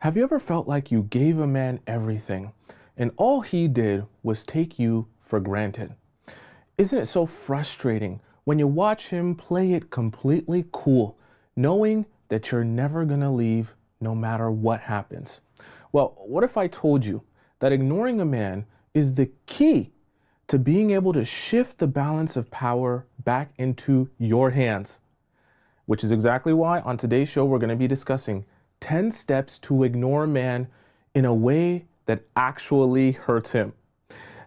Have you ever felt like you gave a man everything and all he did was take you for granted? Isn't it so frustrating when you watch him play it completely cool, knowing that you're never going to leave no matter what happens? Well, what if I told you that ignoring a man is the key to being able to shift the balance of power back into your hands? Which is exactly why on today's show we're going to be discussing 10 steps to ignore a man in a way that actually hurts him.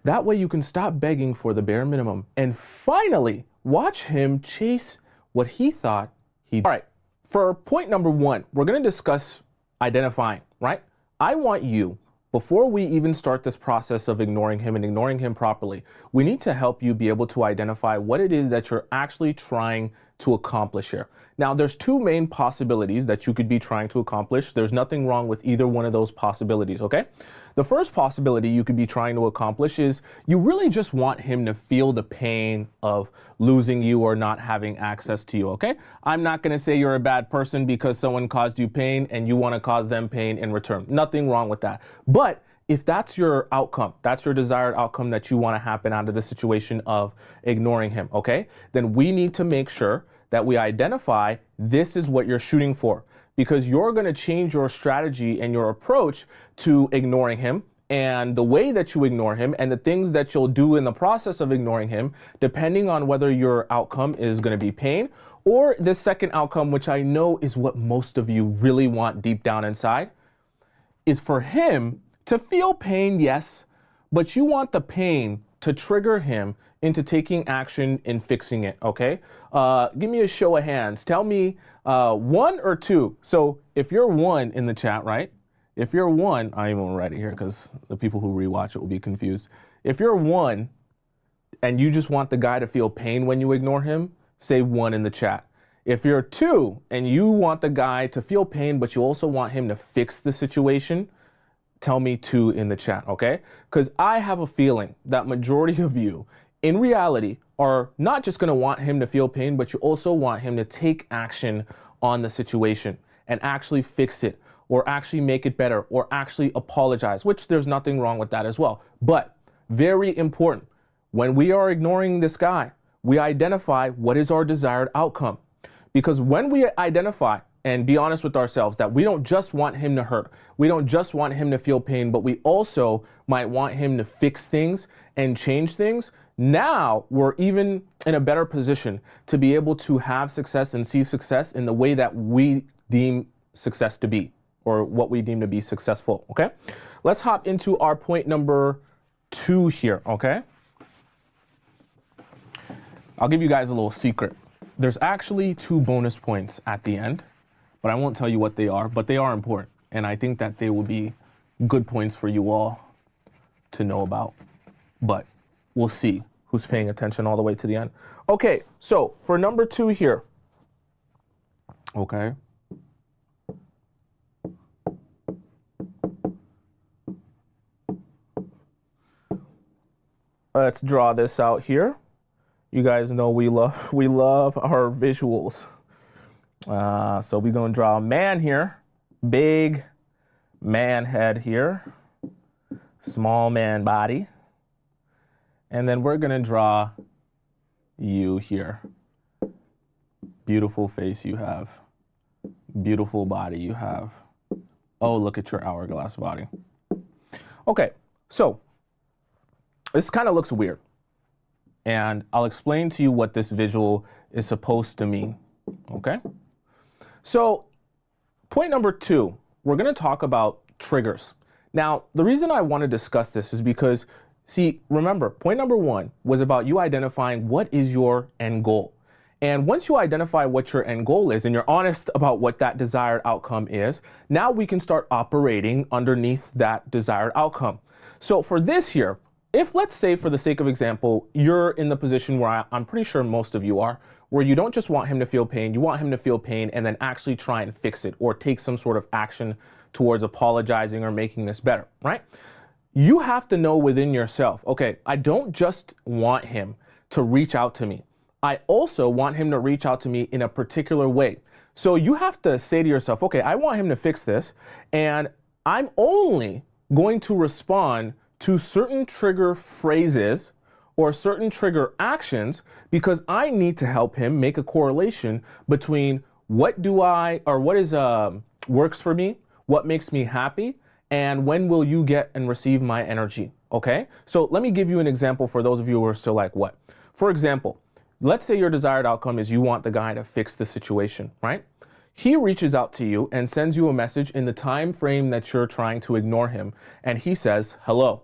That way you can stop begging for the bare minimum and finally watch him chase what he thought he. All right, for point number one, we're going to discuss identifying, right? I want you, before we even start this process of ignoring him and ignoring him properly, we need to help you be able to identify what it is that you're actually trying to accomplish here. Now, there's two main possibilities that you could be trying to accomplish. There's nothing wrong with either one of those possibilities, okay? The first possibility you could be trying to accomplish is you really just want him to feel the pain of losing you or not having access to you, okay? I'm not gonna say you're a bad person because someone caused you pain and you wanna cause them pain in return. Nothing wrong with that. But if that's your outcome, that's your desired outcome that you want to happen out of the situation of ignoring him, okay? Then we need to make sure that we identify this is what you're shooting for, because you're going to change your strategy and your approach to ignoring him and the way that you ignore him and the things that you'll do in the process of ignoring him, depending on whether your outcome is going to be pain or the second outcome, which I know is what most of you really want deep down inside, is for him to feel pain, yes, but you want the pain to trigger him into taking action and fixing it, okay? Give me a show of hands. Tell me one or two. So if you're one in the chat, right? If you're one, I even write it here because the people who rewatch it will be confused. If you're one and you just want the guy to feel pain when you ignore him, say one in the chat. If you're two and you want the guy to feel pain, but you also want him to fix the situation, tell me two in the chat, okay? Because I have a feeling that majority of you, in reality, are not just gonna want him to feel pain, but you also want him to take action on the situation and actually fix it, or actually make it better, or actually apologize, which there's nothing wrong with that as well. But very important, when we are ignoring this guy, we identify what is our desired outcome. Because when we identify and be honest with ourselves that we don't just want him to hurt, we don't just want him to feel pain, but we also might want him to fix things and change things, now we're even in a better position to be able to have success and see success in the way that we deem success to be, or what we deem to be successful, okay? Let's hop into our point number two here, okay? I'll give you guys a little secret. There's actually two bonus points at the end, but I won't tell you what they are, but they are important. And I think that they will be good points for you all to know about. But we'll see who's paying attention all the way to the end. Okay, so for number two here, okay. Let's draw this out here. You guys know we love our visuals. So we're gonna draw a man here, big man head here, small man body. And then we're gonna draw you here. Beautiful face you have, beautiful body you have. Oh, look at your hourglass body. Okay, so this kind of looks weird. And I'll explain to you what this visual is supposed to mean, okay? So point number two, we're gonna talk about triggers. Now, the reason I want to discuss this is because, see, remember, point number one was about you identifying what is your end goal. And once you identify what your end goal is and you're honest about what that desired outcome is, now we can start operating underneath that desired outcome. So for this here, if let's say for the sake of example, you're in the position where I'm pretty sure most of you are, where you don't just want him to feel pain, you want him to feel pain and then actually try and fix it or take some sort of action towards apologizing or making this better, right? You have to know within yourself, okay, I don't just want him to reach out to me. I also want him to reach out to me in a particular way. So you have to say to yourself, okay, I want him to fix this, and I'm only going to respond to certain trigger phrases or certain trigger actions because I need to help him make a correlation between what is works for me, what makes me happy, and when will you get and receive my energy, okay? So let me give you an example for those of you who are still like, what? For example, let's say your desired outcome is you want the guy to fix the situation, right? He reaches out to you and sends you a message in the time frame that you're trying to ignore him, and he says, hello.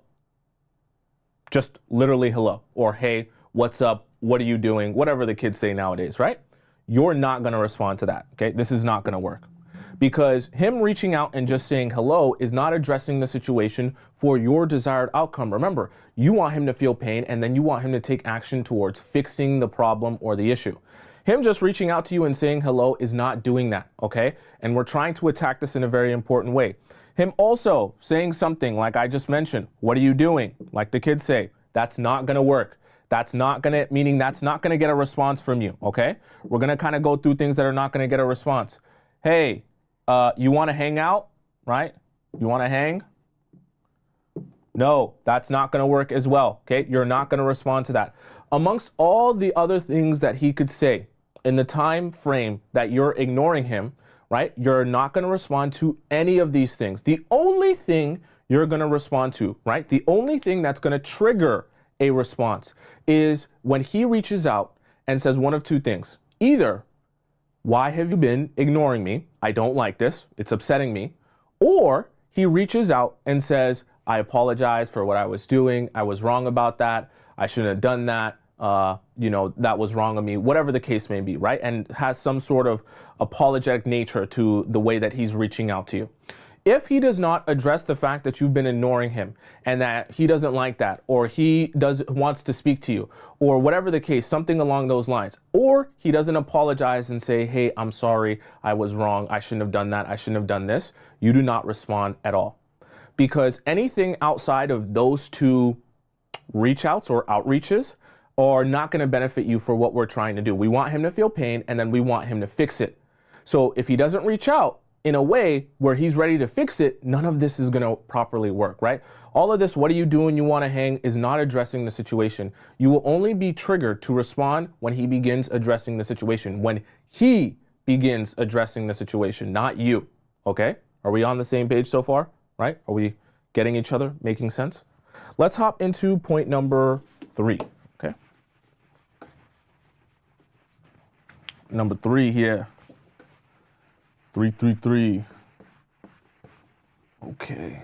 Just literally hello, or hey, what's up? What are you doing? Whatever the kids say nowadays, right? You're not going to respond to that, okay? This is not going to work. Because him reaching out and just saying hello is not addressing the situation for your desired outcome. Remember, you want him to feel pain and then you want him to take action towards fixing the problem or the issue. Him just reaching out to you and saying hello is not doing that, okay? And we're trying to attack this in a very important way. Him also saying something like I just mentioned, what are you doing? Like the kids say, that's not gonna work. That's not gonna get a response from you, okay? We're gonna kind of go through things that are not gonna get a response. Hey, you wanna hang out, right? You wanna hang? No, that's not gonna work as well, okay? You're not gonna respond to that. Amongst all the other things that he could say in the time frame that you're ignoring him, right? You're not going to respond to any of these things. The only thing you're going to respond to, right? The only thing that's going to trigger a response is when he reaches out and says one of two things. Either, why have you been ignoring me? I don't like this. It's upsetting me. Or he reaches out and says, I apologize for what I was doing. I was wrong about that. I shouldn't have done that. That was wrong of me, whatever the case may be, right? And has some sort of apologetic nature to the way that he's reaching out to you. If he does not address the fact that you've been ignoring him and that he doesn't like that, or he wants to speak to you, or whatever the case, something along those lines, or he doesn't apologize and say, hey, I'm sorry, I was wrong, I shouldn't have done that, I shouldn't have done this, you do not respond at all. Because anything outside of those two reach outs or outreaches are not going to benefit you for what we're trying to do. We want him to feel pain and then we want him to fix it. So if he doesn't reach out in a way where he's ready to fix it, none of this is going to properly work, right? All of this, what are you doing? You want to hang, is not addressing the situation. You will only be triggered to respond when he begins addressing the situation, when he begins addressing the situation, not you. Okay? Are we on the same page so far? Right? Are we getting each other? Making sense? Let's hop into point number 3. Okay? Number 3 here. 333. Okay.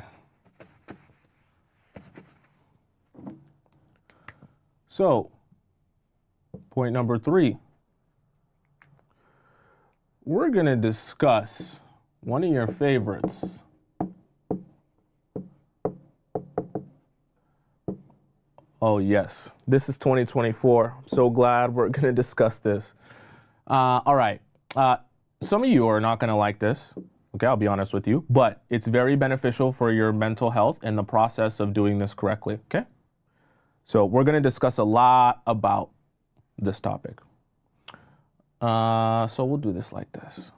So, point number 3. We're going to discuss one of your favorites. Oh, yes. This is 2024. I'm so glad we're going to discuss this. All right. Some of you are not going to like this. Okay, I'll be honest with you. But it's very beneficial for your mental health and the process of doing this correctly. Okay? So we're going to discuss a lot about this topic. So we'll do this like this.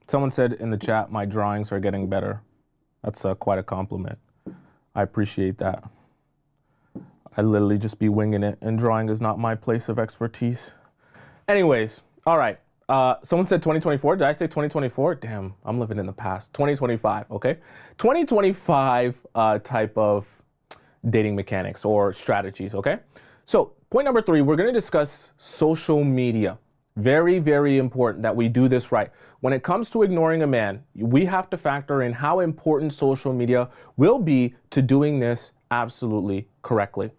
Someone said in the chat, my drawings are getting better. That's quite a compliment. I appreciate that. I literally just be winging it, and drawing is not my place of expertise. Anyways, all right. Someone said 2024. Did I say 2024? Damn, I'm living in the past. 2025, okay? 2025 type of dating mechanics or strategies, okay? So point number 3, we're going to discuss social media. Very, very important that we do this right. When it comes to ignoring a man, we have to factor in how important social media will be to doing this absolutely correctly.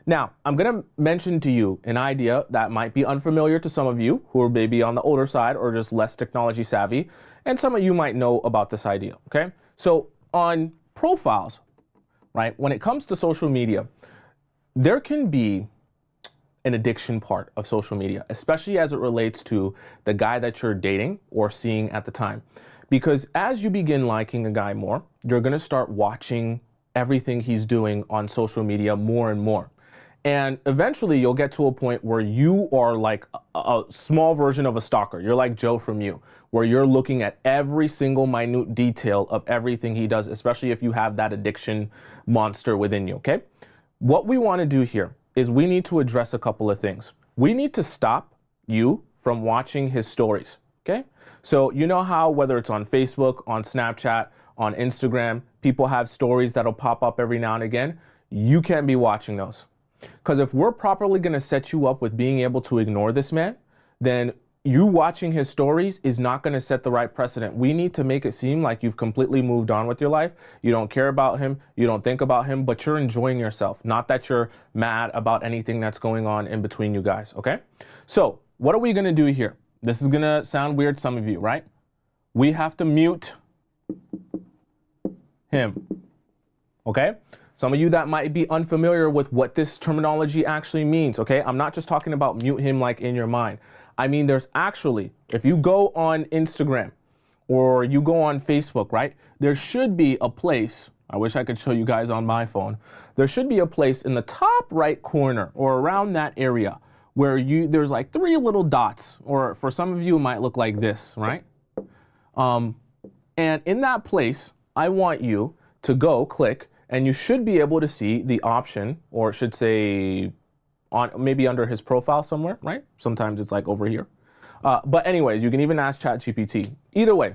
Now, I'm going to mention to you an idea that might be unfamiliar to some of you who are maybe on the older side or just less technology savvy, and some of you might know about this idea, okay? So on profiles, right, when it comes to social media, there can be an addiction part of social media, especially as it relates to the guy that you're dating or seeing at the time. Because as you begin liking a guy more, you're going to start watching everything he's doing on social media more and more. And eventually you'll get to a point where you are like a small version of a stalker. You're like Joe from You, where you're looking at every single minute detail of everything he does, especially if you have that addiction monster within you, okay? What we want to do here is we need to address a couple of things. We need to stop you from watching his stories, okay? So you know how whether it's on Facebook, on Snapchat, on Instagram, people have stories that'll pop up every now and again. You can't be watching those. Because if we're properly going to set you up with being able to ignore this man, then you watching his stories is not going to set the right precedent. We need to make it seem like you've completely moved on with your life. You don't care about him. You don't think about him, but you're enjoying yourself. Not that you're mad about anything that's going on in between you guys, okay? So what are we going to do here? This is going to sound weird, some of you, right? We have to mute him, okay? Some of you that might be unfamiliar with what this terminology actually means, okay? I'm not just talking about mute him like in your mind. I mean, there's actually, if you go on Instagram or you go on Facebook, right? There should be a place, I wish I could show you guys on my phone. There should be a place in the top right corner or around that area where there's like 3 little dots, or for some of you, it might look like this, right? And in that place, I want you to go click, and you should be able to see the option, or it should say on maybe under his profile somewhere, right? Sometimes it's like over here. But anyways, you can even ask ChatGPT. Either way,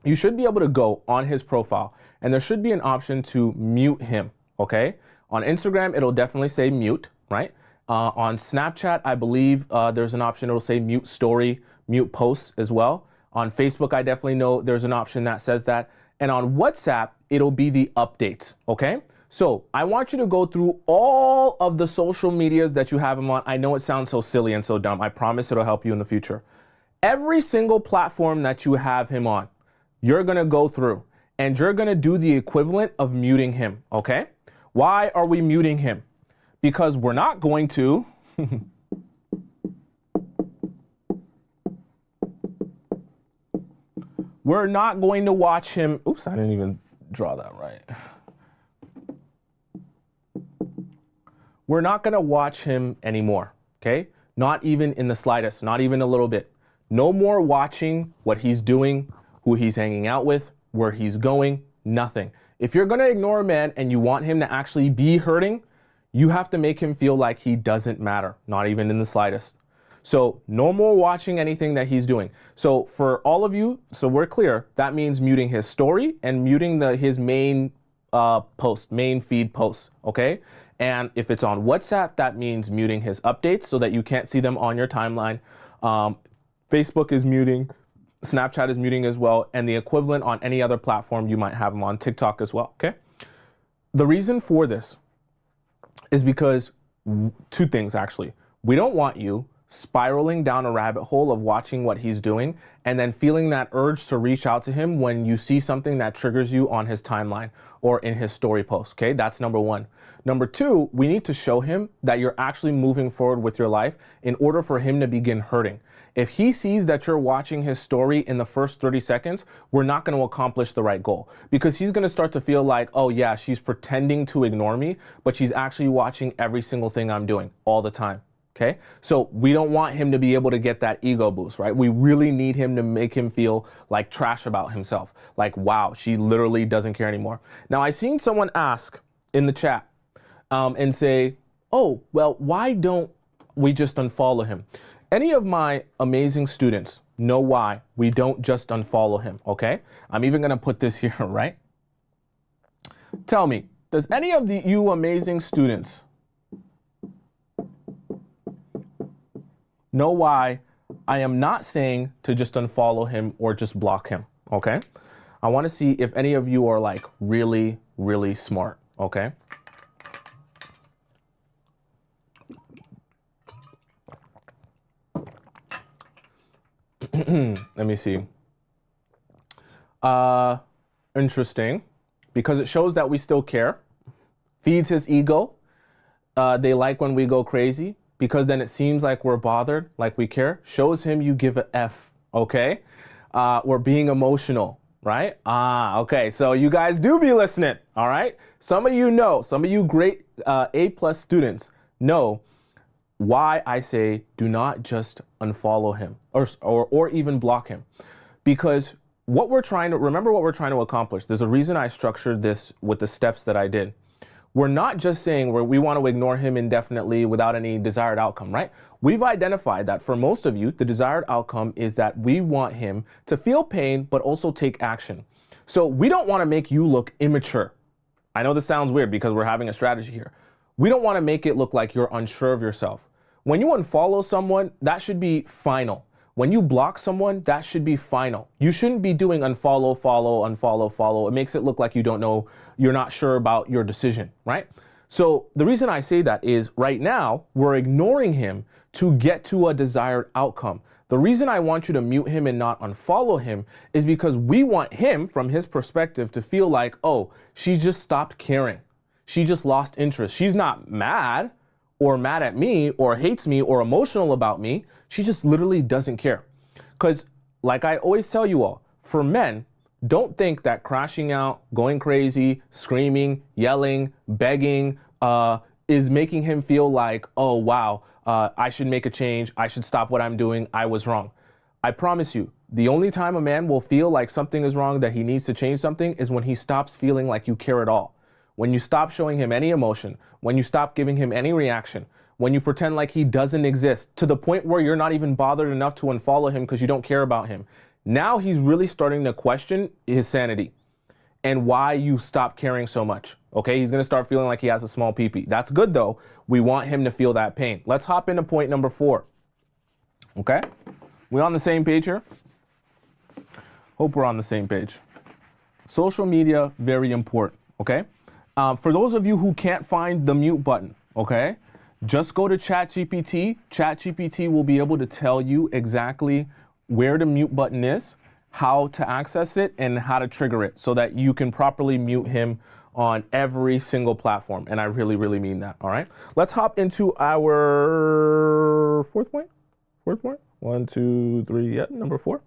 you should be able to go on his profile, and there should be an option to mute him, okay? On Instagram, it'll definitely say mute, right? On Snapchat, I believe there's an option, it'll say mute story, mute posts as well. On Facebook, I definitely know there's an option that says that. And on WhatsApp, it'll be the updates, okay? So I want you to go through all of the social medias that you have him on. I know it sounds so silly and so dumb. I promise it'll help you in the future. Every single platform that you have him on, you're gonna go through and you're gonna do the equivalent of muting him, okay? Why are we muting him? Because we're not going to we're not going to watch him. Oops, I didn't even draw that right. We're not going to watch him anymore, okay? Not even in the slightest, not even a little bit. No more watching what he's doing, who he's hanging out with, where he's going, nothing. If you're going to ignore a man and you want him to actually be hurting, you have to make him feel like he doesn't matter, not even in the slightest. So no more watching anything that he's doing. So for all of you, so we're clear, that means muting his story and muting his main main feed posts, okay? And if it's on WhatsApp, that means muting his updates so that you can't see them on your timeline. Facebook is muting, Snapchat is muting as well, and the equivalent on any other platform you might have them on, TikTok as well, okay? The reason for this is because 2 things actually. We don't want you spiraling down a rabbit hole of watching what he's doing and then feeling that urge to reach out to him when you see something that triggers you on his timeline or in his story post, okay? That's number 1. Number 2, we need to show him that you're actually moving forward with your life in order for him to begin hurting. If he sees that you're watching his story in the first 30 seconds, we're not going to accomplish the right goal, because he's going to start to feel like, oh yeah, she's pretending to ignore me, but she's actually watching every single thing I'm doing all the time. Okay, so we don't want him to be able to get that ego boost, right? We really need him to make him feel like trash about himself. Like, wow, she literally doesn't care anymore. Now, I seen someone ask in the chat and say, oh, well, why don't we just unfollow him? Any of my amazing students know why we don't just unfollow him, okay? I'm even gonna put this here, right? Tell me, does any of you amazing students know why I am not saying to just unfollow him or just block him, okay? I want to see if any of you are like really, really smart, okay? Let me see. Interesting, because it shows that we still care. Feeds his ego. They like when we go crazy, because then it seems like we're bothered, like we care. Shows him you give a F, okay? or being emotional, right? Okay. So you guys do be listening, all right? Some of you great A+ students know why I say do not just unfollow him or even block him. Because what we're trying to accomplish. There's a reason I structured this with the steps that I did. We're not just saying we want to ignore him indefinitely without any desired outcome, right? We've identified that for most of you, the desired outcome is that we want him to feel pain, but also take action. So we don't want to make you look immature. I know this sounds weird because we're having a strategy here. We don't want to make it look like you're unsure of yourself. When you unfollow someone, that should be final. When you block someone, that should be final. You shouldn't be doing unfollow, follow, unfollow, follow. It makes it look like you don't know, you're not sure about your decision, right? So the reason I say that is right now, we're ignoring him to get to a desired outcome. The reason I want you to mute him and not unfollow him is because we want him, from his perspective, to feel like, oh, she just stopped caring. She just lost interest. She's not mad or mad at me or hates me or emotional about me. She just literally doesn't care. Because like I always tell you all, for men, don't think that crashing out, going crazy, screaming, yelling, begging is making him feel like, oh, wow, I should make a change. I should stop what I'm doing. I was wrong. I promise you, the only time a man will feel like something is wrong, that he needs to change something, is when he stops feeling like you care at all. When you stop showing him any emotion, when you stop giving him any reaction, when you pretend like he doesn't exist, to the point where you're not even bothered enough to unfollow him because you don't care about him. Now he's really starting to question his sanity and why you stopped caring so much. Okay, he's gonna start feeling like he has a small pee-pee. That's good though. We want him to feel that pain. Let's hop into point number 4. Okay, we on the same page here? Hope we're on the same page. Social media, very important, okay? For those of you who can't find the mute button, okay, just go to ChatGPT. ChatGPT will be able to tell you exactly where the mute button is, how to access it, and how to trigger it so that you can properly mute him on every single platform. And I really, really mean that, all right? Let's hop into our fourth point. 1, 2, 3, yeah, number 4.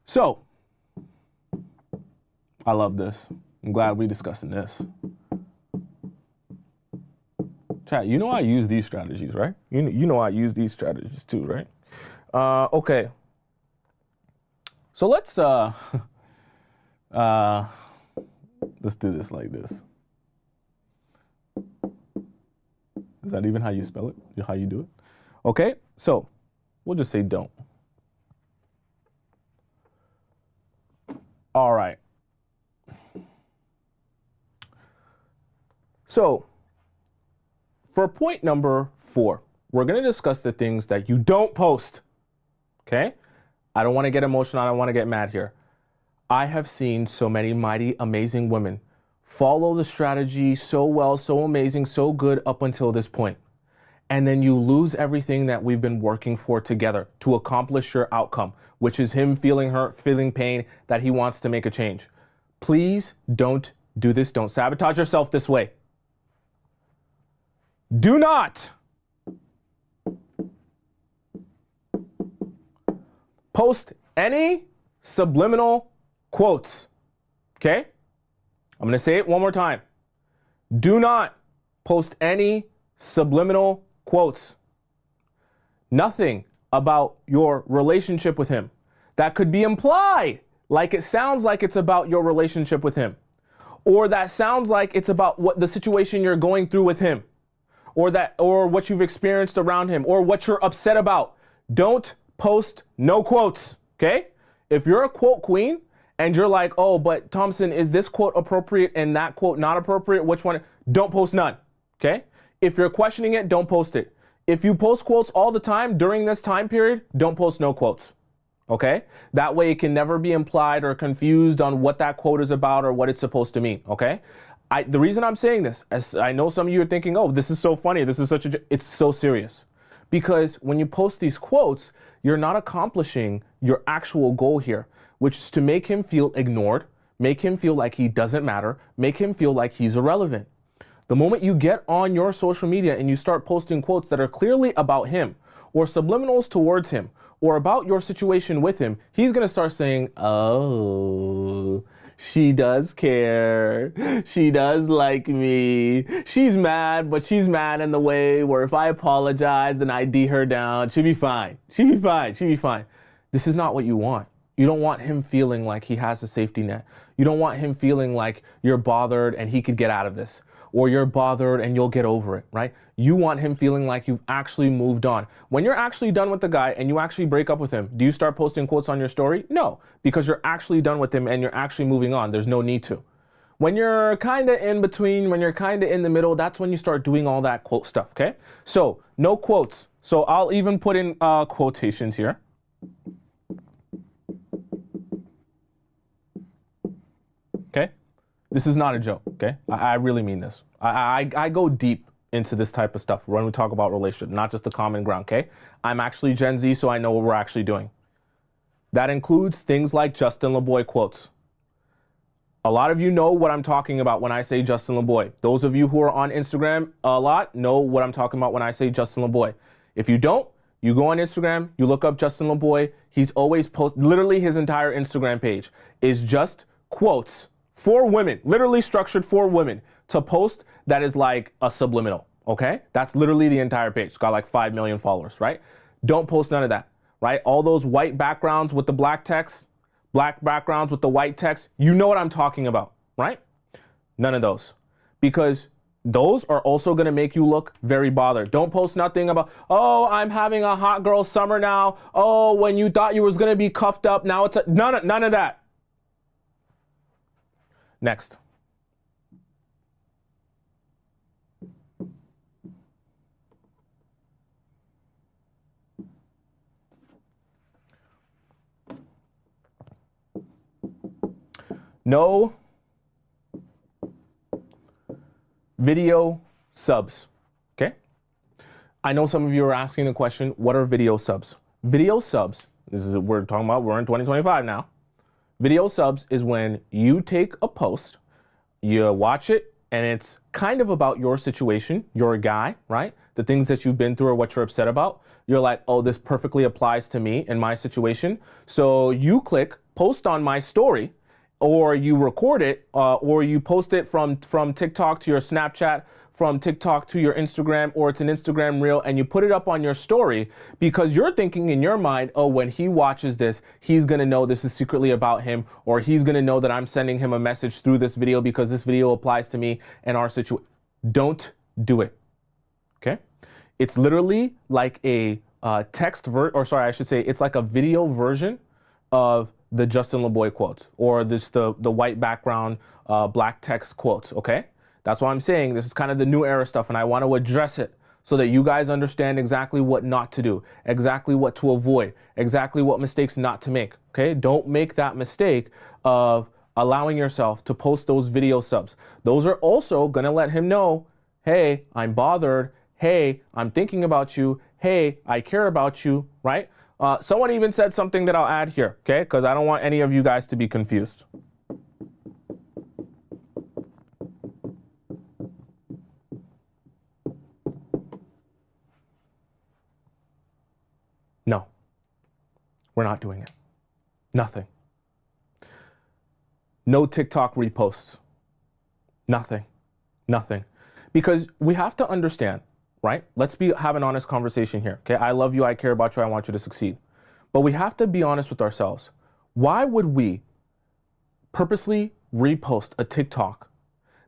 So, I love this. I'm glad we're discussing this. Chat, you know I use these strategies, right? You know I use these strategies too, right? Okay. So let's do this like this. Is that even how you spell it? How you do it? Okay, so we'll just say don't. All right. So for point number 4, we're going to discuss the things that you don't post. Okay? I don't want to get emotional. I don't want to get mad here. I have seen so many mighty, amazing women follow the strategy so well, so amazing, so good up until this point. And then you lose everything that we've been working for together to accomplish your outcome, which is him feeling hurt, feeling pain, that he wants to make a change. Please don't do this. Don't sabotage yourself this way. Do not post any subliminal quotes. Okay? I'm going to say it one more time. Do not post any subliminal quotes. Nothing about your relationship with him that could be implied, like it sounds like it's about your relationship with him, or that sounds like it's about what the situation you're going through with him, or what you've experienced around him, or what you're upset about. Don't post no quotes, okay? If you're a quote queen and you're like, oh, but Tomisin, is this quote appropriate and that quote not appropriate? Which one? Don't post none, okay? If you're questioning it, don't post it. If you post quotes all the time during this time period, don't post no quotes, okay? That way it can never be implied or confused on what that quote is about or what it's supposed to mean, okay? The reason I'm saying this, as I know some of you are thinking, oh, this is so funny, this is it's so serious. Because when you post these quotes, you're not accomplishing your actual goal here, which is to make him feel ignored, make him feel like he doesn't matter, make him feel like he's irrelevant. The moment you get on your social media and you start posting quotes that are clearly about him, or subliminals towards him, or about your situation with him, he's going to start saying, oh, she does care. She does like me. She's mad, but she's mad in the way where if I apologize and I D her down, she'll be fine. She'll be fine. She'll be fine. This is not what you want. You don't want him feeling like he has a safety net. You don't want him feeling like you're bothered and he could get out of this, or you're bothered and you'll get over it, right? You want him feeling like you've actually moved on. When you're actually done with the guy and you actually break up with him, do you start posting quotes on your story? No, because you're actually done with him and you're actually moving on. There's no need to. When you're kind of in between, when you're kind of in the middle, that's when you start doing all that quote stuff, okay? So no quotes. So I'll even put in quotations here. Okay? This is not a joke, okay? I really mean this. I go deep into this type of stuff when we talk about relationship, not just the common ground, okay? I'm actually Gen Z, so I know what we're actually doing. That includes things like Justin LeBoy quotes. A lot of you know what I'm talking about when I say Justin LeBoy. Those of you who are on Instagram a lot know what I'm talking about when I say Justin LeBoy. If you don't, you go on Instagram, you look up Justin LeBoy. He's always literally his entire Instagram page is just quotes for women, literally structured for women to post that is like a subliminal, okay? That's literally the entire page. It's got like 5 million followers, right? Don't post none of that, right? All those white backgrounds with the black text, black backgrounds with the white text, you know what I'm talking about, right? None of those, because those are also gonna make you look very bothered. Don't post nothing about, oh, I'm having a hot girl summer now. Oh, when you thought you was gonna be cuffed up, now it's none of that. Next. No video subs, okay? I know some of you are asking the question, what are video subs? Video subs, this is what we're talking about, we're in 2025 now. Video subs is when you take a post, you watch it, and it's kind of about your situation. You're a guy, right? The things that you've been through or what you're upset about. You're like, oh, this perfectly applies to me in my situation. So you click post on my story, or you record it, or you post it from TikTok to your Snapchat, from TikTok to your Instagram, or it's an Instagram reel, and you put it up on your story because you're thinking in your mind, oh, when he watches this, he's gonna know this is secretly about him, or he's gonna know that I'm sending him a message through this video because this video applies to me and our situation. Don't do it, okay? It's literally like a it's like a video version of the Justin LeBoy quotes, or the white background, black text quotes, okay? That's why I'm saying this is kind of the new era stuff, and I want to address it so that you guys understand exactly what not to do, exactly what to avoid, exactly what mistakes not to make, okay? Don't make that mistake of allowing yourself to post those video subs. Those are also going to let him know, hey, I'm bothered. Hey, I'm thinking about you. Hey, I care about you, right? Someone even said something that I'll add here, okay? Because I don't want any of you guys to be confused. No, we're not doing it. Nothing. No TikTok reposts. Nothing. Nothing. Because we have to understand, right? Let's have an honest conversation here, okay? I love you, I care about you, I want you to succeed. But we have to be honest with ourselves. Why would we purposely repost a TikTok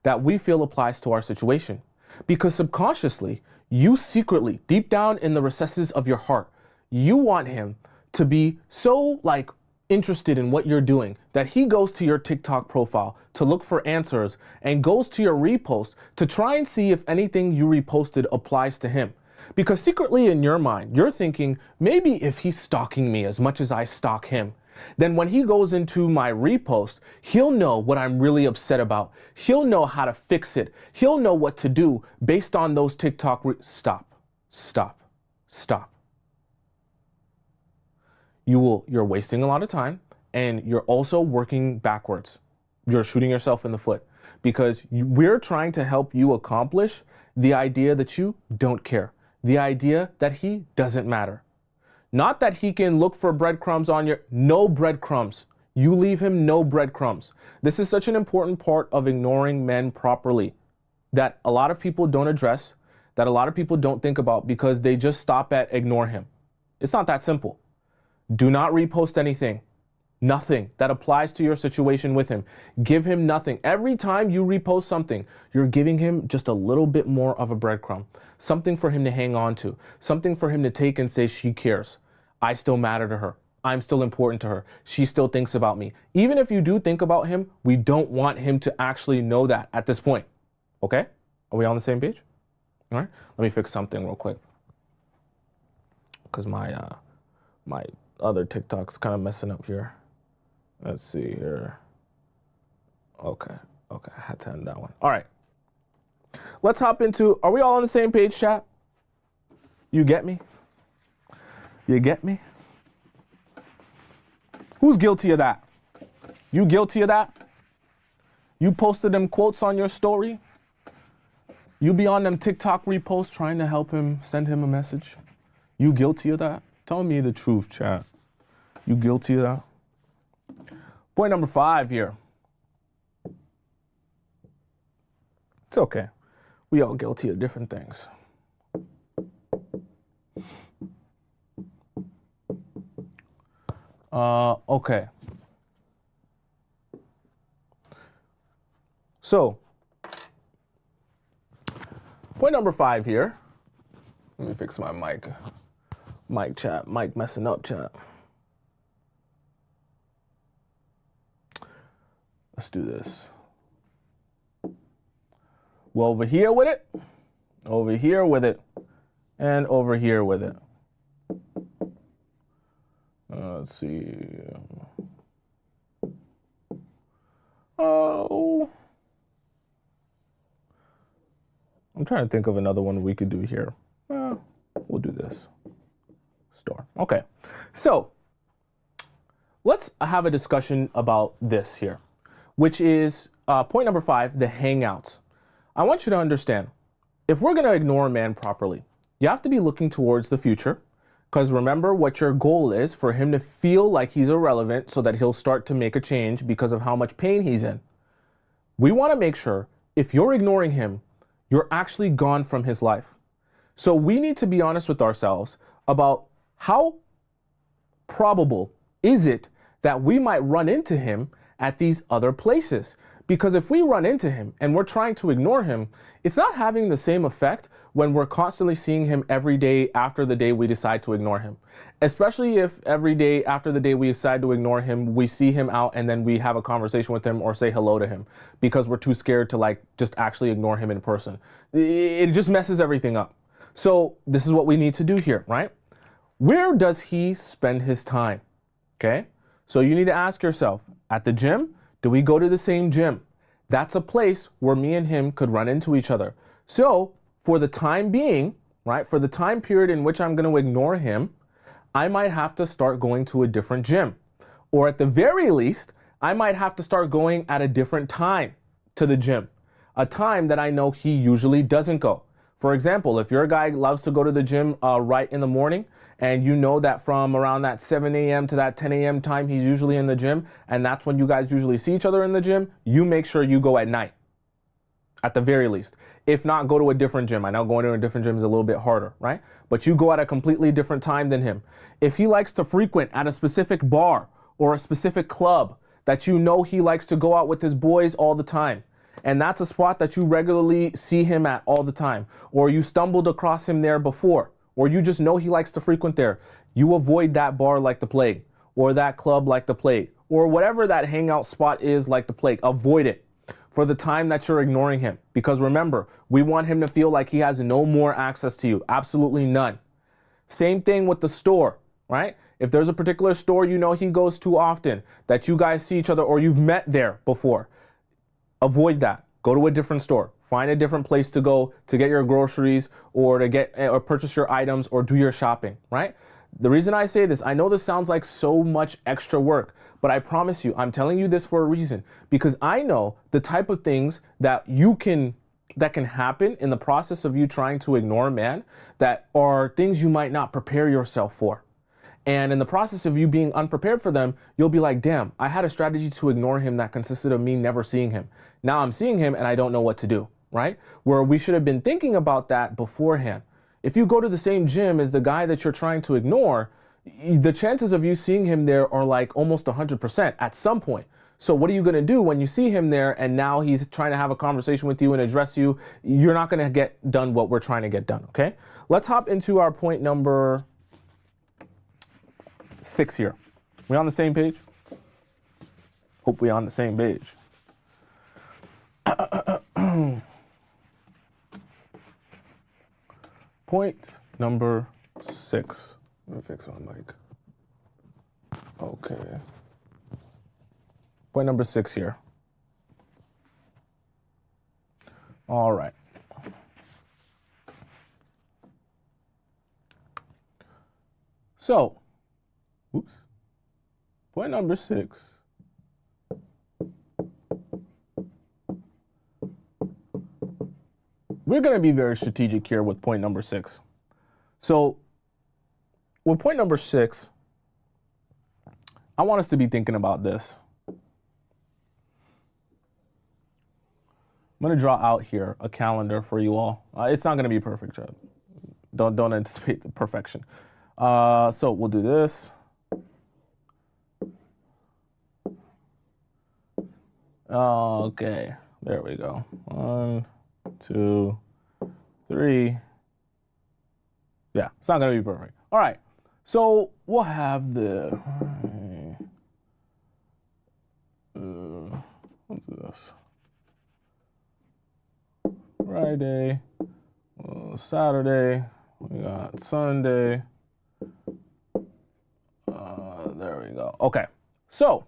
that we feel applies to our situation? Because subconsciously, you secretly, deep down in the recesses of your heart, you want him to be so interested in what you're doing that he goes to your TikTok profile to look for answers and goes to your repost to try and see if anything you reposted applies to him. Because secretly in your mind, you're thinking, maybe if he's stalking me as much as I stalk him, then when he goes into my repost, he'll know what I'm really upset about. He'll know how to fix it. He'll know what to do based on those TikTok. Stop. You're wasting a lot of time, and you're also working backwards. You're shooting yourself in the foot because we're trying to help you accomplish the idea that you don't care, the idea that he doesn't matter. Not that he can look for breadcrumbs on your, no breadcrumbs. You leave him no breadcrumbs. This is such an important part of ignoring men properly that a lot of people don't address, that a lot of people don't think about because they just stop at ignore him. It's not that simple. Do not repost anything. Nothing that applies to your situation with him. Give him nothing. Every time you repost something, you're giving him just a little bit more of a breadcrumb. Something for him to hang on to. Something for him to take and say she cares. I still matter to her. I'm still important to her. She still thinks about me. Even if you do think about him, we don't want him to actually know that at this point. Okay? Are we on the same page? All right. Let me fix something real quick. Because my other TikTok's kind of messing up here. Let's see here. Okay, I had to end that one. All right. Let's hop into, are we all on the same page, chat? You get me? You get me? Who's guilty of that? You guilty of that? You posted them quotes on your story? You be on them TikTok reposts trying to help him, send him a message? You guilty of that? Tell me the truth, chat. You guilty of that? Point number 5 here. It's okay. We all guilty of different things. Okay. So, point number 5 here. Let me fix my mic. Mic chat. Mic messing up, chat. Let's do this. Well, over here with it, over here with it, and over here with it. Let's see. Oh. I'm trying to think of another one we could do here. We'll do this. Store. Okay. So, let's have a discussion about this here, which is point number 5, the hangouts. I want you to understand, if we're going to ignore a man properly, you have to be looking towards the future, because remember what your goal is for him to feel like he's irrelevant so that he'll start to make a change because of how much pain he's in. We want to make sure if you're ignoring him, you're actually gone from his life. So we need to be honest with ourselves about how probable is it that we might run into him at these other places. Because if we run into him and we're trying to ignore him, it's not having the same effect when we're constantly seeing him every day after the day we decide to ignore him. Especially if every day after the day we decide to ignore him, we see him out and then we have a conversation with him or say hello to him because we're too scared to just actually ignore him in person. It just messes everything up. So this is what we need to do here, right? Where does he spend his time? Okay? So you need to ask yourself, at the gym, do we go to the same gym? That's a place where me and him could run into each other. So for the time being, right, for the time period in which I'm going to ignore him, I might have to start going to a different gym. Or at the very least, I might have to start going at a different time to the gym, a time that I know he usually doesn't go. For example, if you're a guy who loves to go to the gym right in the morning, and you know that from around that 7 a.m. to that 10 a.m. time, he's usually in the gym, and that's when you guys usually see each other in the gym, you make sure you go at night, at the very least. If not, go to a different gym. I know going to a different gym is a little bit harder, right? But you go at a completely different time than him. If he likes to frequent at a specific bar or a specific club that you know he likes to go out with his boys all the time, and that's a spot that you regularly see him at all the time, or you stumbled across him there before, or you just know he likes to frequent there, you avoid that bar like the plague, or that club like the plague, or whatever that hangout spot is like the plague. Avoid it for the time that you're ignoring him. Because remember, we want him to feel like he has no more access to you. Absolutely none. Same thing with the store, right? If there's a particular store you know he goes to often, that you guys see each other or you've met there before, avoid that. Go to a different store. Find a different place to go to get your groceries or to get or purchase your items or do your shopping, right? The reason I say this, I know this sounds like so much extra work, but I promise you, I'm telling you this for a reason, because I know the type of things that that can happen in the process of you trying to ignore a man that are things you might not prepare yourself for. And in the process of you being unprepared for them, you'll be like, damn, I had a strategy to ignore him that consisted of me never seeing him. Now I'm seeing him and I don't know what to do, right? Where we should have been thinking about that beforehand. If you go to the same gym as the guy that you're trying to ignore, the chances of you seeing him there are like almost 100% at some point. So what are you going to do when you see him there and now he's trying to have a conversation with you and address you? You're not going to get done what we're trying to get done, okay? Let's hop into our point number 6 here. We on the same page? Hope we on the same page. Point number 6. Let me fix my mic. Okay. Point number 6 here. All right. So, point number 6. We're going to be very strategic here with point number 6. So, with point number 6, I want us to be thinking about this. I'm going to draw out here a calendar for you all. It's not going to be perfect, Chad. Don't anticipate the perfection. So we'll do this. Okay, there we go. 1, 2, 3. Yeah, it's not going to be perfect. All right, so we'll have the... What's this? Friday, Saturday, we got Sunday. There we go. Okay, so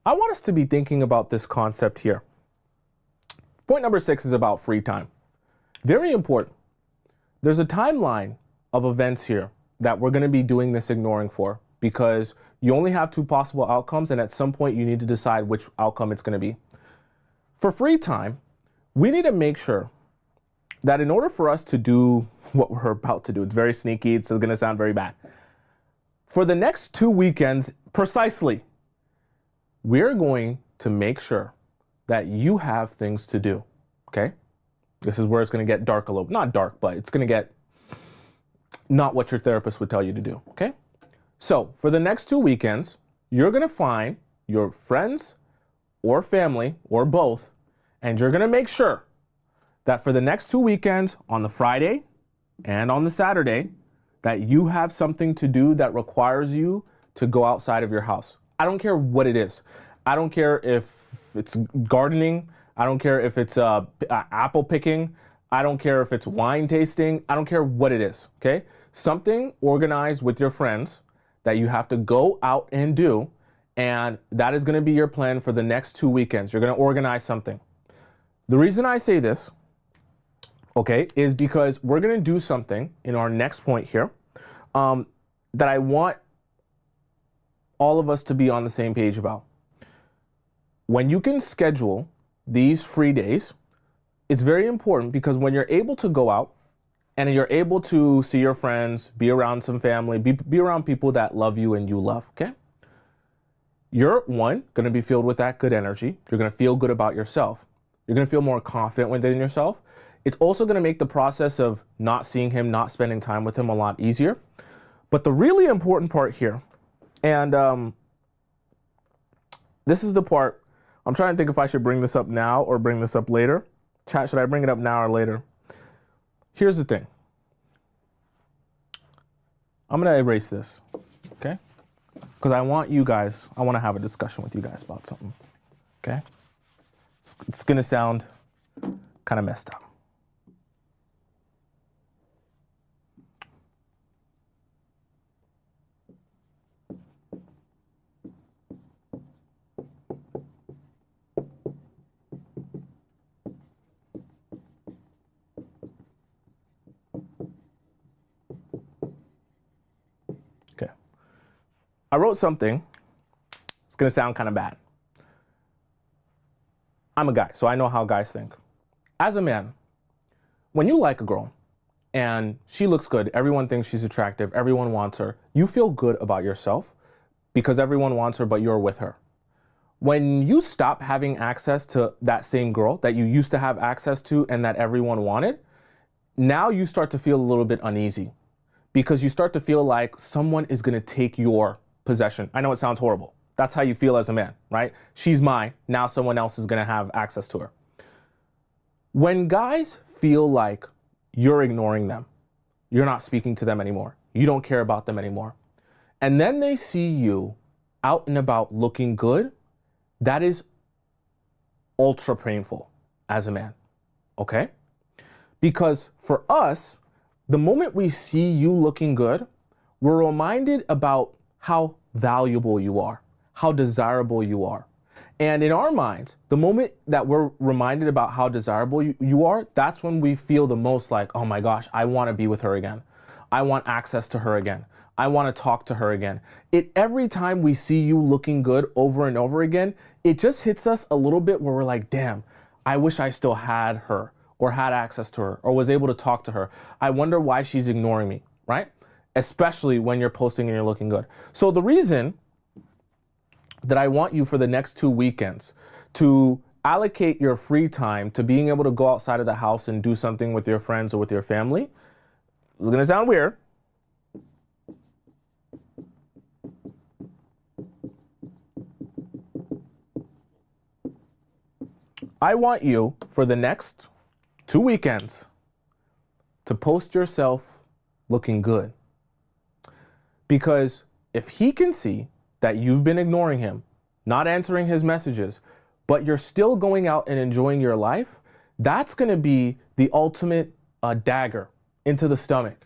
I want us to be thinking about this concept here. Point number 6 is about free time. Very important. There's a timeline of events here that we're going to be doing this ignoring for, because you only have 2 possible outcomes, and at some point you need to decide which outcome it's going to be. For free time, we need to make sure that in order for us to do what we're about to do, it's very sneaky, it's going to sound very bad. For the next 2 weekends, precisely, we're going to make sure that you have things to do, okay? This is where it's going to get dark a little, not dark, but it's going to get not what your therapist would tell you to do, okay? So for the next 2 weekends, you're going to find your friends or family or both, and you're going to make sure that for the next 2 weekends, on the Friday and on the Saturday, that you have something to do that requires you to go outside of your house. I don't care what it is. I don't care if it's gardening. I don't care if it's apple picking. I don't care if it's wine tasting. I don't care what it is, okay? Something organized with your friends that you have to go out and do, and that is going to be your plan for the next 2 weekends. You're going to organize something. The reason I say this, okay, is because we're going to do something in our next point here that I want all of us to be on the same page about. When you can schedule these free days, it's very important, because when you're able to go out and you're able to see your friends, be around some family, be around people that love you and you love, okay? You're, one, going to be filled with that good energy. You're going to feel good about yourself. You're going to feel more confident within yourself. It's also going to make the process of not seeing him, not spending time with him a lot easier. But the really important part here, and this is the part, I'm trying to think if I should bring this up now or bring this up later. Chat, should I bring it up now or later? Here's the thing. I'm going to erase this, okay? Because I want to have a discussion with you guys about something, okay? It's going to sound kind of messed up. I wrote something. It's going to sound kind of bad. I'm a guy, so I know how guys think. As a man, when you like a girl and she looks good, everyone thinks she's attractive, everyone wants her, you feel good about yourself because everyone wants her, but you're with her. When you stop having access to that same girl that you used to have access to and that everyone wanted, now you start to feel a little bit uneasy because you start to feel like someone is going to take your possession. I know it sounds horrible. That's how you feel as a man, right? She's mine. Now someone else is going to have access to her. When guys feel like you're ignoring them, you're not speaking to them anymore, you don't care about them anymore, and then they see you out and about looking good, that is ultra painful as a man, okay? Because for us, the moment we see you looking good, we're reminded about how valuable you are, how desirable you are. And in our minds, the moment that we're reminded about how desirable you are, that's when we feel the most like, oh my gosh, I want to be with her again. I want access to her again. I want to talk to her again. Every time we see you looking good over and over again, it just hits us a little bit where we're like, damn, I wish I still had her or had access to her or was able to talk to her. I wonder why she's ignoring me, right? Especially when you're posting and you're looking good. So the reason that I want you for the next 2 weekends to allocate your free time to being able to go outside of the house and do something with your friends or with your family, it's going to sound weird. I want you for the next 2 weekends to post yourself looking good. Because if he can see that you've been ignoring him, not answering his messages, but you're still going out and enjoying your life, that's going to be the ultimate dagger into the stomach,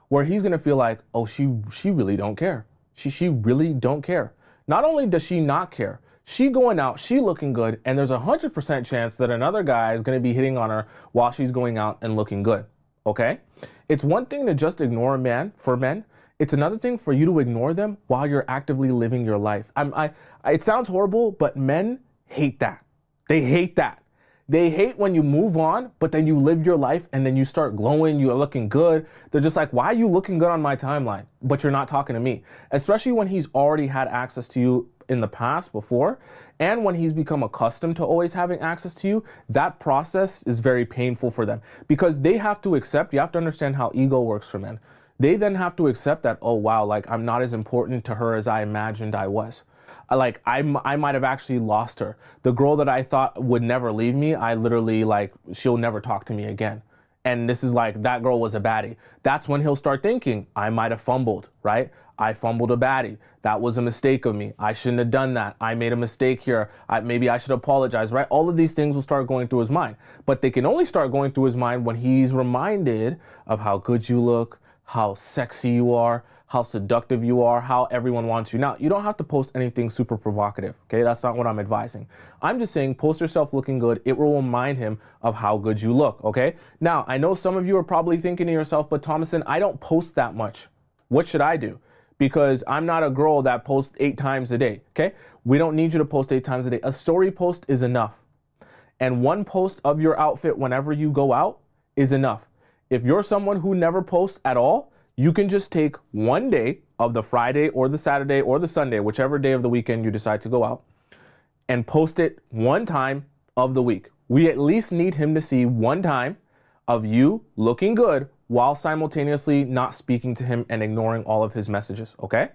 where he's going to feel like, oh, she really don't care. She really don't care. Not only does she not care, she going out, she looking good, and there's 100% chance that another guy is going to be hitting on her while she's going out and looking good, okay? It's one thing to just ignore a man, for men. It's another thing for you to ignore them while you're actively living your life. It sounds horrible, but men hate that. They hate that. They hate when you move on, but then you live your life and then you start glowing, you're looking good. They're just like, why are you looking good on my timeline, but you're not talking to me? Especially when he's already had access to you in the past before, and when he's become accustomed to always having access to you, that process is very painful for them because they have to accept, you have to understand how ego works for men. They then have to accept that, oh wow, like I'm not as important to her as I imagined I was. Like I might have actually lost her. The girl that I thought would never leave me, I literally like, she'll never talk to me again. And this is like, that girl was a baddie. That's when he'll start thinking, I might have fumbled, right? I fumbled a baddie. That was a mistake of me. I shouldn't have done that. I made a mistake here. Maybe I should apologize, right? All of these things will start going through his mind. But they can only start going through his mind when he's reminded of how good you look, how sexy you are, how seductive you are, how everyone wants you. Now, you don't have to post anything super provocative, okay? That's not what I'm advising. I'm just saying post yourself looking good. It will remind him of how good you look, okay? Now, I know some of you are probably thinking to yourself, but Tomisin, I don't post that much. What should I do? Because I'm not a girl that posts 8 times a day, okay? We don't need you to post 8 times a day. A story post is enough. And one post of your outfit whenever you go out is enough. If you're someone who never posts at all, you can just take one day of the Friday or the Saturday or the Sunday, whichever day of the weekend you decide to go out, and post it one time of the week. We at least need him to see one time of you looking good while simultaneously not speaking to him and ignoring all of his messages, okay?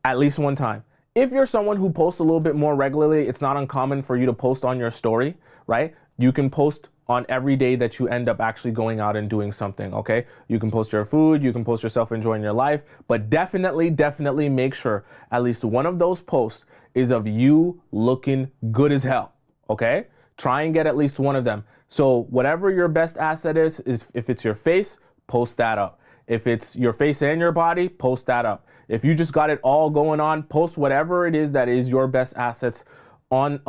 At least one time. If you're someone who posts a little bit more regularly, it's not uncommon for you to post on your story, right? You can post on every day that you end up actually going out and doing something, okay? You can post your food, you can post yourself enjoying your life, but definitely make sure at least one of those posts is of you looking good as hell, okay? Try and get at least one of them. So whatever your best asset is if it's your face, post that up. If it's your face and your body, post that up. If you just got it all going on, post whatever it is that is your best assets on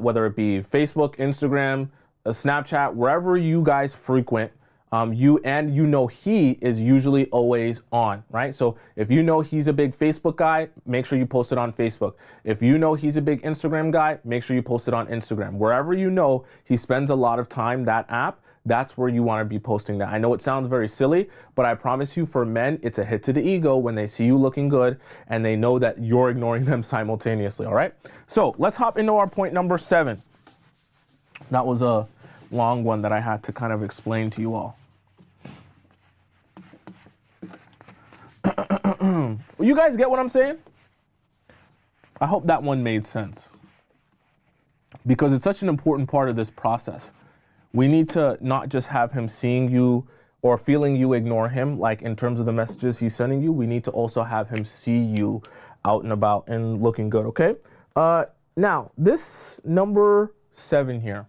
whether it be Facebook, Instagram, Snapchat, wherever you guys frequent, you know he is usually always on, right? So if you know he's a big Facebook guy, make sure you post it on Facebook. If you know he's a big Instagram guy, make sure you post it on Instagram. Wherever you know he spends a lot of time, that app, that's where you want to be posting that. I know it sounds very silly, but I promise you, for men, it's a hit to the ego when they see you looking good and they know that you're ignoring them simultaneously, all right? So let's hop into our point number 7. That was a long one that I had to kind of explain to you all. You guys get what I'm saying? I hope that one made sense, because it's such an important part of this process. We need to not just have him seeing you or feeling you ignore him, like in terms of the messages he's sending you. We need to also have him see you out and about and looking good, okay? Now, this number 7 here.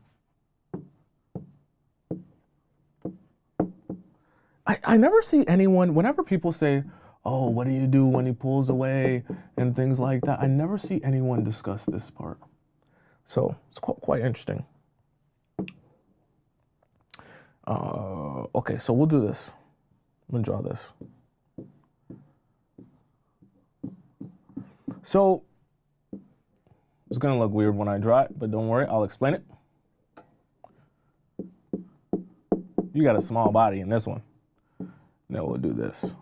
I never see anyone, whenever people say, oh, what do you do when he pulls away and things like that, I never see anyone discuss this part. So it's quite interesting. Okay, so we'll do this. I'm gonna draw this. So it's gonna look weird when I draw it, but don't worry, I'll explain it. You got a small body in this one. Now we'll do this.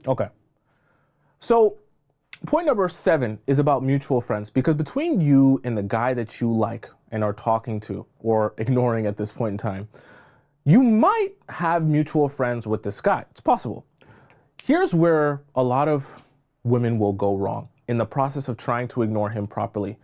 Okay. So point number 7 is about mutual friends, because between you and the guy that you like and are talking to or ignoring at this point in time, you might have mutual friends with this guy. It's possible. Here's where a lot of women will go wrong in the process of trying to ignore him properly.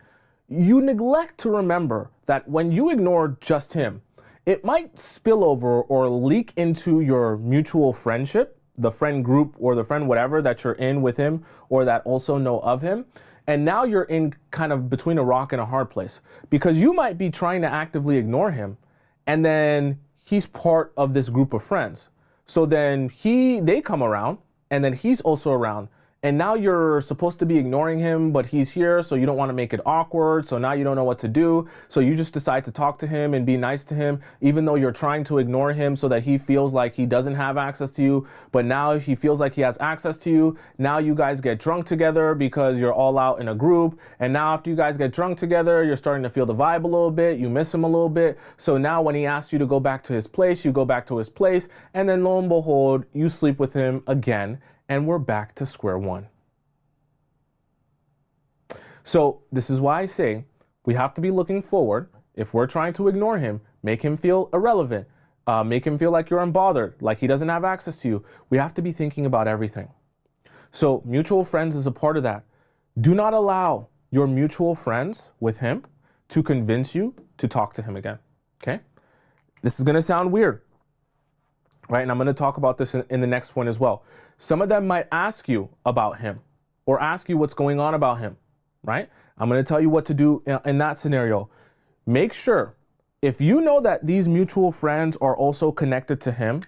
You neglect to remember that when you ignore just him, it might spill over or leak into your mutual friendship, the friend group or the friend whatever that you're in with him or that also know of him. And now you're in kind of between a rock and a hard place, because you might be trying to actively ignore him, and then he's part of this group of friends. So then they come around, and then he's also around. And now you're supposed to be ignoring him, but he's here, so you don't want to make it awkward. So now you don't know what to do. So you just decide to talk to him and be nice to him, even though you're trying to ignore him so that he feels like he doesn't have access to you. But now he feels like he has access to you. Now you guys get drunk together because you're all out in a group. And now after you guys get drunk together, you're starting to feel the vibe a little bit. You miss him a little bit. So now when he asks you to go back to his place, you go back to his place. And then lo and behold, you sleep with him again. And we're back to square one. So this is why I say we have to be looking forward. If we're trying to ignore him, make him feel irrelevant, make him feel like you're unbothered, like he doesn't have access to you. We have to be thinking about everything. So mutual friends is a part of that. Do not allow your mutual friends with him to convince you to talk to him again, okay? This is gonna sound weird, right? And I'm gonna talk about this in the next one as well. Some of them might ask you about him or ask you what's going on about him, right? I'm going to tell you what to do in that scenario. Make sure, if you know that these mutual friends are also connected to him,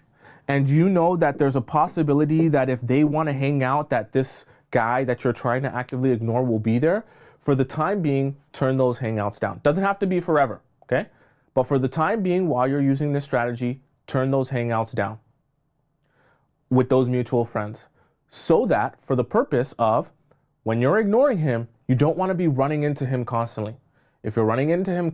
and you know that there's a possibility that if they want to hang out, that this guy that you're trying to actively ignore will be there, for the time being, turn those hangouts down. Doesn't have to be forever, okay? But for the time being, while you're using this strategy, turn those hangouts down with those mutual friends, so that for the purpose of when you're ignoring him, you don't want to be running into him constantly. If you're running into him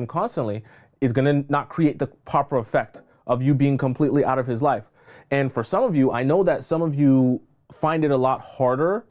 constantly, it's going to not create the proper effect of you being completely out of his life. And for some of you, I know that some of you find it a lot harder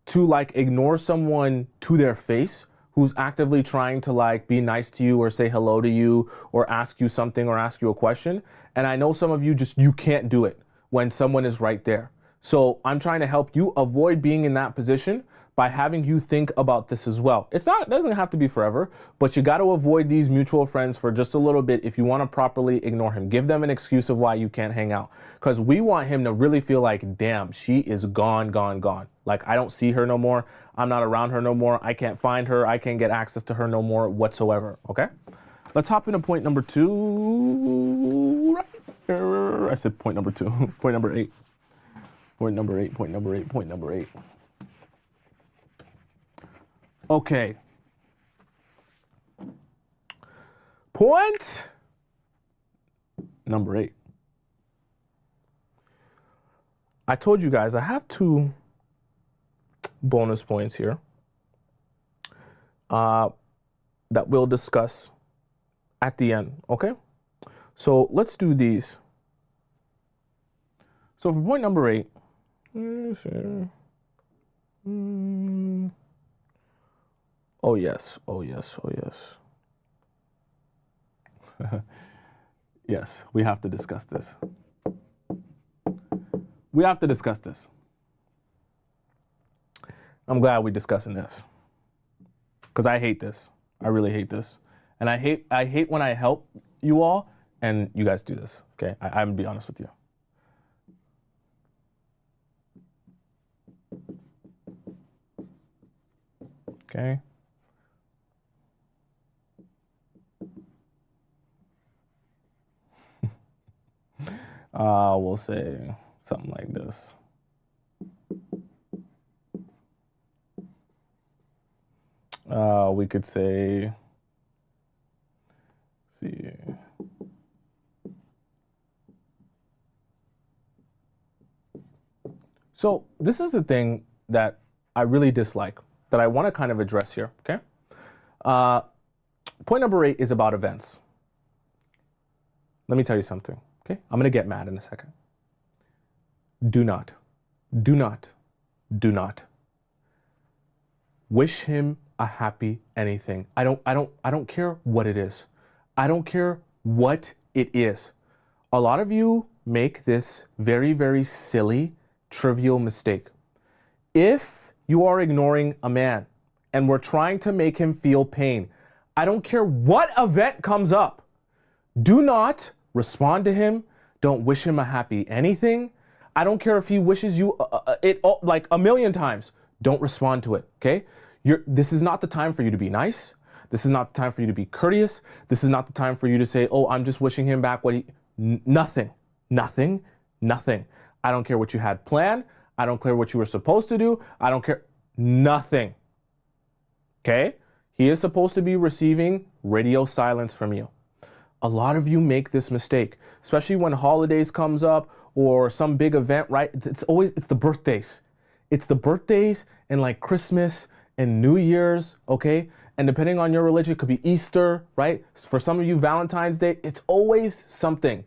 to like ignore someone to their face who's actively trying to like be nice to you or say hello to you or ask you something or ask you a question. And I know some of you you can't do it when someone is right there. So I'm trying to help you avoid being in that position by having you think about this as well. It doesn't have to be forever, but you got to avoid these mutual friends for just a little bit if you want to properly ignore him. Give them an excuse of why you can't hang out, because we want him to really feel like, damn, she is gone, gone, gone. Like, I don't see her no more. I'm not around her no more. I can't find her. I can't get access to her no more whatsoever, okay? Let's hop into point number 2. Right there. I said point number 2. Point number 8. Point number 8, point number 8, point number 8. Okay. Point number 8. I told you guys I have 2 bonus points here that we'll discuss at the end, okay? So let's do these. So for point number 8, oh yes, oh yes, oh yes. Yes, we have to discuss this. We have to discuss this. I'm glad we're discussing this. Because I hate this. I really hate this. And I hate when I help you all and you guys do this. Okay? I'm gonna be honest with you. Okay? We'll say something like this. We could say, see. So this is the thing that I really dislike, that I want to kind of address here, okay? Point number 8 is about events. Let me tell you something, okay? I'm going to get mad in a second. Do not wish him a happy anything. I don't care what it is. I don't care what it is. A lot of you make this very, very silly, trivial mistake. If you are ignoring a man and we're trying to make him feel pain, I don't care what event comes up. Do not respond to him. Don't wish him a happy anything. I don't care if he wishes you it like a million times. Don't respond to it, okay? This is not the time for you to be nice. This is not the time for you to be courteous. This is not the time for you to say, oh, I'm just wishing him back what he... Nothing. I don't care what you had planned. I don't care what you were supposed to do. I don't care. Nothing. Okay? He is supposed to be receiving radio silence from you. A lot of you make this mistake, especially when holidays comes up or some big event, right? It's the birthdays. It's the birthdays and like Christmas and New Year's, okay? And depending on your religion, it could be Easter, right? For some of you, Valentine's Day. It's always something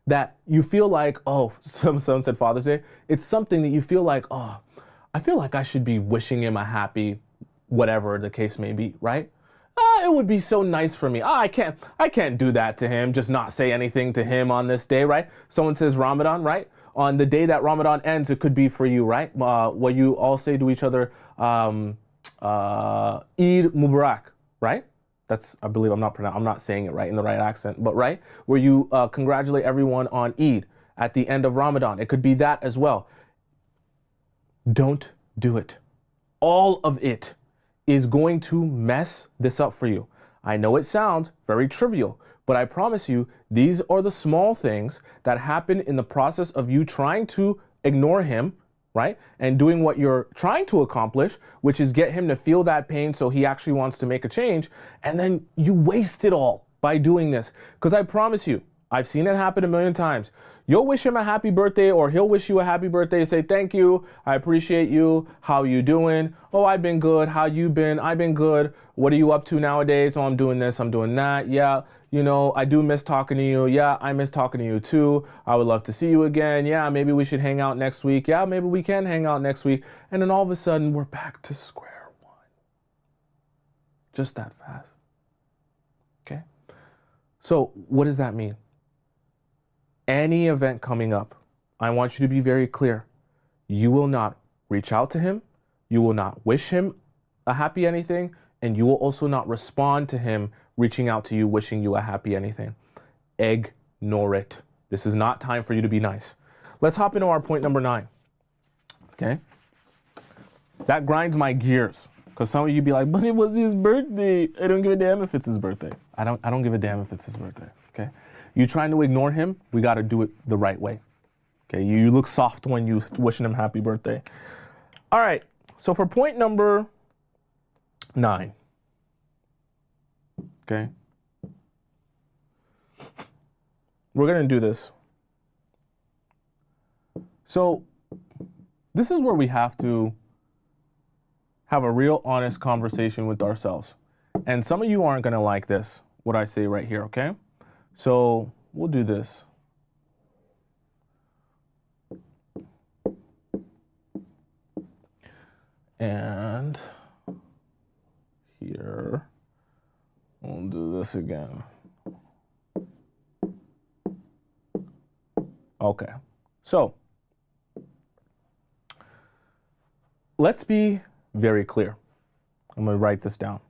that you feel like, oh, some said Father's Day. It's something that you feel like, oh, I feel like I should be wishing him a happy, whatever the case may be, right? It would be so nice for me. I can't do that to him, just not say anything to him on this day, right? Someone says Ramadan, right? On the day that Ramadan ends, it could be for you, right? What you all say to each other, Eid Mubarak, right? That's, I believe I'm not saying it right in the right accent, but right? Where you congratulate everyone on Eid at the end of Ramadan. It could be that as well. Don't do it. All of it is going to mess this up for you. I know it sounds very trivial, but I promise you, these are the small things that happen in the process of you trying to ignore him, right? And doing what you're trying to accomplish, which is get him to feel that pain so he actually wants to make a change. And then you waste it all by doing this. Because I promise you, I've seen it happen a million times. You'll wish him a happy birthday or he'll wish you a happy birthday. Say, thank you. I appreciate you. How you doing? Oh, I've been good. How you been? I've been good. What are you up to nowadays? Oh, I'm doing this. I'm doing that. Yeah. You know, I do miss talking to you. Yeah, I miss talking to you too. I would love to see you again. Yeah, maybe we should hang out next week. Yeah, maybe we can hang out next week. And then all of a sudden we're back to square one. Just that fast. Okay. So what does that mean? Any event coming up, I want you to be very clear. You will not reach out to him. You will not wish him a happy anything. And you will also not respond to him reaching out to you, wishing you a happy anything. Ignore it. This is not time for you to be nice. Let's hop into our point number 9. Okay? That grinds my gears. Because some of you be like, but it was his birthday. I don't give a damn if it's his birthday. I don't give a damn if it's his birthday. Okay? You trying to ignore him, we got to do it the right way. Okay, you look soft when you wishing him happy birthday. All right, so for point number 9. Okay. We're going to do this. So This is where we have to have a real honest conversation with ourselves. And some of you aren't going to like this, what I say right here, okay? So we'll do this. And here, we'll do this again. Okay, so let's be very clear. I'm going to write this down.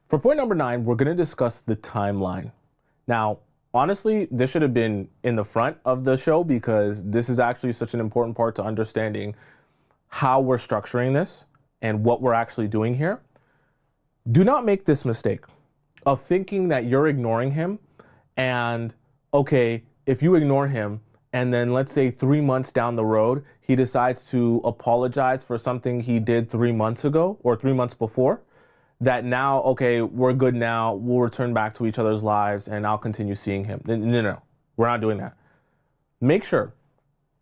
For point number 9, we're going to discuss the timeline. Now, honestly, this should have been in the front of the show because this is actually such an important part to understanding how we're structuring this and what we're actually doing here. Do not make this mistake of thinking that you're ignoring him and, okay, if you ignore him and then let's say 3 months down the road, he decides to apologize for something he did 3 months ago or 3 months before, that now, okay, we're good now, we'll return back to each other's lives and I'll continue seeing him. No, we're not doing that. Make sure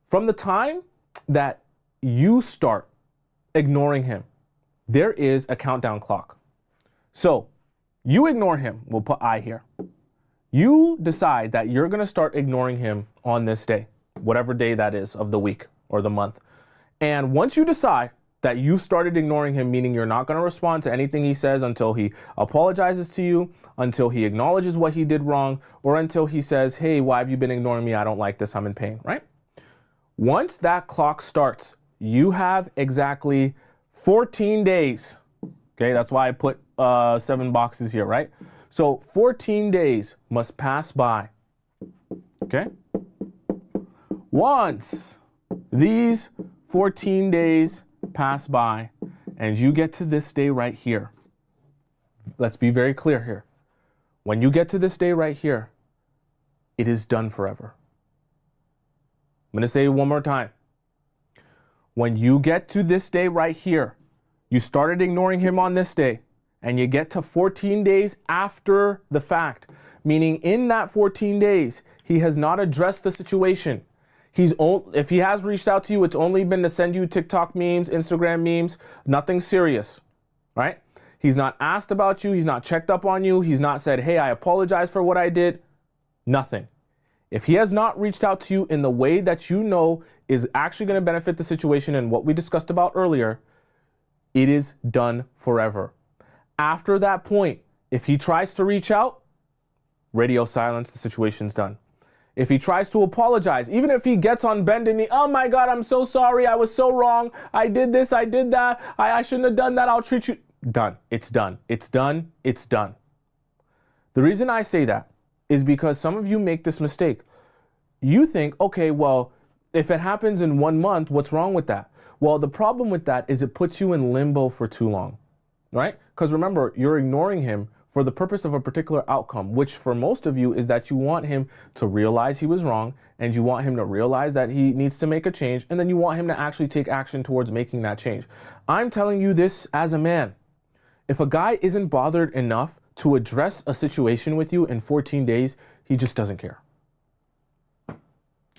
from the time that you start ignoring him, there is a countdown clock. So you ignore him, we'll put I here. You decide that you're gonna start ignoring him on this day, whatever day that is of the week or the month. And once you decide that you started ignoring him, meaning you're not going to respond to anything he says until he apologizes to you, until he acknowledges what he did wrong, or until he says, hey, why have you been ignoring me? I don't like this. I'm in pain, right? Once that clock starts, you have exactly 14 days. Okay, that's why I put 7 boxes here, right? So 14 days must pass by. Okay? Once these 14 days pass by and you get to this day right here, let's be very clear here. When you get to this day right here, it is done forever. I'm going to say it one more time. When you get to this day right here, you started ignoring him on this day and you get to 14 days after the fact, meaning in that 14 days, he has not addressed the situation. If he has reached out to you, it's only been to send you TikTok memes, Instagram memes, nothing serious, right? He's not asked about you. He's not checked up on you. He's not said, hey, I apologize for what I did. Nothing. If he has not reached out to you in the way that you know is actually going to benefit the situation and what we discussed about earlier, it is done forever. After that point, if he tries to reach out, radio silence, the situation's done. If he tries to apologize, even if he gets on bended knee, oh my God, I'm so sorry. I was so wrong. I did this. I did that. I shouldn't have done that. I'll treat you. Done. It's done. It's done. It's done. The reason I say that is because some of you make this mistake. You think, okay, well, if it happens in 1 month, what's wrong with that? Well, the problem with that is it puts you in limbo for too long, right? Because remember, you're ignoring him for the purpose of a particular outcome, which for most of you is that you want him to realize he was wrong and you want him to realize that he needs to make a change, and then you want him to actually take action towards making that change. I'm telling you this as a man. If a guy isn't bothered enough to address a situation with you in 14 days, he just doesn't care.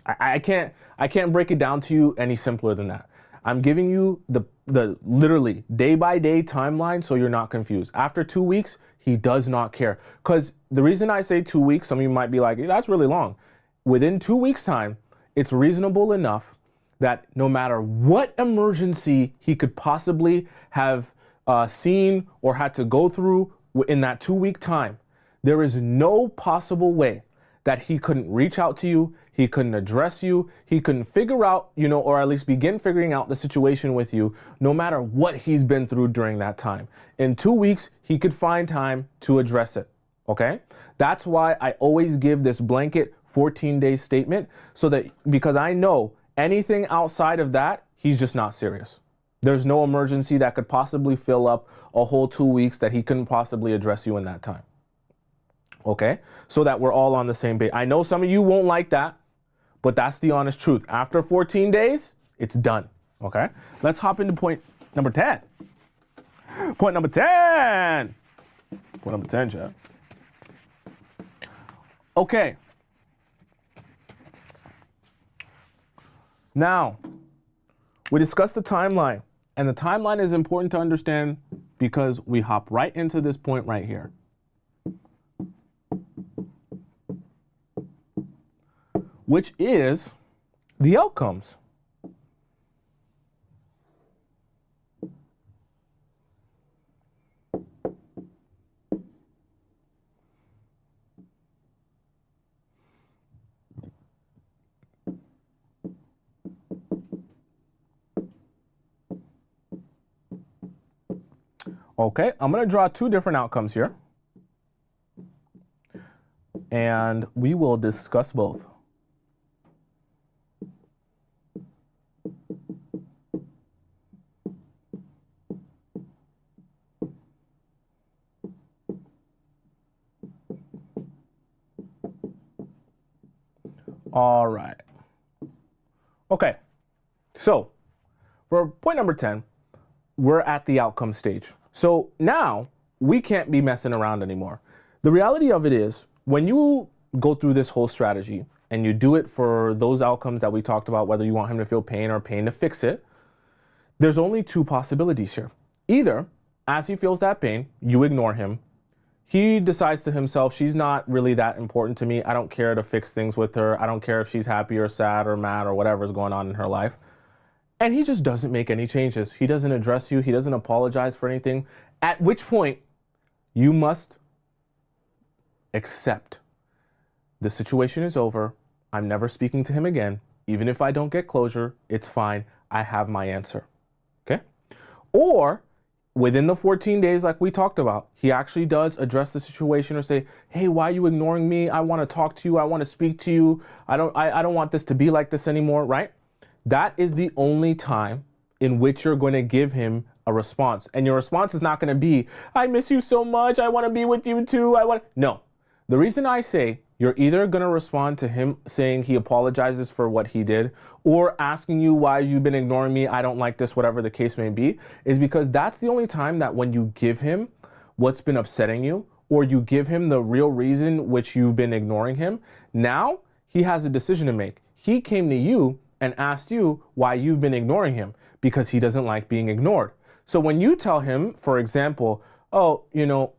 I can't break it down to you any simpler than that. I'm giving you the literally day by day timeline so you're not confused. After 2 weeks, he does not care. Because the reason I say 2 weeks, some of you might be like, hey, that's really long. Within 2 weeks time, it's reasonable enough that no matter what emergency he could possibly have seen or had to go through in that 2 week time, there is no possible way that he couldn't reach out to you, he couldn't address you, he couldn't figure out, or at least begin figuring out the situation with you, no matter what he's been through during that time. In 2 weeks, he could find time to address it, okay? That's why I always give this blanket 14-day statement, so that, because I know anything outside of that, he's just not serious. There's no emergency that could possibly fill up a whole 2 weeks that he couldn't possibly address you in that time. Okay, so that we're all on the same page. I know some of you won't like that, but that's the honest truth. After 14 days, it's done. Okay, let's hop into point number 10. Point number 10. Point number 10, chat. Okay, Now, we discussed the timeline, and the timeline is important to understand because we hop right into this point right here. Which is the outcomes. Okay, I'm going to draw two different outcomes here, and we will discuss both. All right. Okay, so for point number 10, we're at the outcome stage. So now we can't be messing around anymore. The reality of it is when you go through this whole strategy and you do it for those outcomes that we talked about, whether you want him to feel pain or pain to fix it, there's only two possibilities here. Either as he feels that pain, you ignore him. He decides to himself, she's not really that important to me. I don't care to fix things with her. I don't care if she's happy or sad or mad or whatever's going on in her life. And he just doesn't make any changes. He doesn't address you. He doesn't apologize for anything. At which point, you must accept the situation is over. I'm never speaking to him again. Even if I don't get closure, it's fine. I have my answer. Okay? Or within the 14 days, like we talked about, he actually does address the situation or say, hey, why are you ignoring me? I want to talk to you. I want to speak to you. I don't want this to be like this anymore, right? That is the only time in which you're going to give him a response. And your response is not going to be, I miss you so much. I want to be with you too. No. The reason I say you're either going to respond to him saying he apologizes for what he did or asking you why you've been ignoring me, I don't like this, whatever the case may be, is because that's the only time that when you give him what's been upsetting you or you give him the real reason which you've been ignoring him, now he has a decision to make. He came to you and asked you why you've been ignoring him because he doesn't like being ignored. So when you tell him, for example, oh,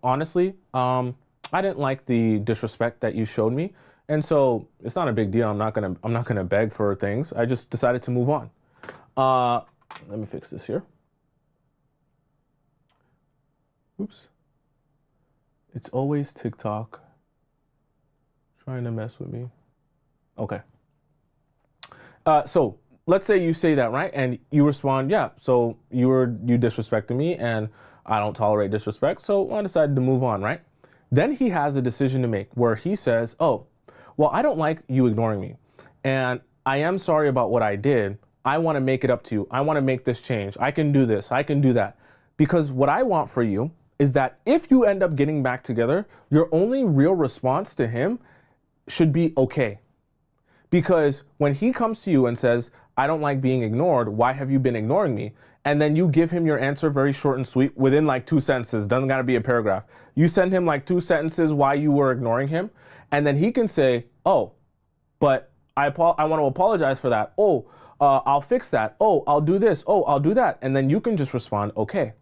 honestly, I didn't like the disrespect that you showed me. And so it's not a big deal. I'm not gonna beg for things. I just decided to move on. Let me fix this here. Oops. It's always TikTok trying to mess with me. Okay. So let's say you say that, right? And you respond, yeah, so you disrespected me and I don't tolerate disrespect. So I decided to move on, right? Then he has a decision to make where he says, oh, well, I don't like you ignoring me. And I am sorry about what I did. I want to make it up to you. I want to make this change. I can do this. I can do that. Because what I want for you is that if you end up getting back together, your only real response to him should be okay. Because when he comes to you and says, I don't like being ignored, why have you been ignoring me? And then you give him your answer very short and sweet within like 2 sentences, doesn't gotta be a paragraph. You send him like 2 sentences why you were ignoring him. And then he can say, oh, but I want to apologize for that. Oh, I'll fix that. Oh, I'll do this. Oh, I'll do that. And then you can just respond, okay.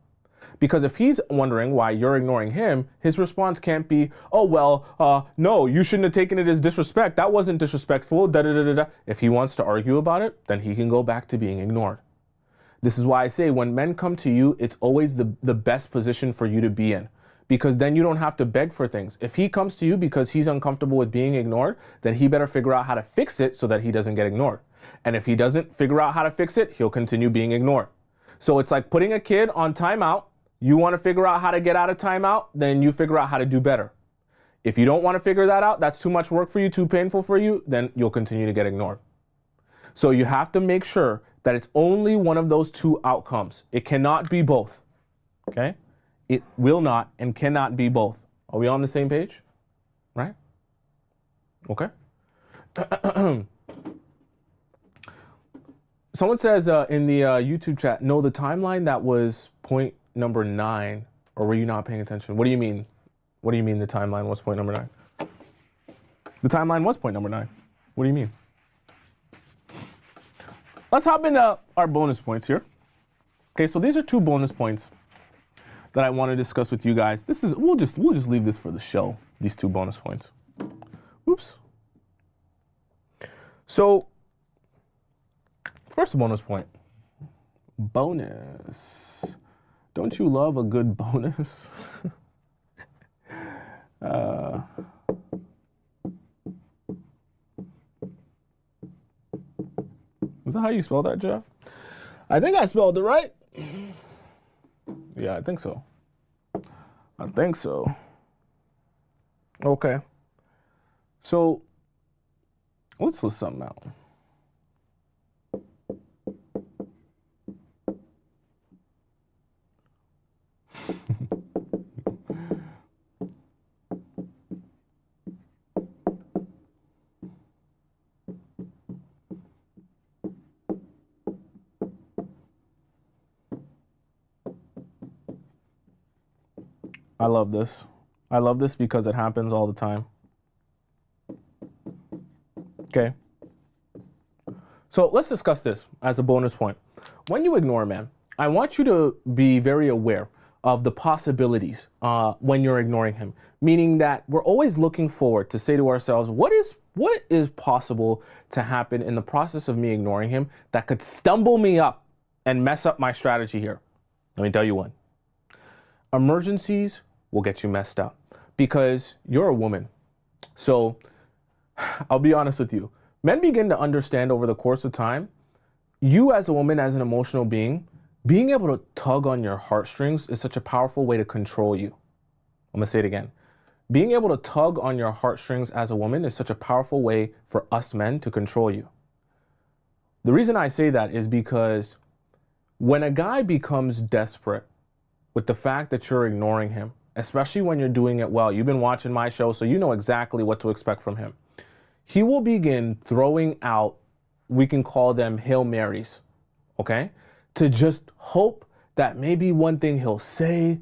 Because if he's wondering why you're ignoring him, his response can't be, oh, well, no, you shouldn't have taken it as disrespect. That wasn't disrespectful. Da, da, da, da, da. If he wants to argue about it, then he can go back to being ignored. This is why I say when men come to you, it's always the best position for you to be in. Because then you don't have to beg for things. If he comes to you because he's uncomfortable with being ignored, then he better figure out how to fix it so that he doesn't get ignored. And if he doesn't figure out how to fix it, he'll continue being ignored. So it's like putting a kid on timeout. You want to figure out how to get out of timeout, then you figure out how to do better. If you don't want to figure that out, that's too much work for you, too painful for you, then you'll continue to get ignored. So you have to make sure that it's only one of those two outcomes. It cannot be both, okay? It will not and cannot be both. Are we on the same page? Right? Okay. Someone says in the YouTube chat, no, the timeline that was point number 9, or were you not paying attention? What do you mean? What do you mean the timeline was point number 9? The timeline was point number 9. What do you mean? let's hop into our bonus points here. Okay, so these are 2 bonus points that I want to discuss with you guys. We'll just leave this for the show, these 2 bonus points. Oops. So, first bonus point. Bonus. Don't you love a good bonus? Is that how you spell that, Jeff? I think I spelled it right. Yeah, I think so. Okay. So, let's list something out. I love this. I love this because it happens all the time. Okay. So let's discuss this as a bonus point. When you ignore a man, I want you to be very aware of the possibilities when you're ignoring him. Meaning that we're always looking forward to say to ourselves, what is possible to happen in the process of me ignoring him that could stumble me up and mess up my strategy here? Let me tell you one. Emergencies will get you messed up because you're a woman. So I'll be honest with you. Men begin to understand over the course of time, you as a woman, as an emotional being able to tug on your heartstrings is such a powerful way to control you. I'm gonna say it again. Being able to tug on your heartstrings as a woman is such a powerful way for us men to control you. The reason I say that is because when a guy becomes desperate with the fact that you're ignoring him, especially when you're doing it well, you've been watching my show, so you know exactly what to expect from him. He will begin throwing out, we can call them Hail Marys, okay? To just hope that maybe one thing he'll say,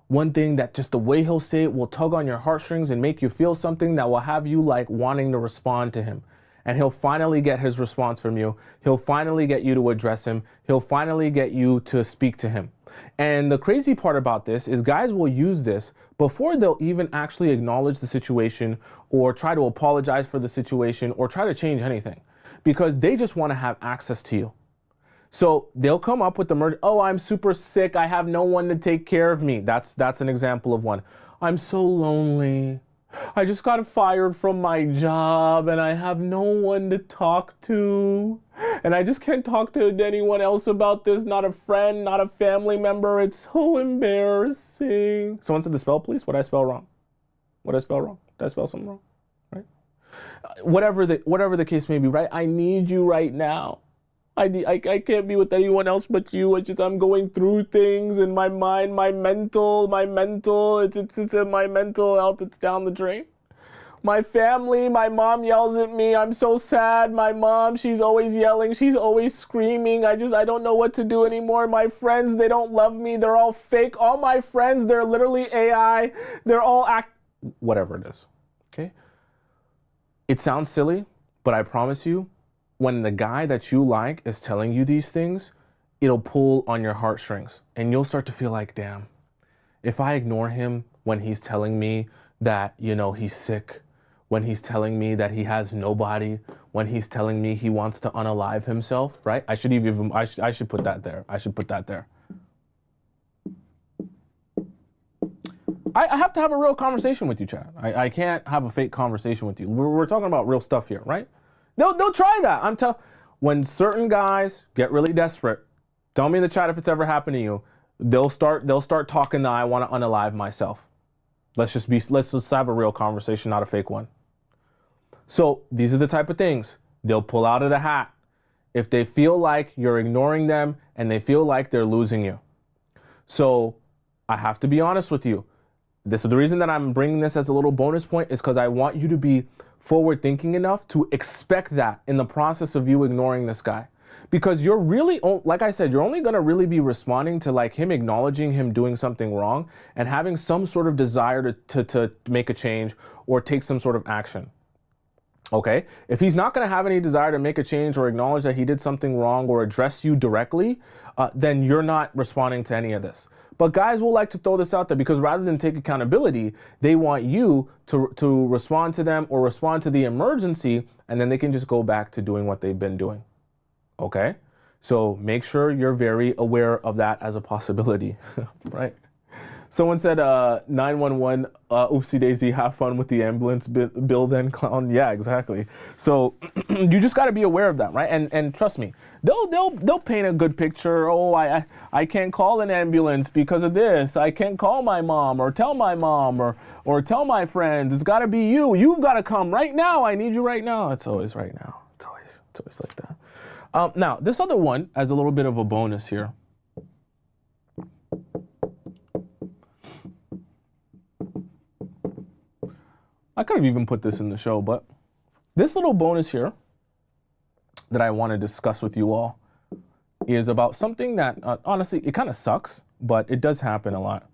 one thing that just the way he'll say it will tug on your heartstrings and make you feel something that will have you like wanting to respond to him. And he'll finally get his response from you. He'll finally get you to address him. He'll finally get you to speak to him. And the crazy part about this is guys will use this before they'll even actually acknowledge the situation or try to apologize for the situation or try to change anything because they just want to have access to you. So they'll come up with the oh, I'm super sick. I have no one to take care of me. That's an example of one. I'm so lonely. I just got fired from my job and I have no one to talk to. And I just can't talk to anyone else about this. Not a friend, not a family member. It's so embarrassing. Someone said the spell, please. What did I spell wrong? What did I spell wrong? Did I spell something wrong? Right? Whatever the case may be, right? I need you right now. I can't be with anyone else but you. It's just I'm going through things in my mind, my mental, it's my mental health, it's down the drain. My family, my mom yells at me. I'm so sad. My mom, she's always yelling. She's always screaming. I don't know what to do anymore. My friends, they don't love me. They're all fake. All my friends, they're literally AI. They're all whatever it is. Okay? It sounds silly, but I promise you, when the guy that you like is telling you these things, it'll pull on your heartstrings and you'll start to feel like, damn, if I ignore him when he's telling me that, he's sick, when he's telling me that he has nobody, when he's telling me he wants to unalive himself, right? I should put that there. I should put that there. I have to have a real conversation with you, Chad. I can't have a fake conversation with you. We're talking about real stuff here, right? They'll try that. When certain guys get really desperate, tell me in the chat if it's ever happened to you. They'll start talking that I want to unalive myself. Let's just have a real conversation, not a fake one. So these are the type of things they'll pull out of the hat if they feel like you're ignoring them and they feel like they're losing you. So I have to be honest with you. This is the reason that I'm bringing this as a little bonus point is because I want you to be forward thinking enough to expect that in the process of you ignoring this guy. Because you're really, like I said, you're only going to really be responding to like him acknowledging him doing something wrong and having some sort of desire to make a change or take some sort of action. Okay. If he's not going to have any desire to make a change or acknowledge that he did something wrong or address you directly, then you're not responding to any of this. But guys will like to throw this out there because rather than take accountability, they want you to respond to them or respond to the emergency, and then they can just go back to doing what they've been doing. Okay. So make sure you're very aware of that as a possibility, right? Someone said 911, oopsie daisy, have fun with the ambulance bill then, clown. Yeah, exactly. So you just got to be aware of that, right? And trust me, they'll paint a good picture. Oh, I can't call an ambulance because of this. I can't call my mom or tell my mom or tell my friends. It's got to be you. You've got to come right now. I need you right now. It's always right now. It's always like that. Now, this other one as a little bit of a bonus here. I could have even put this in the show, but this little bonus here that I want to discuss with you all is about something that, honestly, it kind of sucks, but it does happen a lot.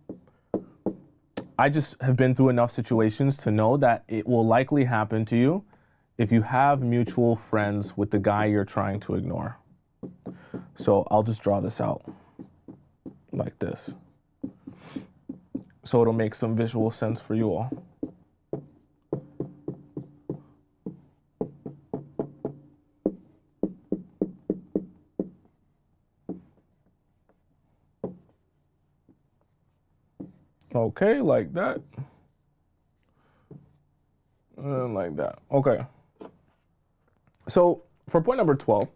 I just have been through enough situations to know that it will likely happen to you if you have mutual friends with the guy you're trying to ignore. So I'll just draw this out like this, so it'll make some visual sense for you all. Okay, like that. And like that. Okay. So for point number 12,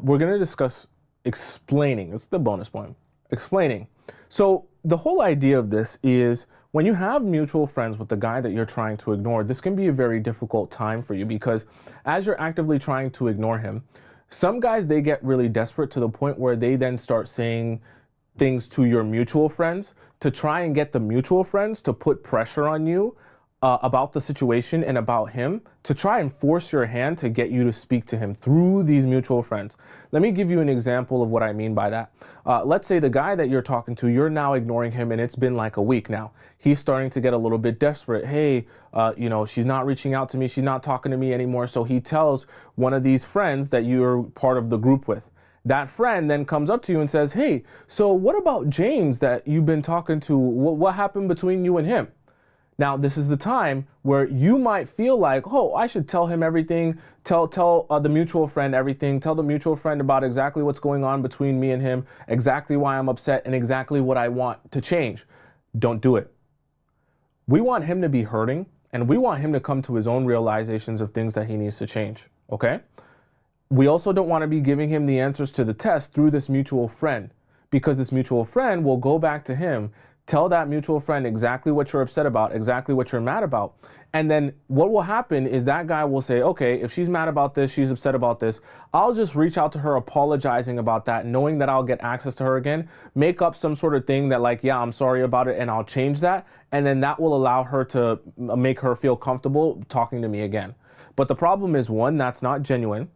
we're going to discuss explaining. It's the bonus point. Explaining. So the whole idea of this is when you have mutual friends with the guy that you're trying to ignore, this can be a very difficult time for you because as you're actively trying to ignore him, some guys, they get really desperate to the point where they then start saying things to your mutual friends to try and get the mutual friends to put pressure on you about the situation and about him, to try and force your hand to get you to speak to him through these mutual friends. Let me give you an example of what I mean by that. Let's say the guy that you're talking to, you're now ignoring him and it's been like a week now. He's starting to get a little bit desperate. Hey, she's not reaching out to me. She's not talking to me anymore. So he tells one of these friends that you're part of the group with. That friend then comes up to you and says, hey, so what about James that you've been talking to? What happened between you and him? Now, this is the time where you might feel like, oh, I should tell him everything, tell the mutual friend everything, tell the mutual friend about exactly what's going on between me and him, exactly why I'm upset, and exactly what I want to change. Don't do it. We want him to be hurting, and we want him to come to his own realizations of things that he needs to change, okay? We also don't want to be giving him the answers to the test through this mutual friend, because this mutual friend will go back to him, tell that mutual friend exactly what you're upset about, exactly what you're mad about. And then what will happen is that guy will say, okay, if she's mad about this, she's upset about this, I'll just reach out to her apologizing about that, knowing that I'll get access to her again, make up some sort of thing that like, yeah, I'm sorry about it and I'll change that. And then that will allow her to make her feel comfortable talking to me again. But the problem is, one, that's not genuine.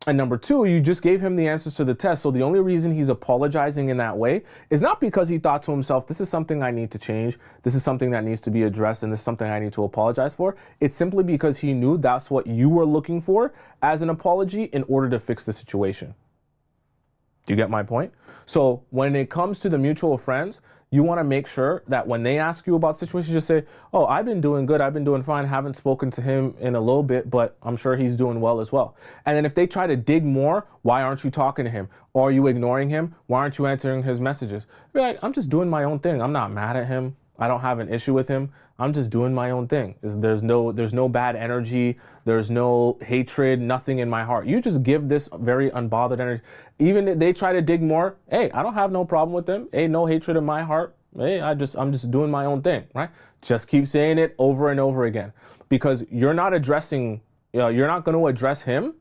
And number two, you just gave him the answers to the test. So the only reason he's apologizing in that way is not because he thought to himself, this is something I need to change. This is something that needs to be addressed. And this is something I need to apologize for. It's simply because he knew that's what you were looking for as an apology in order to fix the situation. Do you get my point? So when it comes to the mutual friends, you want to make sure that when they ask you about situations, just say, oh, I've been doing good. I've been doing fine. Haven't spoken to him in a little bit, but I'm sure he's doing well as well. And then if they try to dig more, why aren't you talking to him? Or are you ignoring him? Why aren't you answering his messages? Be like, I'm just doing my own thing. I'm not mad at him. I don't have an issue with him. I'm just doing my own thing. There's no bad energy. There's no hatred, nothing in my heart. You just give this very unbothered energy. Even if they try to dig more, hey, I don't have no problem with them. Hey, no hatred in my heart. Hey, I'm just doing my own thing, right? Just keep saying it over and over again, because you're not addressing, you're not going to address him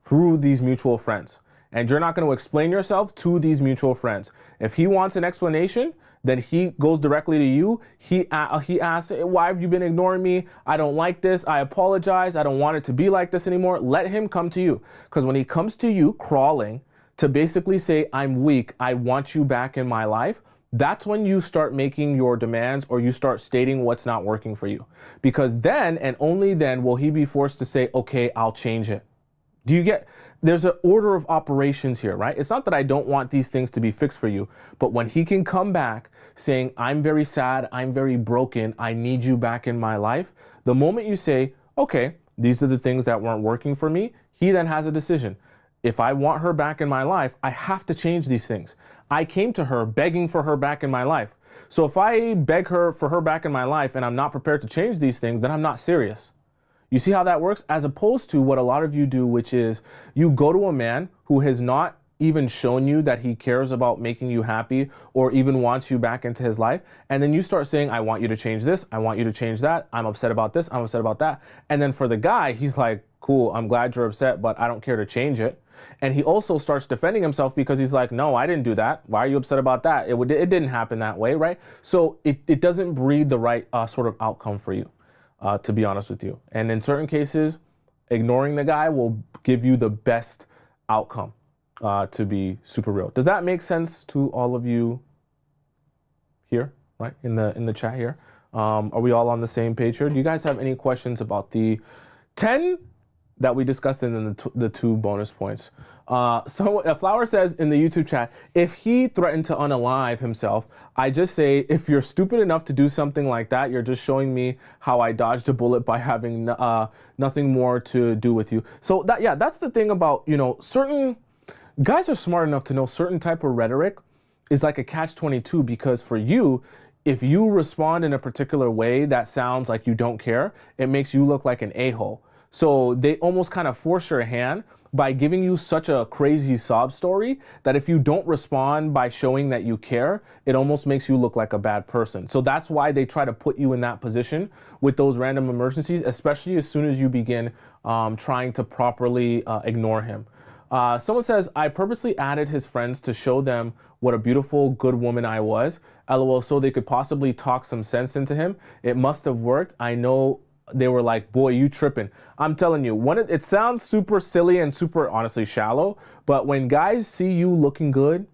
through these mutual friends, and you're not going to explain yourself to these mutual friends. If he wants an explanation, then he goes directly to you. He asks, why have you been ignoring me? I don't like this. I apologize. I don't want it to be like this anymore. Let him come to you. Because when he comes to you crawling to basically say, I'm weak, I want you back in my life, that's when you start making your demands or you start stating what's not working for you. Because then and only then will he be forced to say, okay, I'll change it. Do you get, there's an order of operations here, right? It's not that I don't want these things to be fixed for you, but when he can come back saying, I'm very sad, I'm very broken, I need you back in my life, the moment you say, okay, these are the things that weren't working for me, he then has a decision. If I want her back in my life, I have to change these things. I came to her begging for her back in my life. So if I beg her for her back in my life and I'm not prepared to change these things, then I'm not serious. You see how that works? As opposed to what a lot of you do, which is you go to a man who has not even shown you that he cares about making you happy or even wants you back into his life. And then you start saying, I want you to change this. I want you to change that. I'm upset about this. I'm upset about that. And then for the guy, he's like, cool, I'm glad you're upset, but I don't care to change it. And he also starts defending himself because he's like, no, I didn't do that. Why are you upset about that? It didn't happen that way, right? So it doesn't breed the right sort of outcome for you. To be honest with you. And in certain cases, ignoring the guy will give you the best outcome, to be super real. Does that make sense to all of you here, right? In the chat here? Are we all on the same page here? Do you guys have any questions about the 10 that we discussed and then the 2 bonus points? So Flower says in the YouTube chat, if he threatened to unalive himself, I just say, if you're stupid enough to do something like that, you're just showing me how I dodged a bullet by having nothing more to do with you. So that's the thing about, certain guys are smart enough to know certain type of rhetoric is like a catch-22, because for you, if you respond in a particular way that sounds like you don't care, it makes you look like an a-hole. So they almost kind of force your hand by giving you such a crazy sob story that if you don't respond by showing that you care, it almost makes you look like a bad person. So that's why they try to put you in that position with those random emergencies, especially as soon as you begin trying to properly ignore him. Someone says, I purposely added his friends to show them what a beautiful, good woman I was. LOL, so they could possibly talk some sense into him. It must have worked. I know they were like, boy, you tripping. I'm telling you, it sounds super silly and super, honestly, shallow. But when guys see you looking good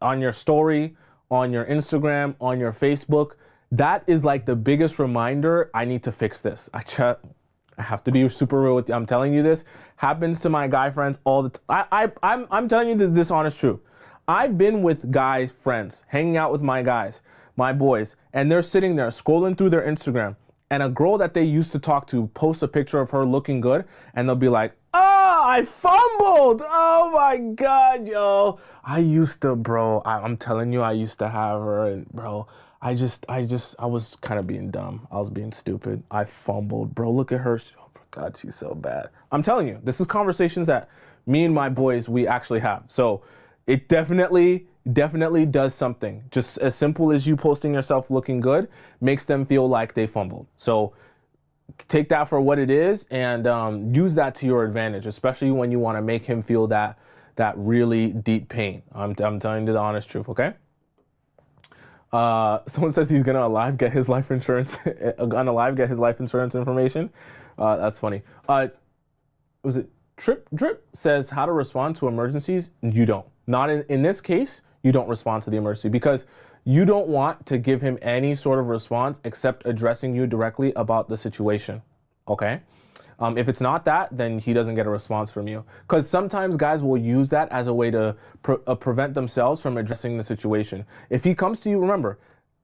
on your story, on your Instagram, on your Facebook, that is like the biggest reminder, I need to fix this. I have to be super real with you. I'm telling you, this happens to my guy friends all the time. I'm telling you this honest truth. I've been with guys, friends, hanging out with my guys, my boys, and they're sitting there scrolling through their Instagram, and a girl that they used to talk to posts a picture of her looking good, and they'll be like, oh, I fumbled. Oh my God, yo. I'm telling you, I used to have her, and bro, I was kind of being dumb. I was being stupid. I fumbled, bro. Look at her. Oh my God, she's so bad. I'm telling you, this is conversations that me and my boys, we actually have. So it definitely does something. Just as simple as you posting yourself looking good makes them feel like they fumbled. So take that for what it is and use that to your advantage, especially when you want to make him feel that really deep pain. I'm telling you the honest truth, okay? Someone says he's gonna get his life insurance information. That's funny. Was it Drip says how to respond to emergencies? You don't. Not in this case, you don't respond to the emergency because you don't want to give him any sort of response except addressing you directly about the situation, okay? If it's not that, then he doesn't get a response from you. Because sometimes guys will use that as a way to prevent themselves from addressing the situation. If he comes to you, remember,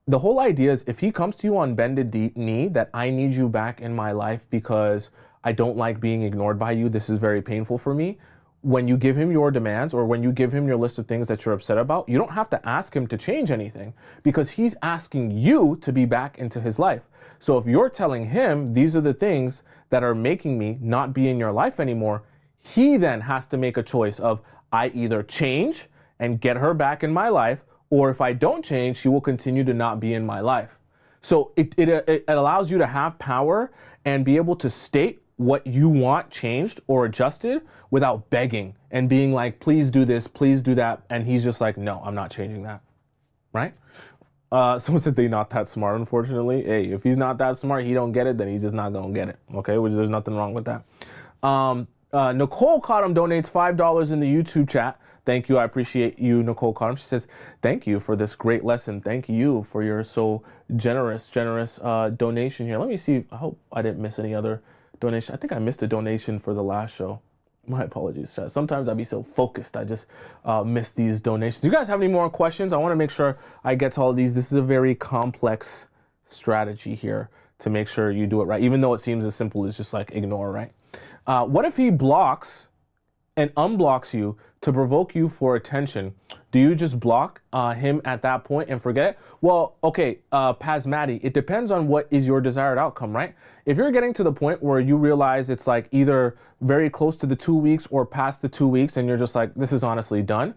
the whole idea is if he comes to you on bended knee that I need you back in my life because I don't like being ignored by you, this is very painful for me. When you give him your demands or when you give him your list of things that you're upset about, you don't have to ask him to change anything because he's asking you to be back into his life. So if you're telling him these are the things that are making me not be in your life anymore, he then has to make a choice of I either change and get her back in my life, or if I don't change, she will continue to not be in my life. So it allows you to have power and be able to state what you want changed or adjusted without begging and being like, please do this, please do that. And he's just like, no, I'm not changing that, right? Someone said they're not that smart, unfortunately. Hey, if he's not that smart, he don't get it, then he's just not gonna get it, okay? Which there's nothing wrong with that. Nicole Cottom donates $5 in the YouTube chat. Thank you. I appreciate you, Nicole Cottom. She says, thank you for this great lesson. Thank you for your so generous donation here. Let me see. I hope I didn't miss any other donation. I think I missed a donation for the last show. My apologies, chat. Sometimes I'd be so focused, I just miss these donations. Do you guys have any more questions? I want to make sure I get to all of these. This is a very complex strategy here to make sure you do it right, even though it seems as simple as just like ignore, right? What if he blocks and unblocks you to provoke you for attention? Do you just block him at that point and forget it? Well, okay, Pasmati, it depends on what is your desired outcome, right? If you're getting to the point where you realize it's like either very close to the 2 weeks or past the 2 weeks and you're just like, this is honestly done,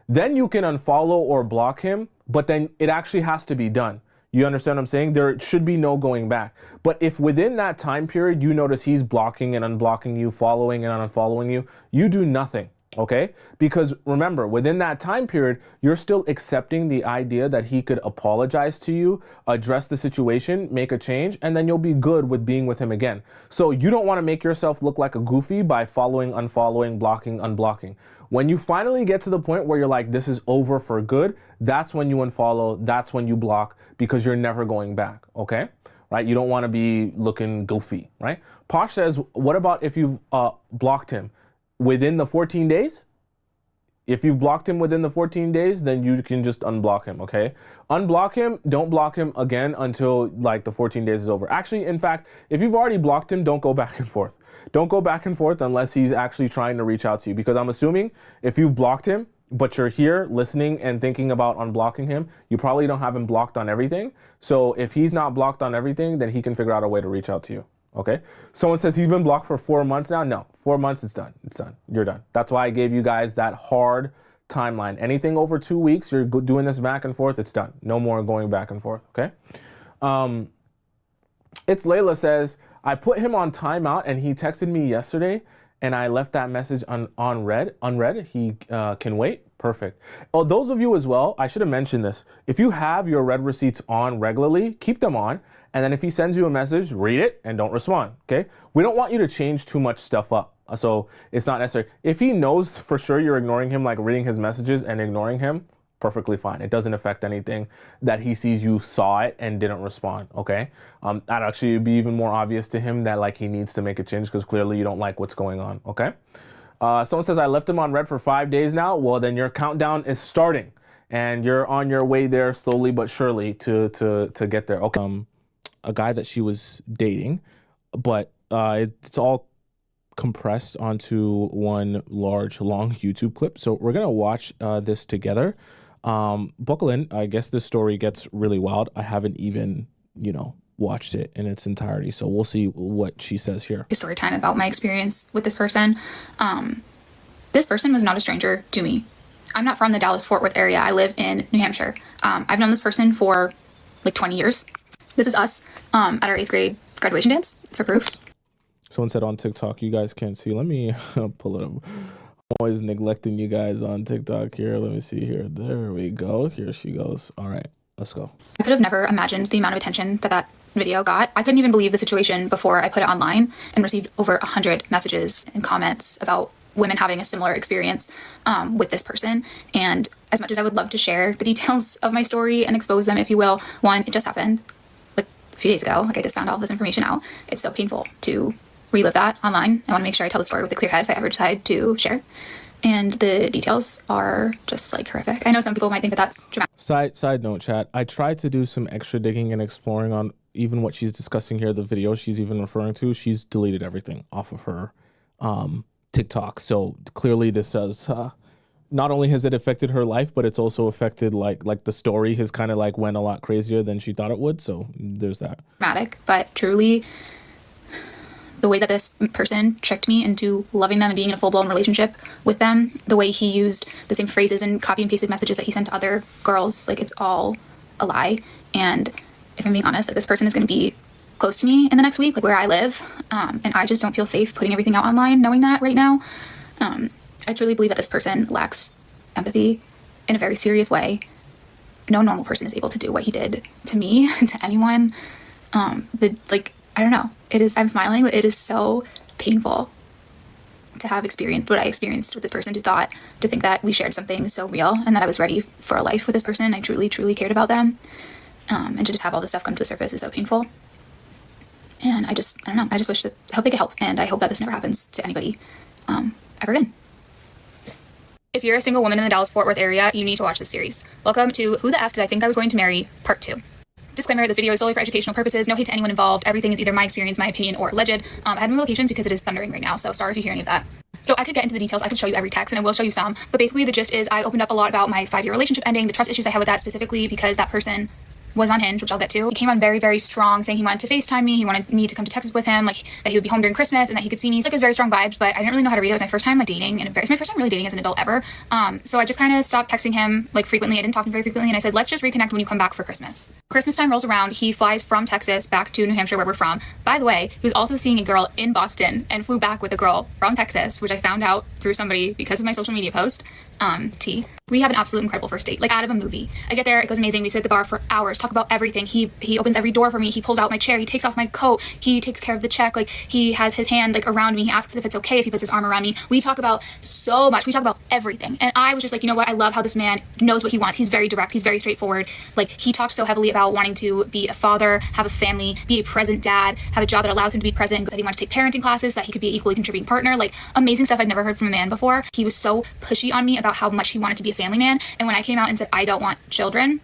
then you can unfollow or block him, but then it actually has to be done. You understand what I'm saying? There should be no going back. But if within that time period, you notice he's blocking and unblocking you, following and unfollowing you, you do nothing, okay? Because remember, within that time period, you're still accepting the idea that he could apologize to you, address the situation, make a change, and then you'll be good with being with him again. So you don't want to make yourself look like a goofy by following, unfollowing, blocking, unblocking. When you finally get to the point where you're like, this is over for good, that's when you unfollow, that's when you block, because you're never going back, okay? Right? You don't want to be looking goofy, right? Posh says, what about if you've blocked him within the 14 days? If you've blocked him within the 14 days, then you can just unblock him, okay? Unblock him, don't block him again until like the 14 days is over. Actually, in fact, if you've already blocked him, don't go back and forth. Don't go back and forth unless he's actually trying to reach out to you, because I'm assuming if you've blocked him, but you're here listening and thinking about unblocking him, you probably don't have him blocked on everything. So if he's not blocked on everything, then he can figure out a way to reach out to you. Okay. Someone says he's been blocked for 4 months now. No, 4 months, it's done. It's done. You're done. That's why I gave you guys that hard timeline. Anything over 2 weeks, you're doing this back and forth, it's done. No more going back and forth. Okay. It's Layla says, I put him on timeout and he texted me yesterday and I left that message unread. He can wait. Perfect. Oh, those of you as well, I should have mentioned this. If you have your read receipts on regularly, keep them on. And then if he sends you a message, read it and don't respond. Okay. We don't want you to change too much stuff up. So it's not necessary. If he knows for sure you're ignoring him, like reading his messages and ignoring him, perfectly fine. It doesn't affect anything that he sees you saw it and didn't respond. Okay. That actually would be even more obvious to him that like he needs to make a change because clearly you don't like what's going on. Okay. Someone says, I left him on red for 5 days now. Well, then your countdown is starting and you're on your way there slowly but surely to get there. Okay. A guy that she was dating, but it's all compressed onto one large, long YouTube clip. So we're going to watch this together. Buckle in. I guess this story gets really wild. I haven't even, watched it in its entirety. So we'll see what she says here. Story time about my experience with this person. This person was not a stranger to me. I'm not from the Dallas-Fort Worth area. I live in New Hampshire. I've known this person for like 20 years. This is us at our 8th grade graduation dance for proof. Someone said on TikTok, you guys can't see. Let me pull it up. I'm always neglecting you guys on TikTok here. Let me see here. There we go. Here she goes. All right, let's go. I could have never imagined the amount of attention that video got. I couldn't even believe the situation before I put it online and received over 100 messages and comments about women having a similar experience with this person. And as much as I would love to share the details of my story and expose them, if you will, one, it just happened like a few days ago. Like I just found all this information out. It's so painful to relive that online. I want to make sure I tell the story with a clear head if I ever decide to share. And the details are just like horrific. I know some people might think that that's dramatic. Side note, chat. I tried to do some extra digging and exploring on even what she's discussing here, the video she's even referring to. She's deleted everything off of her TikTok. So clearly this says not only has it affected her life, but it's also affected like the story has kind of like went a lot crazier than she thought it would. So there's that. Dramatic, but truly the way that this person tricked me into loving them and being in a full-blown relationship with them, the way he used the same phrases and copy and pasted messages that he sent to other girls, like it's all a lie. And if I'm being honest, like this person is going to be close to me in the next week, like where I live. And I just don't feel safe putting everything out online, knowing that right now. I truly believe that this person lacks empathy in a very serious way. No normal person is able to do what he did to me, to anyone. I don't know. I'm smiling, but it is so painful. to have experienced what I experienced with this person, to think that we shared something so real and that I was ready for a life with this person. I truly, truly cared about them. And to just have all this stuff come to the surface is so painful. And I don't know. I just wish that, I hope they get help. And I hope that this never happens to anybody ever again. If you're a single woman in the Dallas-Fort Worth area, you need to watch this series. Welcome to Who the F Did I Think I Was Going to Marry, Part 2. Disclaimer, this video is solely for educational purposes. No hate to anyone involved. Everything is either my experience, my opinion, or alleged. I had no locations because it is thundering right now, so sorry if you hear any of that. So I could get into the details. I could show you every text, and I will show you some. But basically, the gist is I opened up a lot about my 5-year relationship ending, the trust issues I had with that specifically because that person was on Hinge, which I'll get to. He came on very, very strong, saying he wanted to FaceTime me. He wanted me to come to Texas with him, like that he would be home during Christmas and that he could see me. So like, it was very strong vibes, but I didn't really know how to read it. It was my first time like dating, and it's my first time really dating as an adult ever. So I just kind of stopped texting him like frequently. I didn't talk to him very frequently, and I said, let's just reconnect when you come back for Christmas. Christmas time rolls around. He flies from Texas back to New Hampshire, where we're from. By the way, he was also seeing a girl in Boston and flew back with a girl from Texas, which I found out through somebody because of my social media post. We have an absolute incredible first date, like out of a movie. I get there, it goes amazing. We sit at the bar for hours, talk about everything. He opens every door for me. He pulls out my chair. He takes off my coat. He takes care of the check. Like he has his hand like around me. He asks if it's okay if he puts his arm around me. We talk about so much. We talk about everything. And I was just like, you know what? I love how this man knows what he wants. He's very direct. He's very straightforward. Like he talks so heavily about wanting to be a father, have a family, be a present dad, have a job that allows him to be present. Because he wanted to take parenting classes so that he could be an equally contributing partner. Like amazing stuff I'd never heard from a man before. He was so pushy on me about how much he wanted to be a family man. And when I came out and said, I don't want children,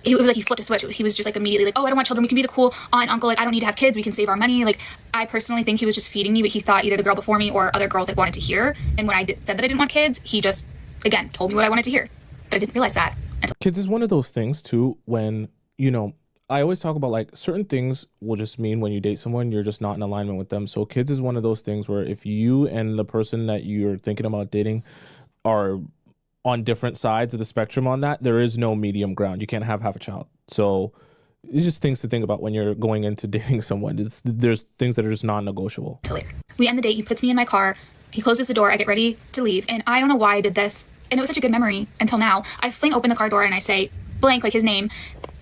it was like he flipped a switch. He was just like immediately like, oh, I don't want children. We can be the cool aunt, uncle. Like, I don't need to have kids. We can save our money. Like, I personally think he was just feeding me what he thought either the girl before me or other girls like wanted to hear. And when I said that I didn't want kids, he just, again, told me what I wanted to hear. But I didn't realize that until Kids is one of those things too, when, you know, I always talk about like certain things will just mean when you date someone, you're just not in alignment with them. So kids is one of those things where if you and the person that you're thinking about dating are on different sides of the spectrum on that, there is no medium ground. You can't have half a child. So it's just things to think about when you're going into dating someone. There's things that are just non-negotiable. later. We end the date. He puts me in my car. He closes the door. I get ready to leave. And I don't know why I did this. And it was such a good memory until now. I fling open the car door and I say, blank, like his name,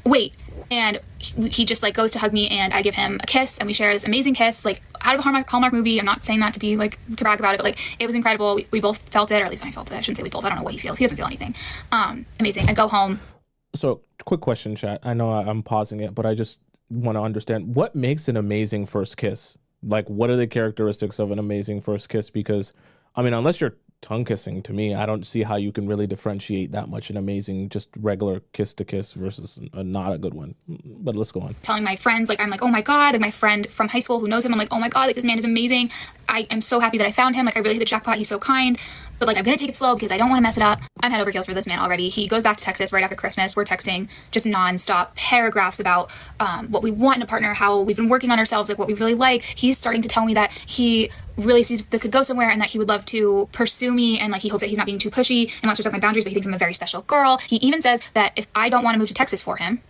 wait. And he just like goes to hug me and I give him a kiss and we share this amazing kiss, like out of a Hallmark movie. I'm not saying that to be like to brag about it, but like it was incredible. We both felt it, or at least I felt it. I shouldn't say we both. I don't know what he feels. He doesn't feel anything. Amazing. I go home. So quick question, chat. I know I'm pausing it, but I just want to understand what makes an amazing first kiss. Like, what are the characteristics of an amazing first kiss? Because, I mean, unless you're tongue kissing, to me, I don't see how you can really differentiate that much an amazing, just regular kiss to kiss versus not a good one. But let's go on. Telling my friends, like, I'm like, oh my God, like my friend from high school who knows him, I'm like, oh my God, like this man is amazing. I am so happy that I found him. Like, I really hit the jackpot. He's so kind. But like, I'm gonna take it slow because I don't want to mess it up. I'm head over heels for this man already. He goes back to Texas right after Christmas. We're texting just nonstop paragraphs about what we want in a partner, how we've been working on ourselves, like what we really like. He's starting to tell me that he really sees this could go somewhere and that he would love to pursue me, and like he hopes that he's not being too pushy and wants to respect my boundaries, but he thinks I'm a very special girl. He even says that if I don't want to move to Texas for him,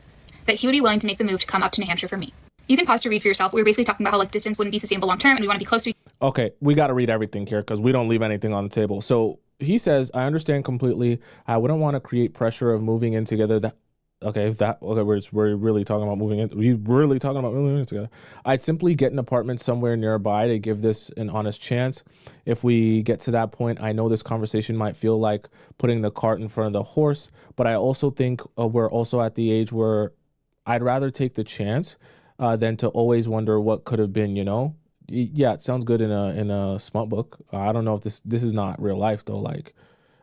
that he would be willing to make the move to come up to New Hampshire for me. You can pause to read for yourself. We were basically talking about how like distance wouldn't be sustainable long term and we want to be close to. Okay, we got to read everything here because we don't leave anything on the table. So he says, I understand completely. I wouldn't want to create pressure of moving in together. We're really talking about moving in. We're really talking about moving in together. I'd simply get an apartment somewhere nearby to give this an honest chance. If we get to that point, I know this conversation might feel like putting the cart in front of the horse, but I also think we're also at the age where I'd rather take the chance than to always wonder what could have been, you know? Yeah, it sounds good in a smut book. I don't know if this is not real life though. Like,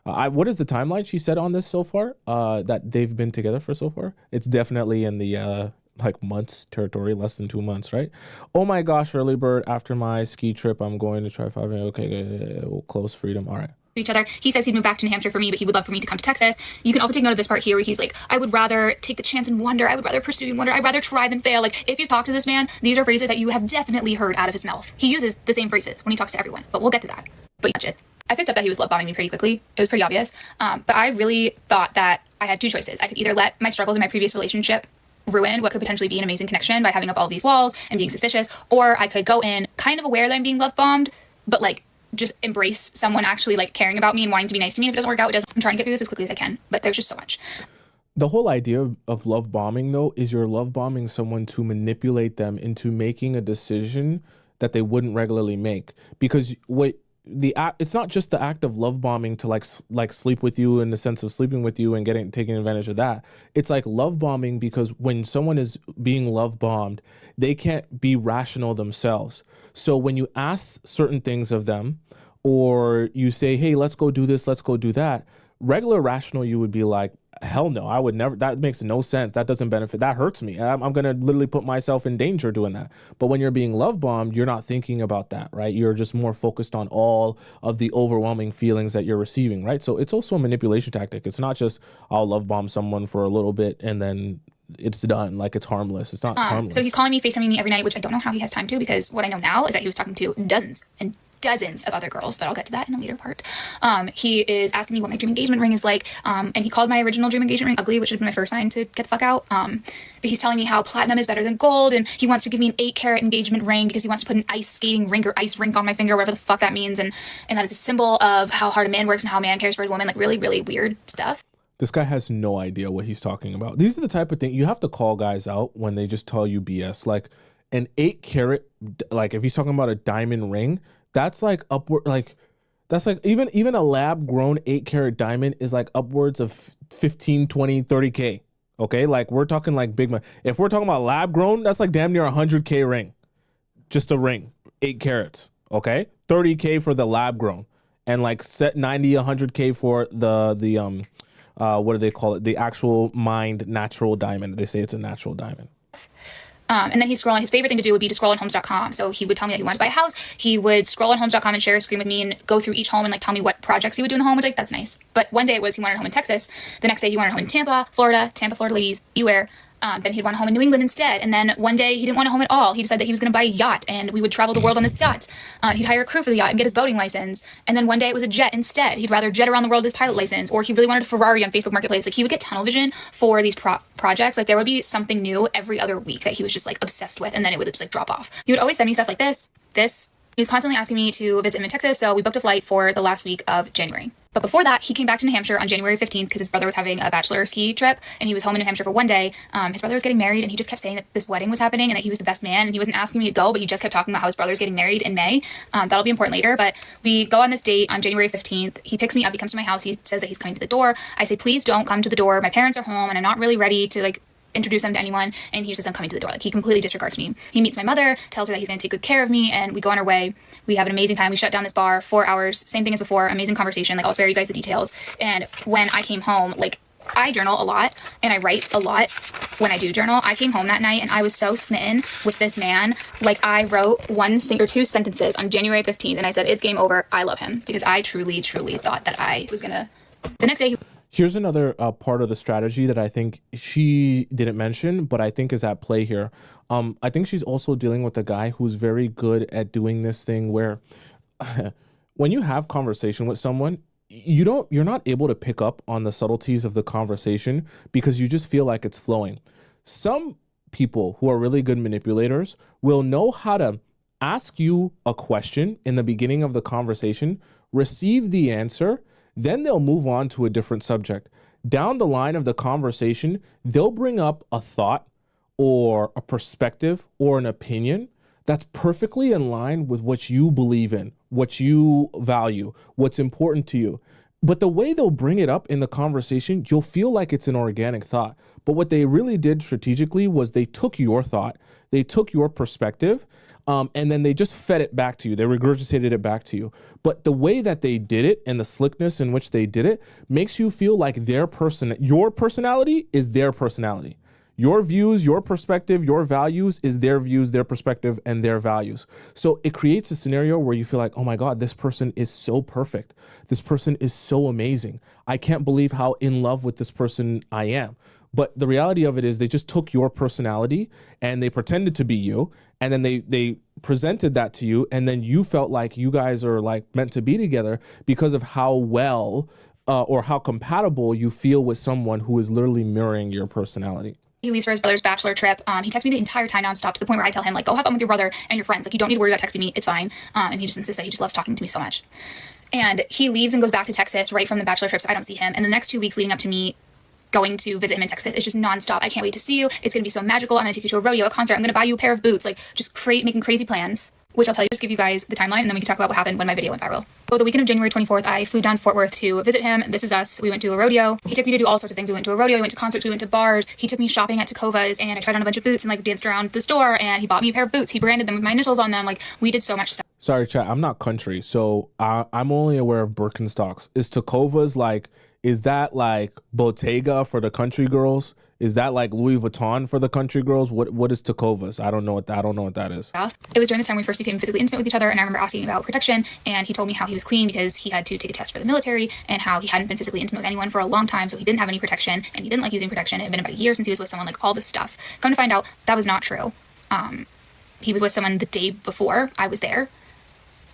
what is the timeline she said on this so far? That they've been together for so far? It's definitely in the like months territory, less than 2 months, right? Oh my gosh, early bird. After my ski trip, I'm going to try 5. Okay, we'll close freedom. All right. Each other. He says he'd move back to New Hampshire for me, but he would love for me to come to Texas. You can also take note of this part here where he's like, I would rather take the chance and wonder. I would rather pursue and wonder. I'd rather try than fail. Like, if you've talked to this man, these are phrases that you have definitely heard out of his mouth. He uses the same phrases when he talks to everyone, but we'll get to that. But yeah, I picked up that he was love bombing me pretty quickly. It was pretty obvious. But I really thought that I had two choices. I could either let my struggles in my previous relationship ruin what could potentially be an amazing connection by having up all these walls and being suspicious, or I could go in kind of aware that I'm being love bombed, but like just embrace someone actually like caring about me and wanting to be nice to me. If it doesn't work out, it doesn't. I'm trying to get through this as quickly as I can, but there's just so much. The whole idea of love bombing though is you're love bombing someone to manipulate them into making a decision that they wouldn't regularly make. Because what the act, it's not just the act of love bombing to like sleep with you in the sense of sleeping with you and getting taking advantage of that. It's like love bombing because when someone is being love bombed, they can't be rational themselves. So when you ask certain things of them, or you say, hey, let's go do this, let's go do that, regular rational you would be like, hell no, I would never. That makes no sense. That doesn't benefit. That hurts me. I'm going to literally put myself in danger doing that. But when you're being love bombed, you're not thinking about that, right? You're just more focused on all of the overwhelming feelings that you're receiving, right? So it's also a manipulation tactic. It's not just I'll love bomb someone for a little bit and then it's done. Like it's harmless. It's not harmless. So he's calling me, FaceTiming me every night, which I don't know how he has time to, because what I know now is that he was talking to dozens and dozens of other girls, but I'll get to that in a later part. He is asking me what my dream engagement ring is like, and he called my original dream engagement ring ugly, which would have been my first sign to get the fuck out. But he's telling me how platinum is better than gold, and he wants to give me an 8-carat engagement ring because he wants to put an ice skating rink or ice rink on my finger, whatever the fuck that means, and that is a symbol of how hard a man works and how a man cares for his woman, like really, really weird stuff. This guy has no idea what he's talking about. These are the type of thing you have to call guys out when they just tell you BS. Like an 8-carat, like if he's talking about a diamond ring, that's like upward, like that's like even a lab grown 8-carat diamond is like upwards of 15, 20, 30K. Okay. Like we're talking like big money. If we're talking about lab grown, that's like damn near 100K ring, just a ring, 8 carats. Okay. 30K for the lab grown and like set 90, 100K for the what do they call it? The actual mined natural diamond. They say it's a natural diamond. And then he's scrolling. His favorite thing to do would be to scroll on homes.com. So he would tell me that he wanted to buy a house. He would scroll on homes.com and share a screen with me and go through each home and like tell me what projects he would do in the home, which like that's nice. But one day it was he wanted a home in Texas. The next day he wanted a home in Tampa, Florida, ladies, beware. Then he'd want a home in New England instead. And then one day he didn't want a home at all. He decided that he was going to buy a yacht and we would travel the world on this yacht. He'd hire a crew for the yacht and get his boating license. And then one day it was a jet instead. He'd rather jet around the world with his pilot license, or he really wanted a Ferrari on Facebook Marketplace. Like he would get tunnel vision for these projects. Like there would be something new every other week that he was just like obsessed with, and then it would just like drop off. He would always send me stuff like this. He was constantly asking me to visit him in Texas, so we booked a flight for the last week of January. But before that, he came back to New Hampshire on January 15th because his brother was having a bachelor ski trip, and he was home in New Hampshire for one day. His brother was getting married, and he just kept saying that this wedding was happening and that he was the best man, and he wasn't asking me to go, but he just kept talking about how his brother's getting married in May. That'll be important later, but we go on this date on January 15th. He picks me up, he comes to my house, he says that he's coming to the door. I say, please don't come to the door. My parents are home, and I'm not really ready to like introduce him to anyone, and he just says I'm coming to the door. Like he completely disregards me. He meets my mother, tells her that he's going to take good care of me, and we go on our way. We have an amazing time. We shut down this bar, 4 hours, same thing as before, amazing conversation. Like I'll spare you guys the details. And when I came home, like I journal a lot and I write a lot when I do journal. I came home that night and I was so smitten with this man. Like I wrote 1 or 2 sentences on January 15th and I said, it's game over. I love him, because I truly, truly thought that I was gonna, the next day. Here's another part of the strategy that I think she didn't mention, but I think is at play here. I think she's also dealing with a guy who's very good at doing this thing where when you have conversation with someone, you're not able to pick up on the subtleties of the conversation because you just feel like it's flowing. Some people who are really good manipulators will know how to ask you a question in the beginning of the conversation, receive the answer, then they'll move on to a different subject. Down the line of the conversation, they'll bring up a thought or a perspective or an opinion that's perfectly in line with what you believe in, what you value, what's important to you. But the way they'll bring it up in the conversation, you'll feel like it's an organic thought. But what they really did strategically was they took your thought, they took your perspective, and then they just fed it back to you. They regurgitated it back to you. But the way that they did it and the slickness in which they did it makes you feel like your personality is their personality. Your views, your perspective, your values is their views, their perspective, and their values. So it creates a scenario where you feel like, oh my God, this person is so perfect. This person is so amazing. I can't believe how in love with this person I am. But the reality of it is they just took your personality and they pretended to be you. And then they presented that to you. And then you felt like you guys are like meant to be together because of how well or how compatible you feel with someone who is literally mirroring your personality. He leaves for his brother's bachelor trip. He texts me the entire time nonstop to the point where I tell him, like, go have fun with your brother and your friends. Like, you don't need to worry about texting me. It's fine. And he just insists that he just loves talking to me so much. And he leaves and goes back to Texas right from the bachelor trip, so I don't see him. And the next 2 weeks leading up to me going to visit him in Texas, it's just nonstop. I can't wait to see you. It's going to be so magical. I'm going to take you to a rodeo, a concert. I'm going to buy you a pair of boots. Like, just making crazy plans. which I'll tell you, just give you guys the timeline, and then we can talk about what happened when my video went viral. So the weekend of January 24th, I flew down to Fort Worth to visit him. This is us. We went to a rodeo. He took me to do all sorts of things. We went to a rodeo, we went to concerts, we went to bars. He took me shopping at Takova's, and I tried on a bunch of boots and like danced around the store, and he bought me a pair of boots. He branded them with my initials on them. Like, we did so much stuff. Sorry, chat. I'm not country, so I'm only aware of Birkenstocks. Is Takova's like, is that like Bottega for the country girls? Is that like Louis Vuitton for the country girls? What is Takova's? I don't know what that is. It was during this time we first became physically intimate with each other, and I remember asking about protection, and he told me how he was clean because he had to take a test for the military, and how he hadn't been physically intimate with anyone for a long time, so he didn't have any protection, and he didn't like using protection. It had been about a year since he was with someone, like all this stuff. Come to find out, that was not true. He was with someone the day before I was there.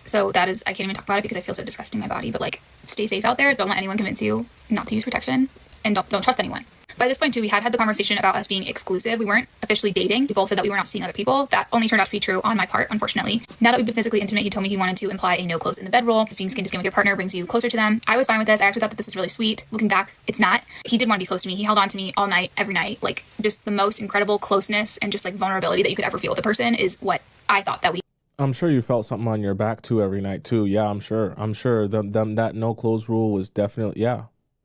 So that is, I can't even talk about it because I feel so disgusting in my body, but like, stay safe out there. Don't let anyone convince you not to use protection, and don't trust anyone. By this point too, we had the conversation about us being exclusive. We weren't officially dating. We both said that we were not seeing other people. That only turned out to be true on my part, unfortunately. Now that we've been physically intimate, he told me he wanted to imply a no clothes in the bed rule, because being skin to skin with your partner brings you closer to them. I was fine with this. I actually thought that this was really sweet. Looking back, it's not. He did want to be close to me. He held on to me all night, every night. Like, just the most incredible closeness and just like vulnerability that you could ever feel with a person is what I thought that we. I'm sure you felt something on your back too every night too. Yeah, I'm sure. That no clothes rule was definitely, yeah,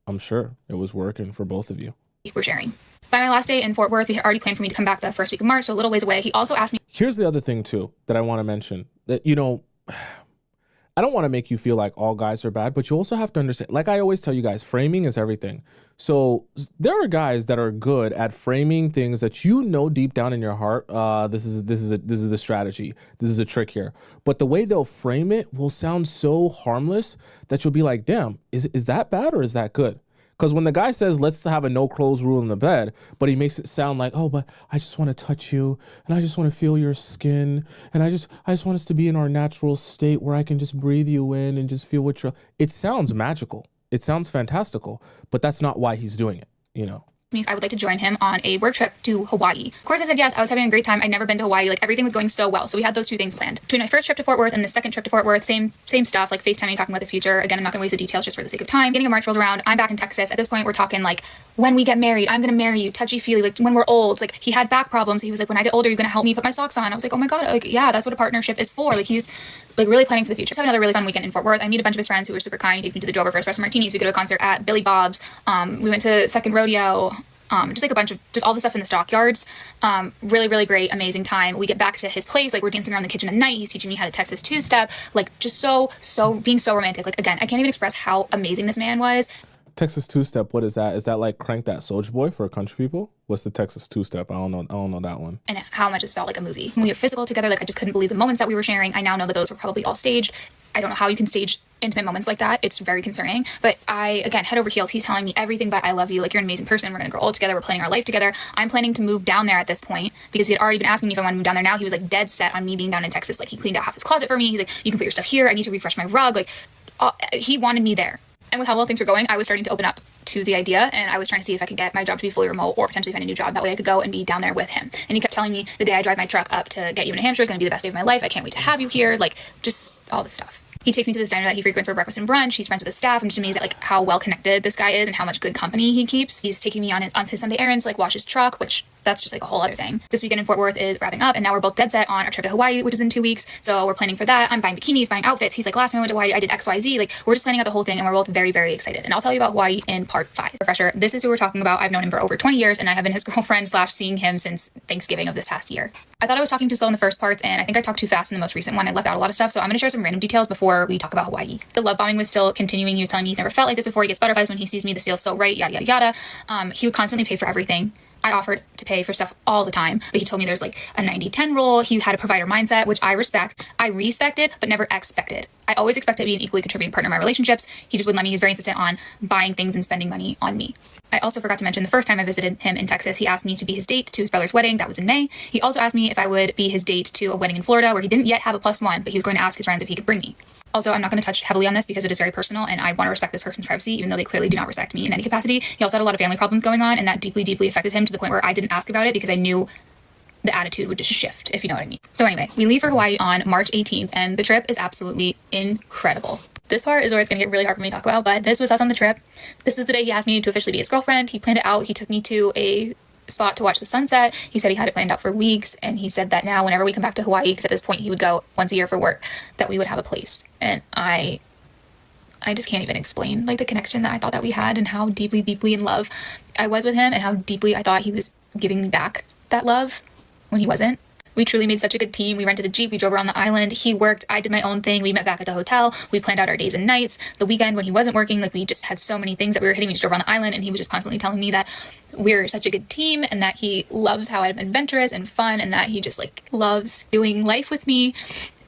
I'm sure it was working for both of you. Were sharing. By my last day in Fort Worth, we had already planned for me to come back the first week of March, so a little ways away. He also asked me. Here's the other thing too that I want to mention, that, you know, I don't want to make you feel like all guys are bad, but you also have to understand, like I always tell you guys, framing is everything. So there are guys that are good at framing things that, you know, deep down in your heart, this is the strategy. This is a trick here. But the way they'll frame it will sound so harmless that you'll be like, damn, is that bad or is that good? Because when the guy says, let's have a no clothes rule in the bed, but he makes it sound like, oh, but I just want to touch you, and I just want to feel your skin, and I just want us to be in our natural state where I can just breathe you in and just feel what you're. It sounds magical. It sounds fantastical, but that's not why he's doing it, you know. If I would like to join him on a work trip to Hawaii. Of course I said yes. I was having a great time. I'd never been to Hawaii. Like, everything was going so well. So we had those two things planned. Between my first trip to Fort Worth and the second trip to Fort Worth, same stuff, like FaceTiming, talking about the future. Again, I'm not gonna waste the details just for the sake of time. Beginning of March rolls around. I'm back in Texas. At this point, we're talking like, when we get married, I'm gonna marry you, touchy-feely, like when we're old. Like, he had back problems. He was like, when I get older, you're gonna help me put my socks on. I was like, oh my God, like, yeah, that's what a partnership is for. Like, he's like really planning for the future. Just have another really fun weekend in Fort Worth. I meet a bunch of his friends who were super kind. He takes me to the Drover for espresso martinis. We go to a concert at Billy Bob's. We went to Second Rodeo. Just like a bunch of just all the stuff in the stockyards. Really, really great, amazing time. We get back to his place, like we're dancing around the kitchen at night. He's teaching me how to Texas two-step, like just so being so romantic. Like, again, I can't even express how amazing this man was. Texas two-step, what is that? Is that like Crank That Soulja Boy for country people? What's the Texas two-step? I don't know that one. And how much it felt like a movie. When we were physical together, like I just couldn't believe the moments that we were sharing. I now know that those were probably all staged. I don't know how you can stage intimate moments like that. It's very concerning. But I, again, head over heels. He's telling me everything but I love you. Like, you're an amazing person. We're going to grow old together. We're planning our life together. I'm planning to move down there at this point because he had already been asking me if I want to move down there now. He was like dead set on me being down in Texas. Like, he cleaned out half his closet for me. He's like, you can put your stuff here. I need to refresh my rug. Like, he wanted me there. And with how well things were going, I was starting to open up to the idea, and I was trying to see if I could get my job to be fully remote or potentially find a new job. That way I could go and be down there with him. And he kept telling me, the day I drive my truck up to get you in New Hampshire is going to be the best day of my life. I can't wait to have you here. Like, just all this stuff. He takes me to this diner that he frequents for breakfast and brunch. He's friends with the staff. I'm just amazed at like how well connected this guy is and how much good company he keeps. He's taking me on his Sunday errands, like wash his truck, which that's just like a whole other thing. This weekend in Fort Worth is wrapping up, and now we're both dead set on our trip to Hawaii, which is in 2 weeks. So we're planning for that. I'm buying bikinis, buying outfits. He's like, last time I went to Hawaii, I did XYZ. Like, we're just planning out the whole thing, and we're both very, very excited. And I'll tell you about Hawaii in part 5. Refresher, this is who we're talking about. I've known him for over 20 years, and I have been his girlfriend / seeing him since Thanksgiving of this past year. I thought I was talking too slow in the first parts, and I think I talked too fast in the most recent one. I left out a lot of stuff, so I'm going to share some random details before we talk about Hawaii. The love bombing was still continuing. He was telling me he's never felt like this before. He gets butterflies when he sees me. This feels so right, yada, yada, yada. He would constantly pay for everything. I offered to pay for stuff all the time, but he told me there's like a 90-10 rule. He had a provider mindset, which I respect. I respected, but never expected. I always expected to be an equally contributing partner in my relationships. He just wouldn't let me. He's very insistent on buying things and spending money on me. I also forgot to mention the first time I visited him in Texas, he asked me to be his date to his brother's wedding. That was in May. He also asked me if I would be his date to a wedding in Florida where he didn't yet have a +1, but he was going to ask his friends if he could bring me. Also, I'm not going to touch heavily on this because it is very personal and I want to respect this person's privacy, even though they clearly do not respect me in any capacity. He also had a lot of family problems going on, and that deeply, deeply affected him to the point where I didn't ask about it because I knew the attitude would just shift, if you know what I mean. So anyway, we leave for Hawaii on March 18th, and the trip is absolutely incredible. This part is where it's going to get really hard for me to talk about, but this was us on the trip. This was the day he asked me to officially be his girlfriend. He planned it out. He took me to a spot to watch the sunset. He said he had it planned out for weeks, and he said that now whenever we come back to Hawaii, because at this point he would go once a year for work, that we would have a place. And I just can't even explain like the connection that I thought that we had, and how deeply, deeply in love I was with him, and how deeply I thought he was giving me back that love when he wasn't. We truly made such a good team. We rented a Jeep, we drove around the island, he worked, I did my own thing, we met back at the hotel, we planned out our days and nights. The weekend when he wasn't working, like we just had so many things that we were hitting. We just drove around the island, and he was just constantly telling me that we're such a good team, and that he loves how I'm adventurous and fun, and that he just like loves doing life with me.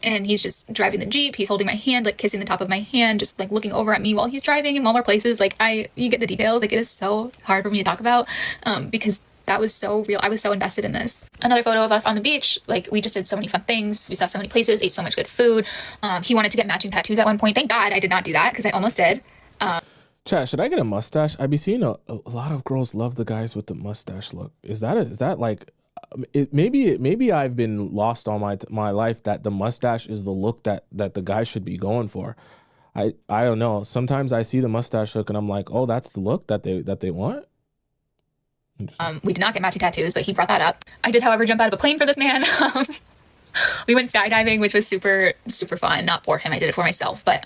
And he's just driving the Jeep, he's holding my hand, like kissing the top of my hand, just like looking over at me while he's driving, and while we're places, like you get the details. Like it is so hard for me to talk about, because that was so real. I was so invested in this. Another photo of us on the beach, like we just did so many fun things. We saw so many places, ate so much good food. He wanted to get matching tattoos at one point. Thank God I did not do that, because I almost did. Chat, should I get a mustache? I be seeing a lot of girls love the guys with the mustache look. Is that like, maybe I've been lost all my life that the mustache is the look that the guy should be going for. I don't know. Sometimes I see the mustache look and I'm like, oh, that's the look that they want. We did not get matching tattoos, but he brought that up. I did, however, jump out of a plane for this man. We went skydiving, which was super, super fun. Not for him, I did it for myself, but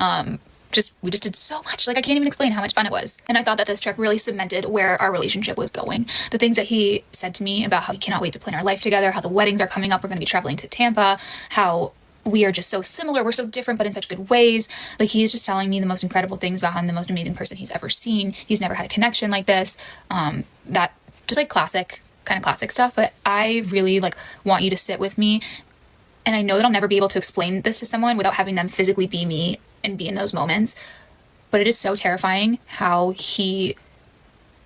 we just did so much. Like I can't even explain how much fun it was. And I thought that this trip really cemented where our relationship was going. The things that he said to me about how he cannot wait to plan our life together, how the weddings are coming up, we're going to be traveling to Tampa, how we are just so similar, we're so different, but in such good ways. Like he's just telling me the most incredible things about him, the most amazing person he's ever seen. He's never had a connection like this. That just like classic stuff. But I really like want you to sit with me. And I know that I'll never be able to explain this to someone without having them physically be me and be in those moments. But it is so terrifying how he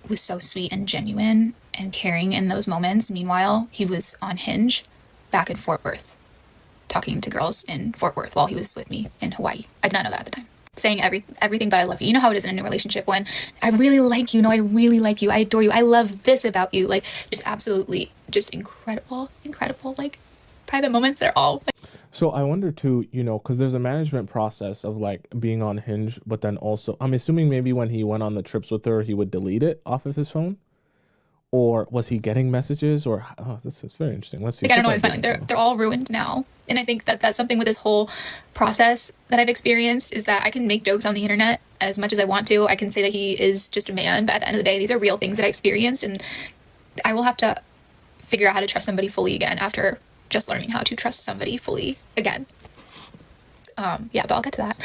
was so sweet and genuine and caring in those moments. Meanwhile, he was on Hinge back in Fort Worth, talking to girls in Fort Worth while he was with me in Hawaii. I did not know that at the time. Saying everything but I love you. You know how it is in a new relationship when I really like you, I really like you, I adore you, I love this about you. Like just absolutely just incredible, like private moments. They're all like... So I wonder too, because there's a management process of like being on Hinge, but then also I'm assuming maybe when he went on the trips with her, he would delete it off of his phone. Or was he getting messages? Or this is very interesting. Let's see. Like, I don't know what it's fine. Like they're all ruined now. And I think that that's something with this whole process that I've experienced, is that I can make jokes on the internet as much as I want to. I can say that he is just a man, but at the end of the day, these are real things that I experienced, and I will have to figure out how to trust somebody fully again after just learning how to trust somebody fully again. But I'll get to that.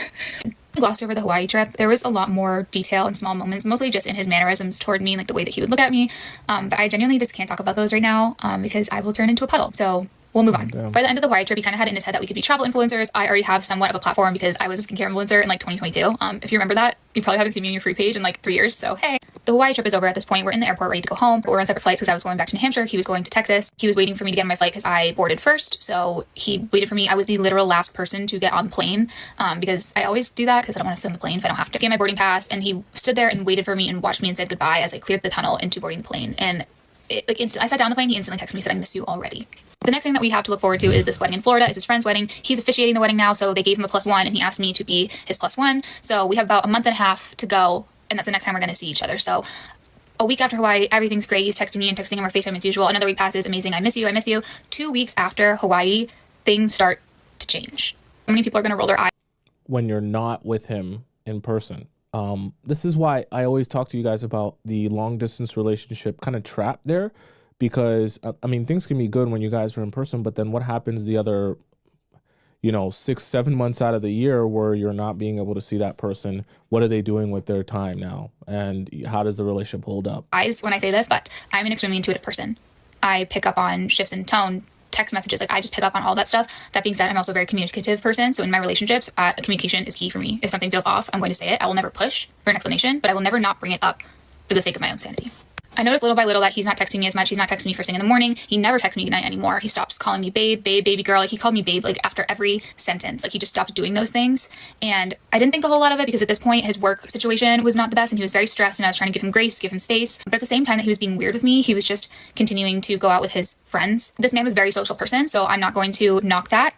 Glossed over the Hawaii trip. There was a lot more detail and small moments, mostly just in his mannerisms toward me, like the way that he would look at me. But I genuinely just can't talk about those right now because I will turn into a puddle. So we'll move on. Damn. By the end of the Hawaii trip, he kind of had it in his head that we could be travel influencers. I already have somewhat of a platform because I was a skincare influencer in like 2022. If you remember that, you probably haven't seen me on your free page in like 3 years. So hey, the Hawaii trip is over at this point. We're in the airport ready to go home. We're on separate flights because I was going back to New Hampshire. He was going to Texas. He was waiting for me to get on my flight because I boarded first. So he waited for me. I was the literal last person to get on the plane because I always do that because I don't want to sit on the plane if I don't have to. Scan my boarding pass, and he stood there and waited for me and watched me and said goodbye as I cleared the tunnel into boarding the plane. And I sat down on the plane. He instantly texted me, said, "I miss you already." The next thing that we have to look forward to is this wedding in Florida. It's his friend's wedding. He's officiating the wedding now, so they gave him a +1, and he asked me to be his +1. So we have about a month and a half to go, and that's the next time we're going to see each other. So a week after Hawaii, everything's great. He's texting me and texting him or FaceTime as usual. Another week passes. Amazing. I miss you. I miss you. 2 weeks after Hawaii, things start to change. How many people are going to roll their eyes when you're not with him in person? This is why I always talk to you guys about the long distance relationship kind of trap there. Because, I mean, things can be good when you guys are in person, but then what happens the other, 6-7 months out of the year where you're not being able to see that person? What are they doing with their time now? And how does the relationship hold up? When I say this, but I'm an extremely intuitive person. I pick up on shifts in tone, text messages, like I just pick up on all that stuff. That being said, I'm also a very communicative person. So in my relationships, communication is key for me. If something feels off, I'm going to say it. I will never push for an explanation, but I will never not bring it up for the sake of my own sanity. I noticed little by little that he's not texting me as much. He's not texting me first thing in the morning. He never texts me goodnight anymore. He stops calling me babe, baby girl. Like he called me babe like after every sentence. Like he just stopped doing those things. And I didn't think a whole lot of it because at this point his work situation was not the best and he was very stressed and I was trying to give him grace, give him space. But at the same time that he was being weird with me, he was just continuing to go out with his friends. This man was a very social person, so I'm not going to knock that.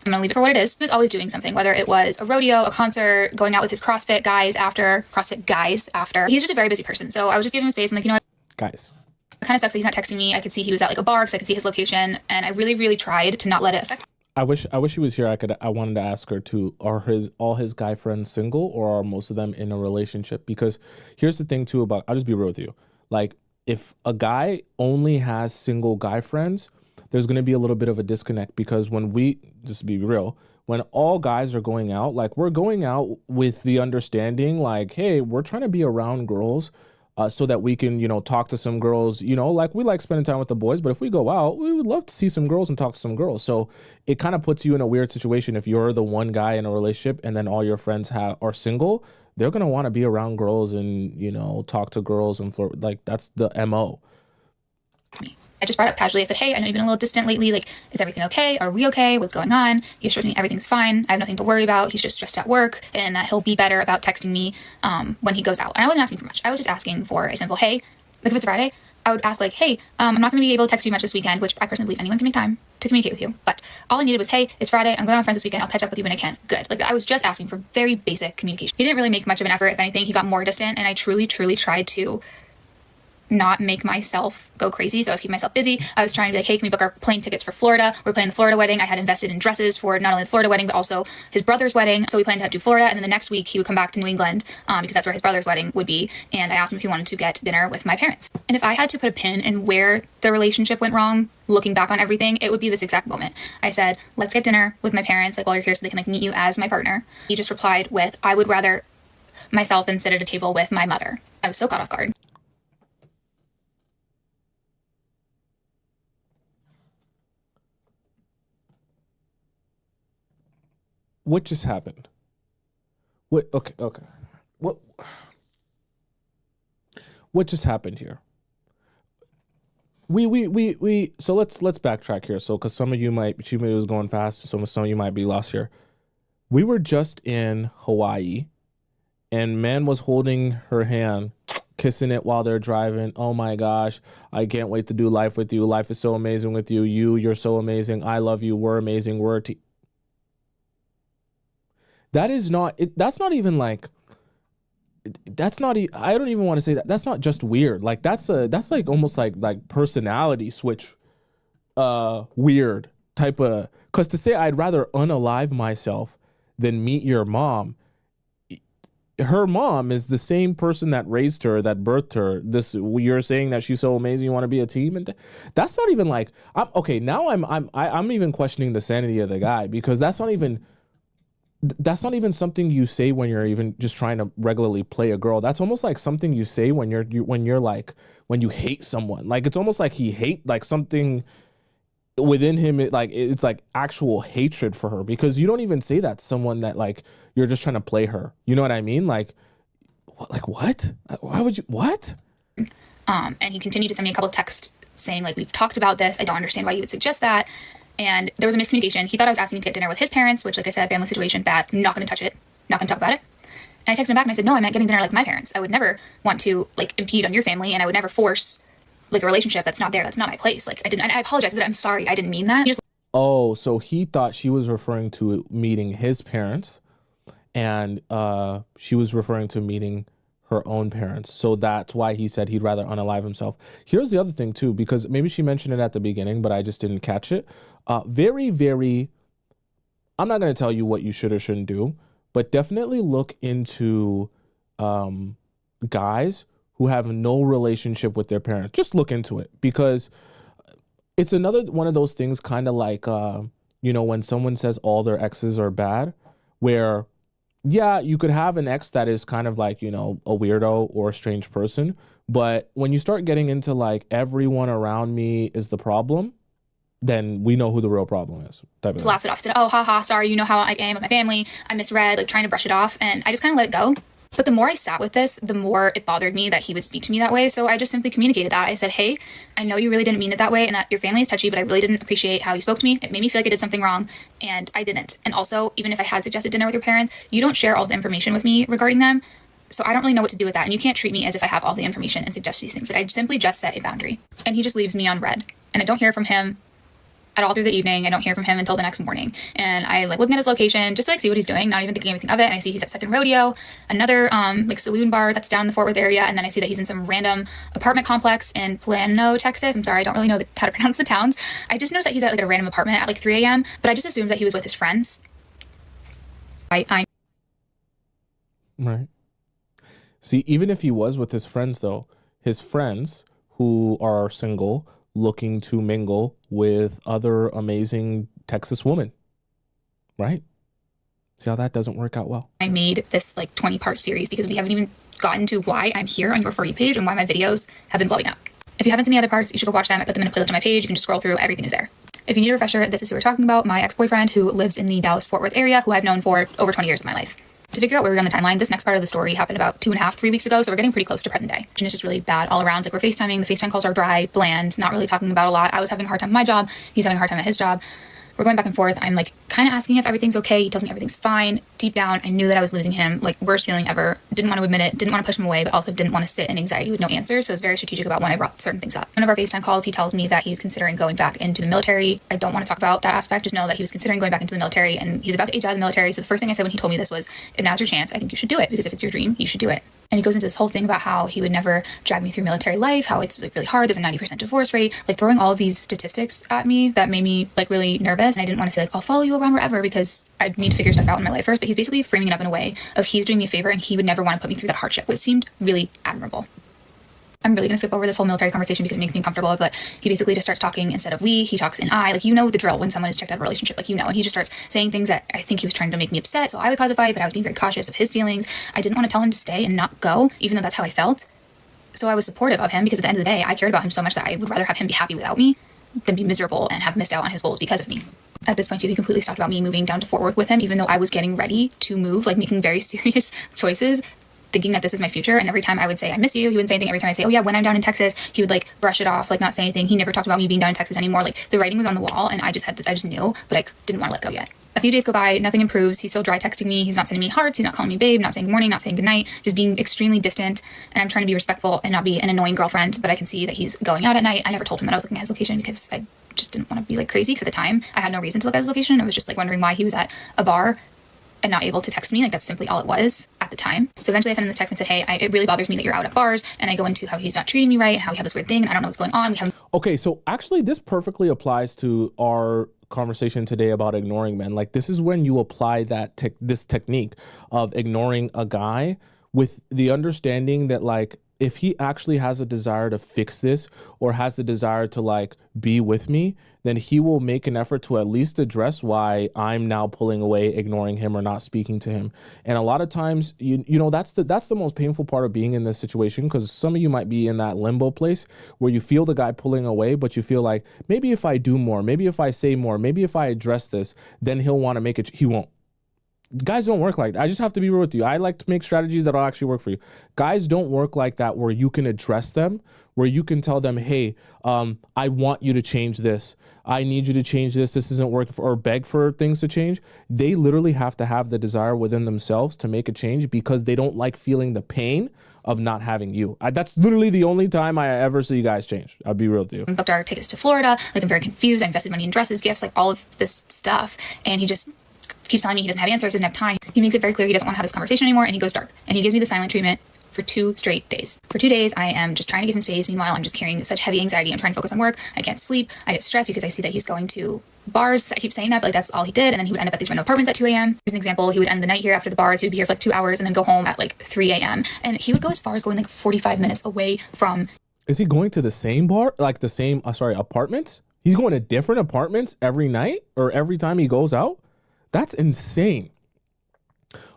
I'm gonna leave it for what it is. He was always doing something, whether it was a rodeo, a concert, going out with his CrossFit guys after. He's just a very busy person. So I was just giving him space and like, you know what? Guys. kind of sucks that he's not texting me. I could see he was at like a bar because I could see his location, and I really, really tried to not let it affect. I wish he was here. I wanted to ask her too. Are all his guy friends single, or are most of them in a relationship? Because here's the thing too about, I'll just be real with you. Like, if a guy only has single guy friends, there's going to be a little bit of a disconnect, because just to be real, when all guys are going out, like, we're going out with the understanding, like, hey, we're trying to be around girls, so that we can, talk to some girls, like, we like spending time with the boys, but if we go out, we would love to see some girls and talk to some girls. So it kind of puts you in a weird situation if you're the one guy in a relationship and then all your friends are single. They're going to want to be around girls and, talk to girls and flirt. Like, that's the MO. I just brought up casually. I said, hey, I know you've been a little distant lately. Like, is everything okay? Are we okay? What's going on? He assured me everything's fine. I have nothing to worry about. He's just stressed at work, and that he'll be better about texting me when he goes out. And I wasn't asking for much. I was just asking for a simple, hey, like, if it's Friday, I would ask, like, hey, I'm not going to be able to text you much this weekend, which I personally believe anyone can make time to communicate with you. But all I needed was, hey, it's Friday. I'm going out with friends this weekend. I'll catch up with you when I can. Good. Like, I was just asking for very basic communication. He didn't really make much of an effort. If anything, he got more distant, and I truly, truly tried to not make myself go crazy. So I was keeping myself busy. I was trying to be like, hey, can we book our plane tickets for Florida? We're planning the Florida wedding. I had invested in dresses for not only the Florida wedding, but also his brother's wedding. So we planned to do Florida. And then the next week he would come back to New England because that's where his brother's wedding would be. And I asked him if he wanted to get dinner with my parents. And if I had to put a pin in where the relationship went wrong, looking back on everything, it would be this exact moment. I said, let's get dinner with my parents, like, while you're here, so they can like meet you as my partner. He just replied with, I would rather myself than sit at a table with my mother. I was so caught off guard. What just happened? What? Okay. What just happened here? So let's backtrack here. So, because some of you she was going fast, some of you might be lost here. We were just in Hawaii, and man was holding her hand, kissing it while they're driving. Oh my gosh, I can't wait to do life with you. Life is so amazing with you. You're so amazing. I love you. We're amazing. That is not it. That's not even like. That's not. I don't even want to say that. That's not just weird. Like, that's like almost like personality switch. Weird type of. Because to say I'd rather unalive myself than meet your mom. Her mom is the same person that raised her, that birthed her. You're saying that she's so amazing, you want to be a team, and that's not even like. Okay. Now I'm even questioning the sanity of the guy, because that's not even something you say when you're even just trying to regularly play a girl. That's almost like something you say when when you hate someone. Like, it's almost like he hate, like, something within him. It's like actual hatred for her, because you don't even say that to someone that, like, you're just trying to play her. You know what I mean? Like what? Why would you? What? And he continued to send me a couple of texts saying, like, we've talked about this. I don't understand why you would suggest that. And there was a miscommunication. He thought I was asking to get dinner with his parents, which, like I said, family situation, bad. I'm not going to touch it. Not going to talk about it. And I texted him back and I said, no, I meant getting dinner like my parents. I would never want to, like, impede on your family, and I would never force, like, a relationship that's not there. That's not my place. Like, I didn't, and I apologize. I said, I'm sorry. I didn't mean that. Oh, so he thought she was referring to meeting his parents, and she was referring to meeting her own parents. So that's why he said he'd rather unalive himself. Here's the other thing too, because maybe she mentioned it at the beginning, but I just didn't catch it. Very, very, I'm not going to tell you what you should or shouldn't do, but definitely look into guys who have no relationship with their parents. Just look into it, because it's another one of those things, kind of like, when someone says all their exes are bad, where, yeah, you could have an ex that is kind of like, a weirdo or a strange person. But when you start getting into, like, everyone around me is the problem, then we know who the real problem is. Laughs it off. Said, oh, haha, sorry, you know how I am with my family. I misread, like, trying to brush it off. And I just kind of let it go. But the more I sat with this, the more it bothered me that he would speak to me that way. So I just simply communicated that. I said, hey, I know you really didn't mean it that way, and that your family is touchy, but I really didn't appreciate how you spoke to me. It made me feel like I did something wrong, and I didn't. And also, even if I had suggested dinner with your parents, you don't share all the information with me regarding them. So I don't really know what to do with that. And you can't treat me as if I have all the information and suggest these things. Like, I simply just set a boundary. And he just leaves me on red. And I don't hear from him at all through the evening. I don't hear from him until the next morning. And I like looking at his location just to like see what he's doing, not even thinking anything of it. And I see he's at Second Rodeo, another like saloon bar that's down in the Fort Worth area. And then I see that he's in some random apartment complex in Plano, Texas. I'm sorry, I don't really know how to pronounce the towns. I just noticed that he's at like a random apartment at like 3 a.m. But I just assumed that he was with his friends. Right. See, even if he was with his friends, though, his friends who are single looking to mingle with other amazing Texas women, right? See how that doesn't work out well? I made this like 20-part series because we haven't even gotten to why I'm here on your For You page and why my videos have been blowing up. If you haven't seen the other parts, you should go watch them. I put them in a playlist on my page. You can just scroll through. Everything is there. If you need a refresher, this is who we're talking about. My ex-boyfriend who lives in the Dallas-Fort Worth area, who I've known for over 20 years of my life. To figure out where we're on the timeline, this next part of the story happened about 2.5, 3 weeks ago, so we're getting pretty close to present day. And it's just really bad all around. Like, we're FaceTiming, the FaceTime calls are dry, bland, not really talking about a lot. I was having a hard time at my job, he's having a hard time at his job. We're going back and forth. I'm like kind of asking if everything's okay. He tells me everything's fine. Deep down, I knew that I was losing him. Like, worst feeling ever. Didn't want to admit it. Didn't want to push him away, but also didn't want to sit in anxiety with no answers. So I was very strategic about when I brought certain things up. One of our FaceTime calls, he tells me that he's considering going back into the military. I don't want to talk about that aspect. Just know that he was considering going back into the military and he's about to age out of the military. So the first thing I said when he told me this was, if now's your chance, I think you should do it, because if it's your dream, you should do it. And he goes into this whole thing about how he would never drag me through military life, how it's like really hard. There's a 90% divorce rate, like throwing all of these statistics at me that made me like really nervous. And I didn't want to say like, I'll follow you around wherever, because I need to figure stuff out in my life first. But he's basically framing it up in a way of he's doing me a favor and he would never want to put me through that hardship, which seemed really admirable. I'm really going to skip over this whole military conversation because it makes me uncomfortable, but he basically just starts talking instead of we, he talks in I, like, you know the drill when someone is checked out of a relationship, like, you know, and he just starts saying things that I think he was trying to make me upset, so I would cause a fight, but I was being very cautious of his feelings. I didn't want to tell him to stay and not go, even though that's how I felt. So I was supportive of him because at the end of the day, I cared about him so much that I would rather have him be happy without me than be miserable and have missed out on his goals because of me. At this point, too, he completely stopped about me moving down to Fort Worth with him, even though I was getting ready to move, like making very serious choices, thinking that this was my future. And every time I would say, I miss you, he wouldn't say anything. Every time I say, oh yeah, when I'm down in Texas, he would like brush it off, like not say anything. He never talked about me being down in Texas anymore. Like, the writing was on the wall and I just knew, but I didn't want to let go yet. A few days go by, nothing improves. He's still dry texting me. He's not sending me hearts. He's not calling me babe, not saying good morning, not saying good night, just being extremely distant. And I'm trying to be respectful and not be an annoying girlfriend, but I can see that he's going out at night. I never told him that I was looking at his location because I just didn't want to be like crazy, because at the time I had no reason to look at his location. I was just like wondering why he was at a bar and not able to text me. Like, that's simply all it was at the time. So eventually I sent him the text and said, hey, it really bothers me that you're out at bars. And I go into how he's not treating me right, how we have this weird thing and I don't know what's going on. Okay, so actually this perfectly applies to our conversation today about ignoring men. Like, this is when you apply that this technique of ignoring a guy with the understanding that, like, if he actually has a desire to fix this or has a desire to like be with me, then he will make an effort to at least address why I'm now pulling away, ignoring him or not speaking to him. And a lot of times, you know, that's the most painful part of being in this situation, because some of you might be in that limbo place where you feel the guy pulling away, but you feel like maybe if I do more, maybe if I say more, maybe if I address this, then he'll want to make it. He won't. Guys don't work like that. I just have to be real with you. I like to make strategies that'll actually work for you. Guys don't work like that, where you can address them, where you can tell them, hey, I want you to change this. I need you to change this. This isn't working or beg for things to change. They literally have to have the desire within themselves to make a change, because they don't like feeling the pain of not having you. That's literally the only time I ever see you guys change. I'll be real with you. Booked our tickets to Florida. Like, I'm very confused. I invested money in dresses, gifts, like all of this stuff. And he just keeps telling me he doesn't have answers, doesn't have time. He makes it very clear he doesn't want to have this conversation anymore, and he goes dark. And he gives me the silent treatment for 2 straight days. For 2 days, I am just trying to give him space. Meanwhile, I'm just carrying such heavy anxiety. I'm trying to focus on work. I can't sleep. I get stressed because I see that he's going to bars. I keep saying that, but like, that's all he did. And then he would end up at these random apartments at 2 a.m. Here's an example. He would end the night here after the bars. He would be here for like 2 hours and then go home at like 3 a.m. And he would go as far as going like 45 minutes away from. Is he going to the same bar? Like the same, apartments? He's going to different apartments every night or every time he goes out? That's insane.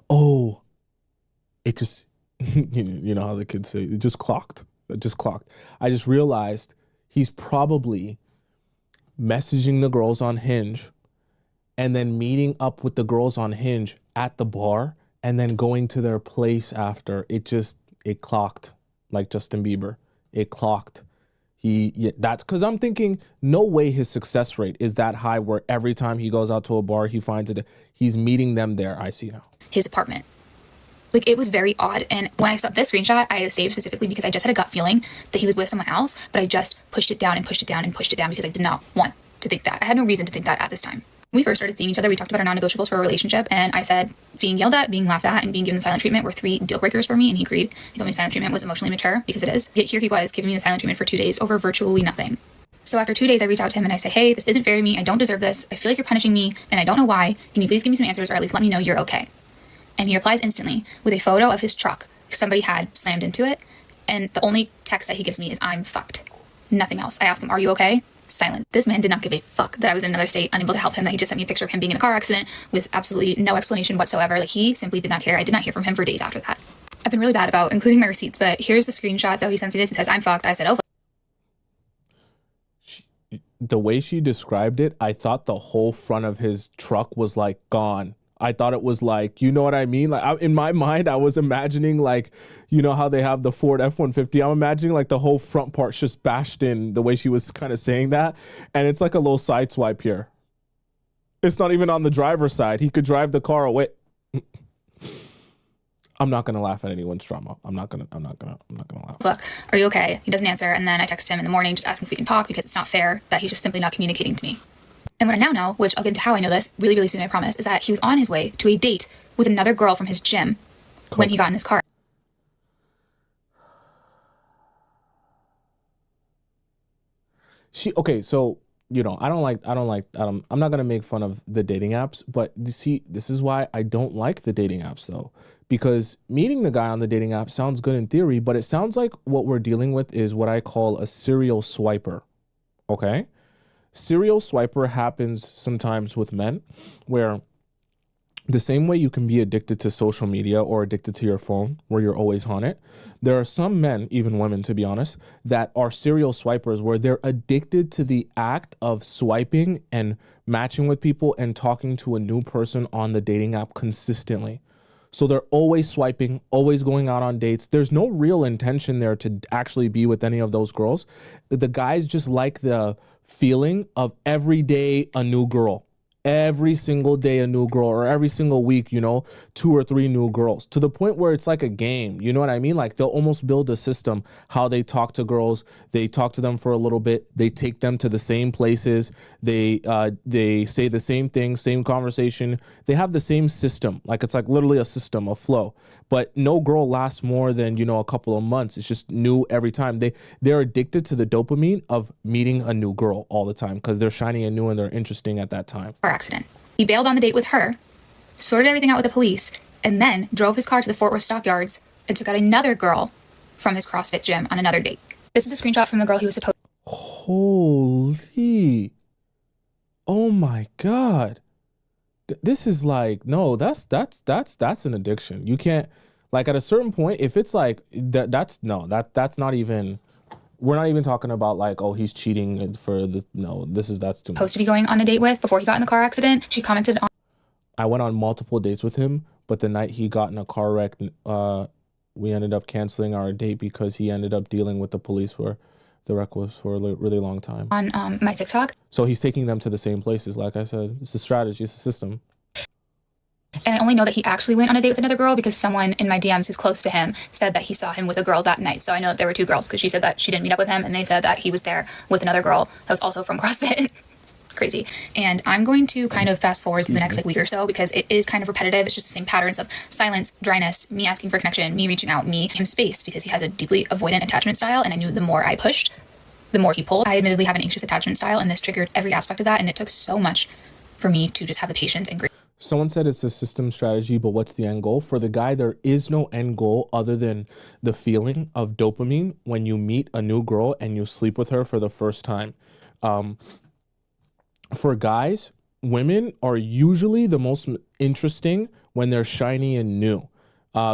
Oh, it just, you know how the kids say, it just clocked. It just clocked. I just realized he's probably messaging the girls on Hinge and then meeting up with the girls on Hinge at the bar and then going to their place after. It clocked, like Justin Bieber. It clocked. That's because I'm thinking, no way his success rate is that high where every time he goes out to a bar, he finds it, he's meeting them there. I see now. His apartment. Like, it was very odd. And when I saw this screenshot, I saved specifically because I just had a gut feeling that he was with someone else, but I just pushed it down and pushed it down and pushed it down because I did not want to think that. I had no reason to think that at this time. When we first started seeing each other, we talked about our non-negotiables for a relationship, and I said being yelled at, being laughed at, and being given the silent treatment were 3 deal breakers for me, and he agreed. He told me silent treatment was emotionally mature, because it is. Yet here he was, giving me the silent treatment for 2 days over virtually nothing. So after 2 days, I reach out to him and I say, hey, this isn't fair to me. I don't deserve this. I feel like you're punishing me, and I don't know why. Can you please give me some answers, or at least let me know you're okay? And he replies instantly with a photo of his truck. Somebody had slammed into it, and the only text that he gives me is, I'm fucked. Nothing else. I ask him, are you okay? Silent. This man did not give a fuck that I was in another state, unable to help him, that he just sent me a picture of him being in a car accident with absolutely no explanation whatsoever. Like, he simply did not care. I did not hear from him for days after that. I've been really bad about including my receipts, but here's the screenshot. So he sends me this. He says, I'm fucked. I said, oh, The way she described it, I thought the whole front of his truck was like gone. I thought it was like, you know what I mean? Like, in my mind, I was imagining, like, you know how they have the Ford F-150? I'm imagining like the whole front part's just bashed in, the way she was kind of saying that. And it's like a little side swipe here. It's not even on the driver's side. He could drive the car away. I'm not gonna laugh at anyone's trauma. I'm not gonna laugh. look, are you okay? He doesn't answer. And then I text him in the morning just asking if we can talk, because it's not fair that he's just simply not communicating to me. And what I now know, which I'll get into how I know this really, really soon, I promise, is that he was on his way to a date with another girl from his gym when he got in his car. Okay, so, you know, I'm not gonna make fun of the dating apps, but you see, this is why I don't like the dating apps though. Because meeting the guy on the dating app sounds good in theory, but it sounds like what we're dealing with is what I call a serial swiper. Okay? Serial swiper happens sometimes with men, where the same way you can be addicted to social media or addicted to your phone, where you're always on it, there are some men, even women to be honest, that are serial swipers, where they're addicted to the act of swiping and matching with people and talking to a new person on the dating app consistently. So they're always swiping, always going out on dates. There's no real intention there to actually be with any of those girls. The guys just like the feeling of every day a new girl. Every single day a new girl, or every single week, you know, 2 or 3 new girls, to the point where it's like a game. You know what I mean? Like, they'll almost build a system how they talk to girls. They talk to them for a little bit. They take them to the same places. They say the same thing, same conversation. They have the same system. Like, it's like literally a system, a flow. But no girl lasts more than, you know, a couple of months. It's just new every time. They're addicted to the dopamine of meeting a new girl all the time, because they're shiny and new and they're interesting at that time. Accident. He bailed on the date with her, sorted everything out with the police, and then drove his car to the Fort Worth Stockyards and took out another girl from his CrossFit gym on another date. This is a screenshot from the girl he was supposed. Holy. Oh my God. This is like, no, that's an addiction. You can't, like, at a certain point, if it's like that's not even. We're not even talking about like, oh, he's cheating for the, no, that's too much. Supposed to be going on a date with before he got in the car accident. She commented on. I went on multiple dates with him, but the night he got in a car wreck, we ended up canceling our date because he ended up dealing with the police where the wreck was for a really long time. On my TikTok. So he's taking them to the same places. Like I said, it's a strategy, it's a system. And I only know that he actually went on a date with another girl because someone in my DMs who's close to him said that he saw him with a girl that night. So I know that there were 2 girls, because she said that she didn't meet up with him, and they said that he was there with another girl that was also from CrossFit. Crazy. And I'm going to kind of fast forward through the next week or so, because it is kind of repetitive. It's just the same patterns of silence, dryness, me asking for connection, me reaching out, me him space, because he has a deeply avoidant attachment style, and I knew the more I pushed, the more he pulled. I admittedly have an anxious attachment style, and this triggered every aspect of that, and it took so much for me to just have the patience and grace. Someone said it's a system strategy, but what's the end goal? For the guy, there is no end goal other than the feeling of dopamine when you meet a new girl and you sleep with her for the first time. For guys, women are usually the most interesting when they're shiny and new.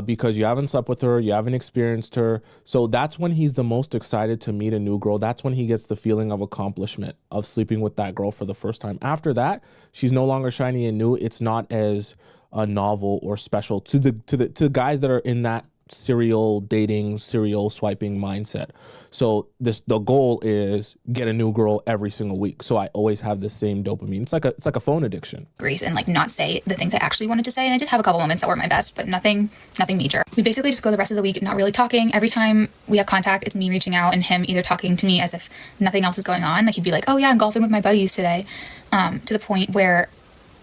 Because you haven't slept with her, you haven't experienced her. So that's when he's the most excited to meet a new girl. That's when he gets the feeling of accomplishment of sleeping with that girl for the first time. After that, she's no longer shiny and new. It's not as novel or special to guys that are in that serial dating, serial swiping mindset. So the goal is get a new girl every single week. So I always have the same dopamine. It's like a phone addiction. Grace and like not say the things I actually wanted to say. And I did have a couple moments that were my best, but nothing major. We basically just go the rest of the week not really talking. Every time we have contact, it's me reaching out and him either talking to me as if nothing else is going on. Like he'd be like, oh yeah, I'm golfing with my buddies today. To the point where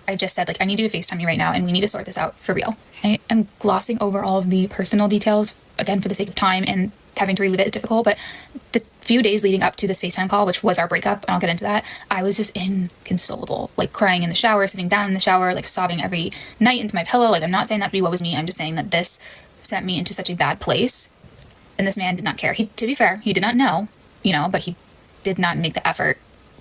I just said, like, I need you to FaceTime me right now and we need to sort this out for real. I am glossing over all of the personal details, again, for the sake of time, and having to relive it is difficult. But the few days leading up to this FaceTime call, which was our breakup, and I'll get into that, I was just inconsolable, like crying in the shower, sitting down in the shower, like sobbing every night into my pillow. Like, I'm not saying that to be what was me. I'm just saying that this sent me into such a bad place. And this man did not care. To be fair, he did not know, but he did not make the effort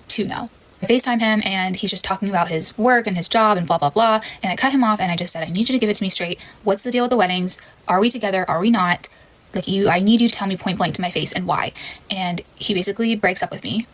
to know. I FaceTime him and he's just talking about his work and his job and blah, blah, blah. And I cut him off and I just said, I need you to give it to me straight. What's the deal with the weddings? Are we together? Are we not? Like I need you to tell me point blank to my face and why. And he basically breaks up with me.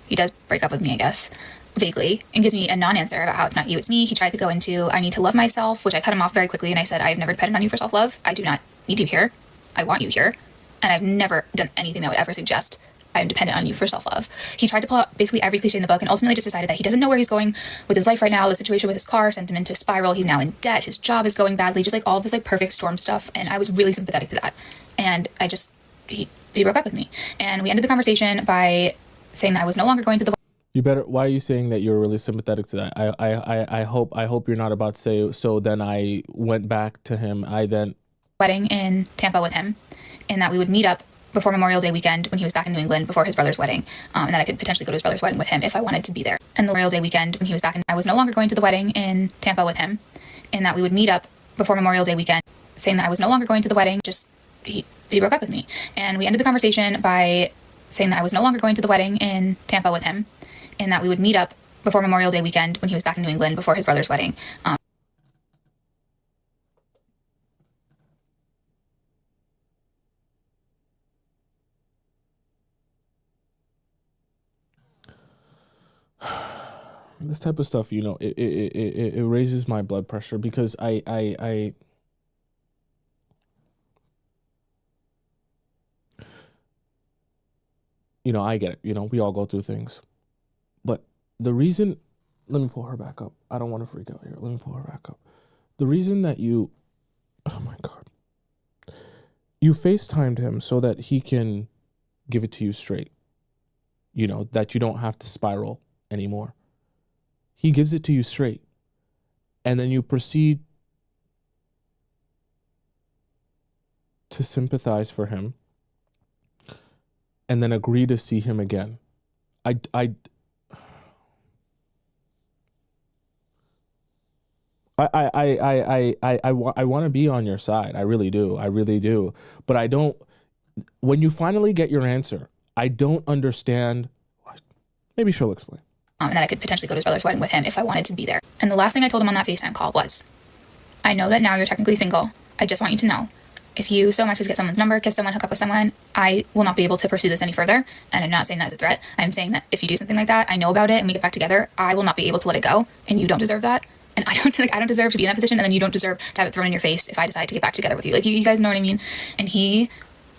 He does break up with me, I guess, vaguely, and gives me a non-answer about how it's not you, it's me. He tried to go into, I need to love myself, which I cut him off very quickly. And I said, I've never depended on you for self-love. I do not need you here. I want you here. And I've never done anything that would ever suggest I am dependent on you for self-love. He tried to pull out basically every cliche in the book and ultimately just decided that he doesn't know where he's going with his life right now. The situation with his car sent him into a spiral. He's now in debt. His job is going badly. Just like all of this like perfect storm stuff. And I was really sympathetic to that. And he broke up with me. And we ended the conversation by saying that I was no longer going to the Why are you saying that you're really sympathetic to that? I hope you're not about to say, so then I went back to him. Wedding in Tampa with him, and that we would meet up before Memorial Day weekend when he was back in New England before his brother's wedding, and that I could potentially go to his brother's wedding with him if I wanted to be there. And the Memorial Day weekend when he was back I was no longer going to the wedding in Tampa with him, and that we would meet up before Memorial Day weekend, saying that I was no longer going to the wedding. He broke up with me. And we ended the conversation by saying that I was no longer going to the wedding in Tampa with him, and that we would meet up before Memorial Day weekend when he was back in New England before his brother's wedding. This type of stuff, it raises my blood pressure because I get it. We all go through things. But the reason, let me pull her back up. I don't want to freak out here. Let me pull her back up. The reason that oh my God, you FaceTimed him so that he can give it to you straight, that you don't have to spiral anymore. He gives it to you straight. And then you proceed to sympathize for him and then agree to see him again. I want to be on your side. I really do. I really do. But I don't, when you finally get your answer, I don't understand. Maybe she'll explain. And that I could potentially go to his brother's wedding with him if I wanted to be there. And the last thing I told him on that FaceTime call was, I know that now you're technically single. I just want you to know, if you so much as get someone's number, kiss someone, hook up with someone, I will not be able to pursue this any further. And I'm not saying that as a threat. I'm saying that if you do something like that, I know about it and we get back together, I will not be able to let it go. And you don't deserve that. And I don't deserve to be in that position. And then you don't deserve to have it thrown in your face if I decide to get back together with you. Like, you guys know what I mean? And he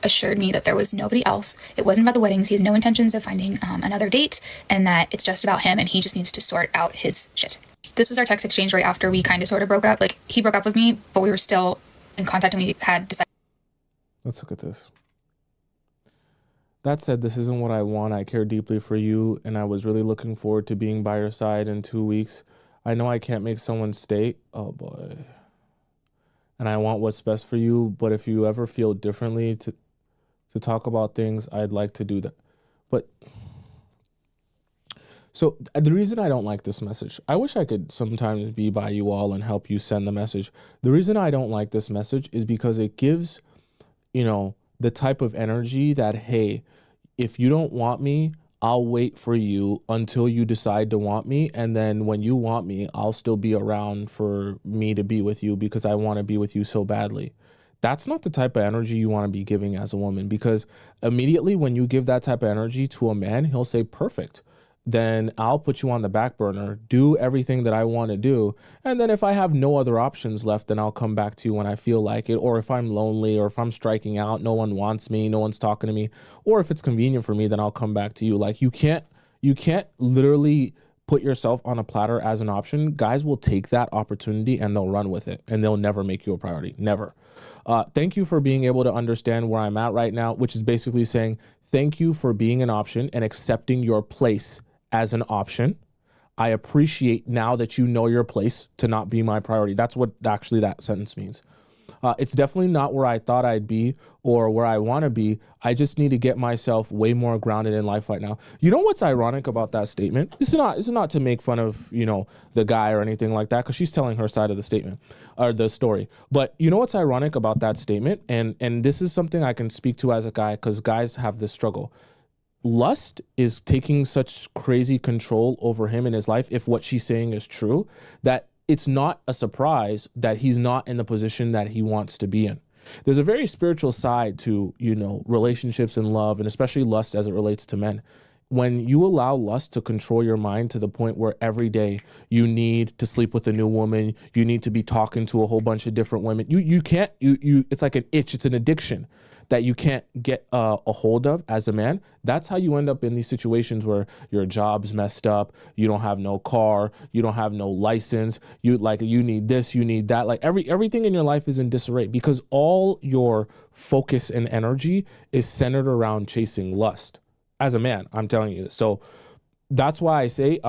assured me that there was nobody else. It wasn't about the weddings. He has no intentions of finding another date, and that it's just about him and he just needs to sort out his shit. This was our text exchange right after we kind of sort of broke up. Like, he broke up with me, but we were still in contact and we had decided. Let's look at this. That said, this isn't what I want. I care deeply for you, and I was really looking forward to being by your side in 2 weeks. I know I can't make someone stay. Oh boy. And I want what's best for you, but if you ever feel differently to talk about things, I'd like to do that. But so the reason I don't like this message, I wish I could sometimes be by you all and help you send the message. The reason I don't like this message is because it gives, the type of energy that, hey, if you don't want me, I'll wait for you until you decide to want me. And then when you want me, I'll still be around for me to be with you because I want to be with you so badly. That's not the type of energy you want to be giving as a woman, because immediately when you give that type of energy to a man, he'll say, perfect. then I'll put you on the back burner, do everything that I want to do. And then if I have no other options left, then I'll come back to you when I feel like it. Or if I'm lonely, or if I'm striking out, no one wants me, no one's talking to me, or if it's convenient for me, then I'll come back to you. Like you can't literally put yourself on a platter as an option. Guys will take that opportunity and they'll run with it, and they'll never make you a priority. Never. Thank you for being able to understand where I'm at right now, which is basically saying thank you for being an option and accepting your place as an option. I appreciate now that you know your place to not be my priority. That's what actually that sentence means. It's definitely not where I thought I'd be or where I want to be. I just need to get myself way more grounded in life right now. You know what's ironic about that statement? This is not to make fun of, the guy or anything like that, because she's telling her side of the statement or the story. But you know what's ironic about that statement? And this is something I can speak to as a guy, because guys have this struggle. Lust is taking such crazy control over him in his life, if what she's saying is true, that it's not a surprise that he's not in the position that he wants to be in. There's a very spiritual side to, relationships and love, and especially lust as it relates to men. When you allow lust to control your mind to the point where every day you need to sleep with a new woman, you need to be talking to a whole bunch of different women, you can't, it's like an itch, it's an addiction that you can't get a hold of as a man. That's how you end up in these situations where your job's messed up, you don't have no car, you don't have no license, you need this, you need that. Like everything in your life is in disarray, because all your focus and energy is centered around chasing lust. As a man, I'm telling you this. So that's why I say,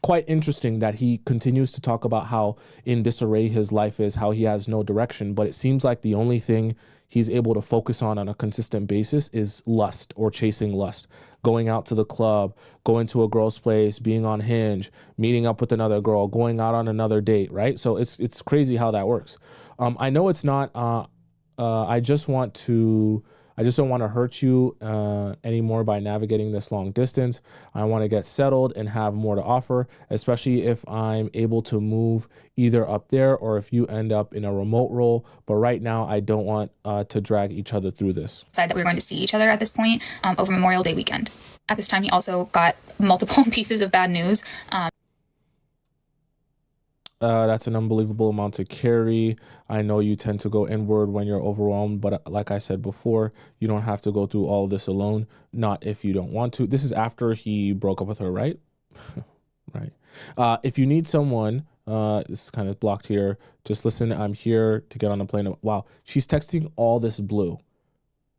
quite interesting that he continues to talk about how in disarray his life is, how he has no direction, but it seems like the only thing he's able to focus on a consistent basis is lust, or chasing lust, going out to the club, going to a girl's place, being on Hinge, meeting up with another girl, going out on another date, right? So it's crazy how that works. I know it's not, I just don't want to hurt you anymore by navigating this long distance. I want to get settled and have more to offer, especially if I'm able to move either up there or if you end up in a remote role. But right now, I don't want to drag each other through this. Decided that we were going to see each other at this point over Memorial Day weekend. At this time, he also got multiple pieces of bad news. That's an unbelievable amount to carry. I know you tend to go inward when you're overwhelmed, but like I said before, you don't have to go through all of this alone. Not if you don't want to. This is after he broke up with her, right? Right. If you need someone, this is kind of blocked here. Just listen. I'm here to get on the plane. Wow. She's texting all this blue.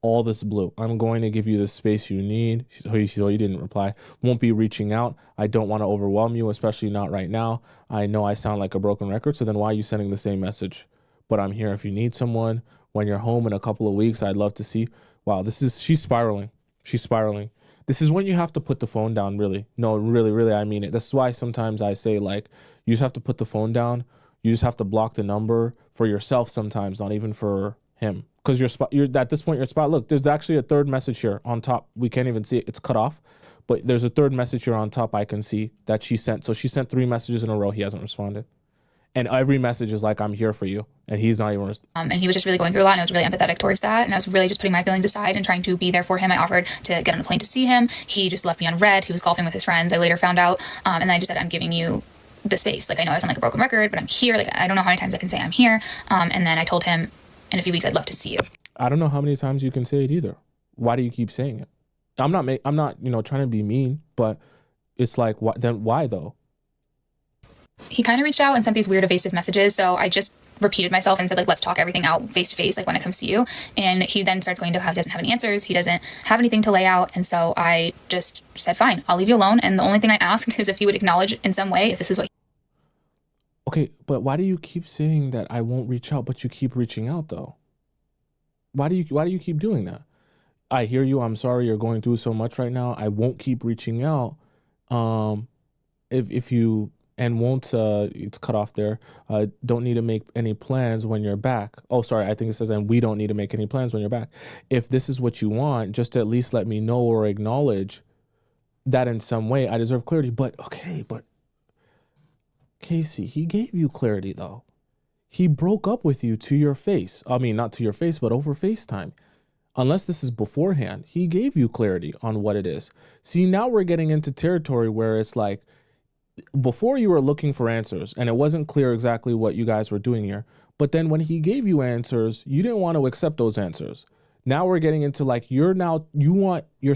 All this blue. I'm going to give you the space you need. So he didn't reply. Won't be reaching out. I don't want to overwhelm you, especially not right now. I know I sound like a broken record, so then why are you sending the same message? But I'm here if you need someone. When you're home in a couple of weeks, I'd love to see. Wow, she's spiraling. She's spiraling. This is when you have to put the phone down, really. No, really, really, I mean it. This is why sometimes I say, like, you just have to put the phone down. You just have to block the number for yourself sometimes, not even for him. Because you're at this point, your spot. Look, there's actually a third message here on top. We can't even see it. It's cut off. But there's a third message here on top I can see that she sent. So she sent 3 messages in a row. He hasn't responded. And every message is like, I'm here for you. And he's not even and he was just really going through a lot, and I was really empathetic towards that. And I was really just putting my feelings aside and trying to be there for him. I offered to get on a plane to see him. He just left me on red. He was golfing with his friends, I later found out. And then I just said, I'm giving you the space. Like, I know I sound like a broken record, but I'm here. Like, I don't know how many times I can say I'm here. And then I told him, in a few weeks, I'd love to see you. I don't know how many times you can say it either. Why do you keep saying it? I'm not, trying to be mean, but it's like, why though? He kind of reached out and sent these weird evasive messages. So I just repeated myself and said, like, let's talk everything out face to face, like when I come see you. And he then starts going to he doesn't have any answers. He doesn't have anything to lay out. And so I just said, fine, I'll leave you alone. And the only thing I asked is if he would acknowledge in some way if this is what. Okay, but why do you keep saying that I won't reach out, but you keep reaching out though? Why do you keep doing that? I hear you. I'm sorry you're going through so much right now. I won't keep reaching out. If you and won't it's cut off there. Don't need to make any plans when you're back. Oh, sorry. I think it says, and we don't need to make any plans when you're back. If this is what you want, just at least let me know or acknowledge that in some way. I deserve clarity. But Casey, he gave you clarity though. He broke up with you to your face. I mean, not to your face, but over FaceTime. unless this is beforehand, he gave you clarity on what it is. See, now we're getting into territory where it's like, before you were looking for answers and it wasn't clear exactly what you guys were doing here. But then when he gave you answers, you didn't want to accept those answers. Now we're getting into like, you're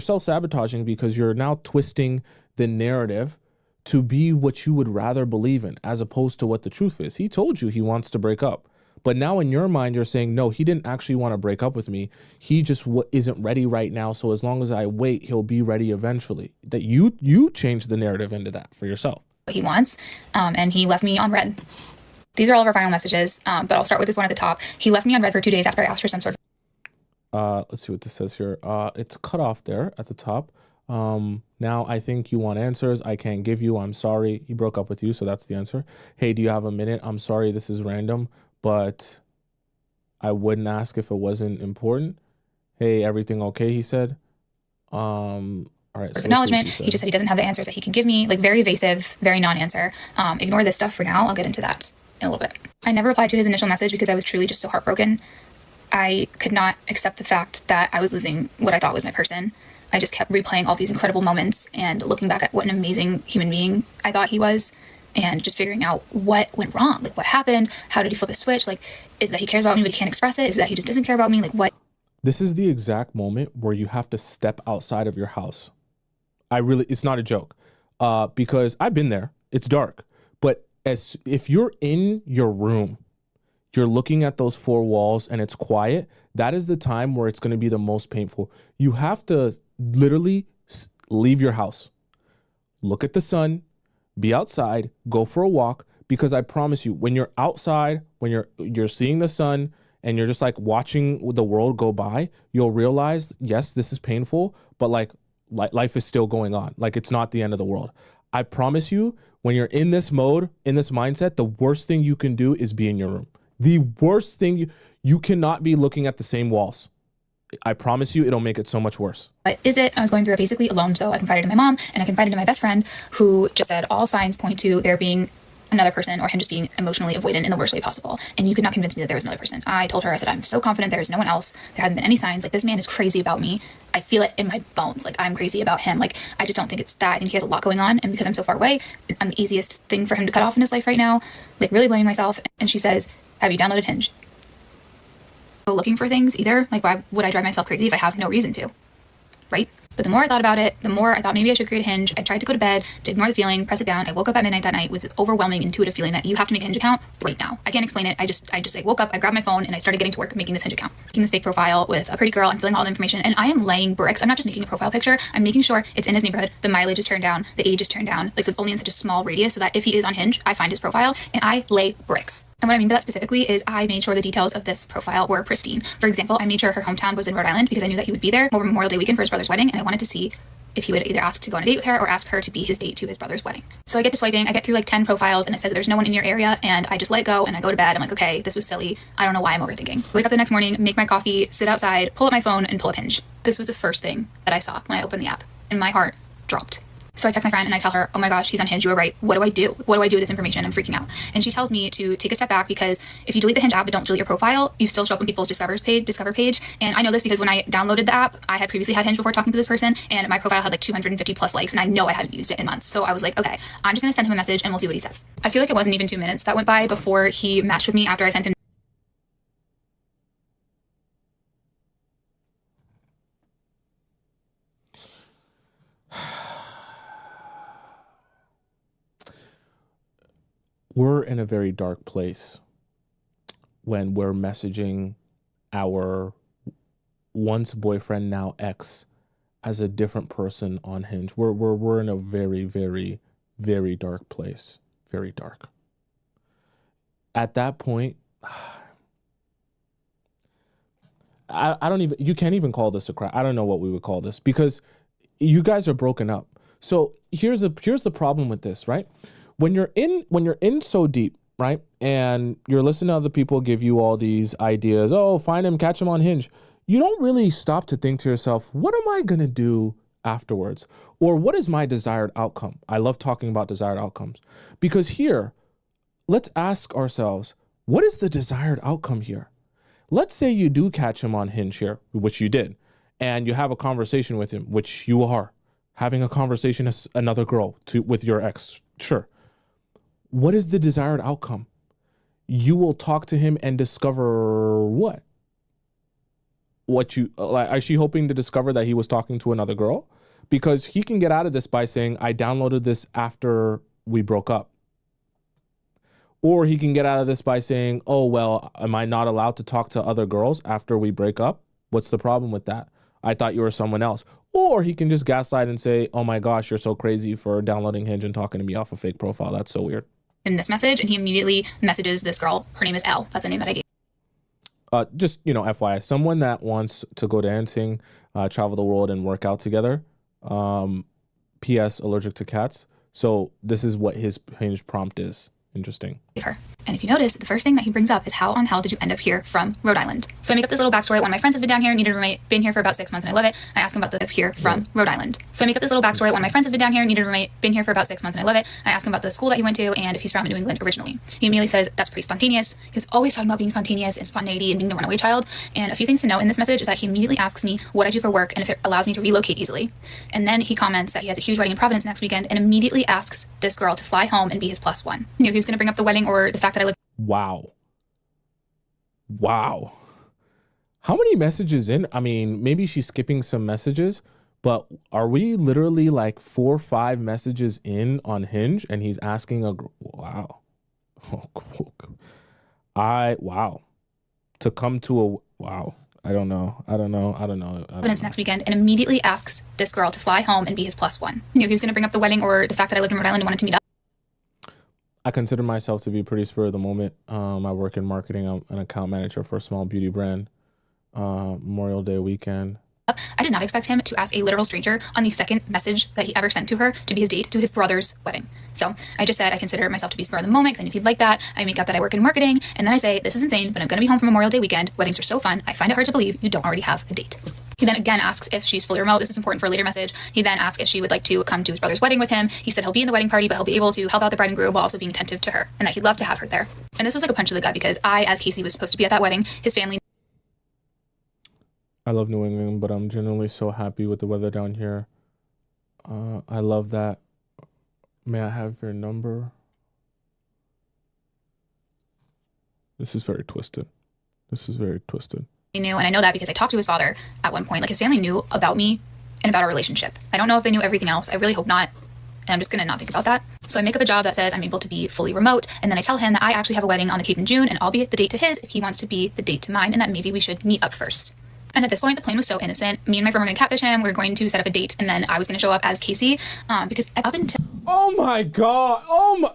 self-sabotaging because you're now twisting the narrative to be what you would rather believe in, as opposed to what the truth is. He told you he wants to break up. But now in your mind, you're saying, no, he didn't actually want to break up with me. He just isn't ready right now. So as long as I wait, he'll be ready eventually. That you changed the narrative into that for yourself. What he wants, and he left me on red. These are all of our final messages, but I'll start with this one at the top. He left me on red for 2 days after I asked for some sort of... Let's see what this says here. It's cut off there at the top. Now I think you want answers. I can't give you. I'm sorry. He broke up with you, so that's the answer. Hey, do you have a minute? I'm sorry, this is random, but I wouldn't ask if it wasn't important. Hey, everything okay? He said. All right, so acknowledgement. He just said he doesn't have the answers that he can give me. Like, very evasive, very non-answer. Ignore this stuff for now. I'll get into that in a little bit. I never replied to his initial message because I was truly just so heartbroken. I could not accept the fact that I was losing what I thought was my person. I just kept replaying all these incredible moments and looking back at what an amazing human being I thought he was, and just figuring out what went wrong. Like, what happened? How did he flip a switch? Like, is it that he cares about me but he can't express it? Is it that he just doesn't care about me? Like, what? This is the exact moment where you have to step outside of your house. It's not a joke, because I've been there. It's dark, but if you're in your room, you're looking at those four walls and it's quiet, that is the time where it's going to be the most painful. You have to literally leave your house, look at the sun, be outside, go for a walk, because I promise you, when you're outside, when you're seeing the sun and you're just like watching the world go by, you'll realize, yes, this is painful, but like life is still going on. Like, it's not the end of the world. I promise you, when you're in this mode, in this mindset, the worst thing you can do is be in your room. The worst thing, you cannot be looking at the same walls. I promise you, it'll make it so much worse. What is it? I was going through it basically alone, so I confided in my mom, and I confided in my best friend, who just said all signs point to there being another person, or him just being emotionally avoidant in the worst way possible. And you could not convince me that there was another person. I told her, I said, I'm so confident there is no one else. There hasn't been any signs. Like, this man is crazy about me. I feel it in my bones. Like, I'm crazy about him. Like, I just don't think it's that. I think he has a lot going on. And because I'm so far away, I'm the easiest thing for him to cut off in his life right now. Like, really blaming myself. And she says, have you downloaded Hinge? Looking for things either. Like, why would I drive myself crazy if I have no reason to? Right? But the more I thought about it, the more I thought maybe I should create a Hinge. I tried to go to bed to ignore the feeling, press it down. I woke up at midnight that night with this overwhelming intuitive feeling that you have to make a Hinge account right now. I can't explain it. I just like, woke up, I grabbed my phone, and I started getting to work making this Hinge account. Making this fake profile with a pretty girl. I'm filling all the information, and I am laying bricks. I'm not just making a profile picture. I'm making sure it's in his neighborhood. The mileage is turned down. The age is turned down. Like, so it's only in such a small radius so that if he is on Hinge, I find his profile, and I lay bricks. And what I mean by that specifically is I made sure the details of this profile were pristine. For example, I made sure her hometown was in Rhode Island because I knew that he would be there over Memorial Day weekend for his brother's wedding, and I wanted to see if he would either ask to go on a date with her or ask her to be his date to his brother's wedding. So I get to swiping, I get through like 10 profiles, and it says there's no one in your area, and I just let it go and I go to bed. I'm like, okay, this was silly. I don't know why I'm overthinking. Wake up the next morning, make my coffee, sit outside, pull up my phone, and pull up Hinge. This was the first thing that I saw when I opened the app, and my heart dropped. So I text my friend and I tell her, oh my gosh, he's on Hinge, you were right. What do I do? What do I do with this information? I'm freaking out. And she tells me to take a step back, because if you delete the Hinge app but don't delete your profile, you still show up on people's discover page. And I know this because when I downloaded the app, I had previously had Hinge before talking to this person, and my profile had like 250 plus likes, and I know I hadn't used it in months. So I was like, okay, I'm just gonna send him a message and we'll see what he says. I feel like it wasn't even 2 minutes that went by before he matched with me after I sent him. We're in a very dark place when we're messaging our once boyfriend, now ex, as a different person on Hinge. We're in a very, very, very dark place. Very dark. At that point, I don't even, you can't even call this a cry. I don't know what we would call this, because you guys are broken up. So here's the problem with this, right? When you're in so deep, right, and you're listening to other people give you all these ideas, oh, find him, catch him on Hinge, you don't really stop to think to yourself, what am I going to do afterwards? Or what is my desired outcome? I love talking about desired outcomes, because here, let's ask ourselves, what is the desired outcome here? Let's say you do catch him on Hinge here, which you did, and you have a conversation with him, which you are having a conversation as another girl with your ex. Sure. What is the desired outcome? You will talk to him and discover what? Is she hoping to discover that he was talking to another girl? Because he can get out of this by saying, I downloaded this after we broke up. Or he can get out of this by saying, oh, well, am I not allowed to talk to other girls after we break up? What's the problem with that? I thought you were someone else. Or he can just gaslight and say, oh my gosh, you're so crazy for downloading Hinge and talking to me off a fake profile. That's so weird. In this message, and he immediately messages this girl. Her name is Elle. That's the name that I gave. Just, FYI, someone that wants to go dancing, travel the world and work out together. P.S. allergic to cats. So this is what his Hinge prompt is. Interesting. Her. And if you notice, the first thing that he brings up is how on hell did you end up here from Rhode Island? So I make up this little backstory. One of my friends has been down here, needed a roommate, been here for about 6 months, and I love it. I ask him about the here from Rhode Island. So I make up this little backstory. One of my friends has been down here, needed a roommate, been here for about 6 months, and I love it. I ask him about the school that he went to and if he's from New England originally. He immediately says that's pretty spontaneous. He was always talking about being spontaneous and spontaneity and being the runaway child. And a few things to note in this message is that he immediately asks me what I do for work and if it allows me to relocate easily. And then he comments that he has a huge wedding in Providence next weekend and immediately asks this girl to fly home and be his +1. He knew he was going to bring up the wedding or the fact that I live. Wow. How many messages in? I mean, maybe she's skipping some messages, but are we literally like 4 or 5 messages in on Hinge and he's asking wow. Wow. To come to wow. I don't know. Providence next weekend and immediately asks this girl to fly home and be his +1. He knew he was going to bring up the wedding or the fact that I lived in Rhode Island and wanted to meet up. I consider myself to be pretty spur of the moment. I work in marketing. I'm an account manager for a small beauty brand. Memorial Day weekend. I did not expect him to ask a literal stranger on the second message that he ever sent to her to be his date to his brother's wedding. So I just said I consider myself to be spur of the moment because I knew he'd like that. I make up that I work in marketing, and then I say, this is insane, but I'm going to be home for Memorial Day weekend. Weddings are so fun. I find it hard to believe you don't already have a date. He then again asks if she's fully remote. This is important for a later message. He then asks if she would like to come to his brother's wedding with him. He said he'll be in the wedding party, but he'll be able to help out the bride and groom while also being attentive to her, and that he'd love to have her there. And this was like a punch to the gut because I, as Casey, was supposed to be at that wedding. His family. I love New England, but I'm generally so happy with the weather down here. I love that. May I have your number? This is very twisted. He knew, and I know that because I talked to his father at one point. Like, his family knew about me and about our relationship. I don't know if they knew everything else. I really hope not. And I'm just going to not think about that. So I make up a job that says I'm able to be fully remote. And then I tell him that I actually have a wedding on the Cape in June and I'll be the date to his if he wants to be the date to mine, and that maybe we should meet up first. And at this point, the plan was so innocent. Me and my friend were going to catfish him. We were going to set up a date, and then I was going to show up as Casey because up until... Oh my God. Oh my...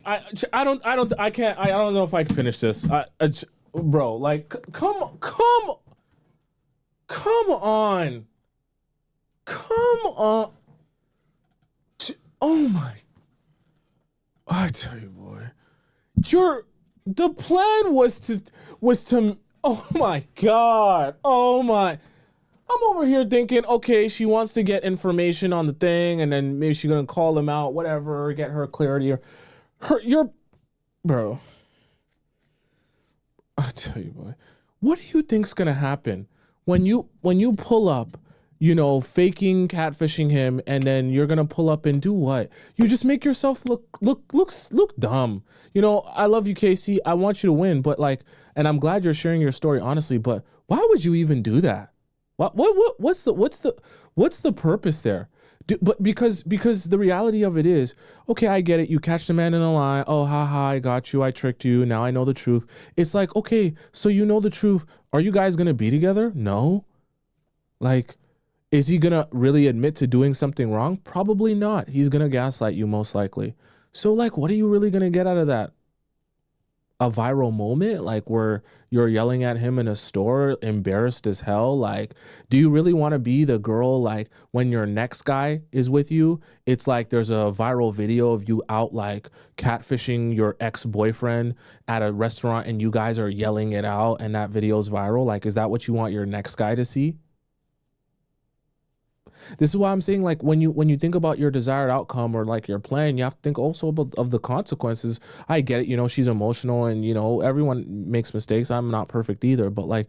I don't know if I can finish this. Bro, like, come on. Oh my. I tell you, boy. The plan was to, oh my God. Oh my. I'm over here thinking, okay, she wants to get information on the thing, and then maybe she's gonna call him out, whatever, get her clarity, or bro. I tell you, boy, what do you think's gonna happen when you pull up, faking catfishing him, and then you're gonna pull up and do what? You just make yourself look dumb. I love you, Casey. I want you to win, but and I'm glad you're sharing your story honestly. But why would you even do that? What's the purpose there? But because the reality of it is, okay, I get it. You catch the man in a lie. Oh, haha, I got you. I tricked you. Now I know the truth. It's like, okay, so you know the truth. Are you guys going to be together? No. Is he going to really admit to doing something wrong? Probably not. He's going to gaslight you most likely. So what are you really going to get out of that? A viral moment, where you're yelling at him in a store, embarrassed as hell? Do you really want to be the girl, when your next guy is with you, it's there's a viral video of you out, catfishing your ex-boyfriend at a restaurant and you guys are yelling it out and that video's viral? Is that what you want your next guy to see? This is why I'm saying, like, when you think about your desired outcome or like your plan, you have to think also about of the consequences. I get it, you know, she's emotional and you know everyone makes mistakes. I'm not perfect either, but like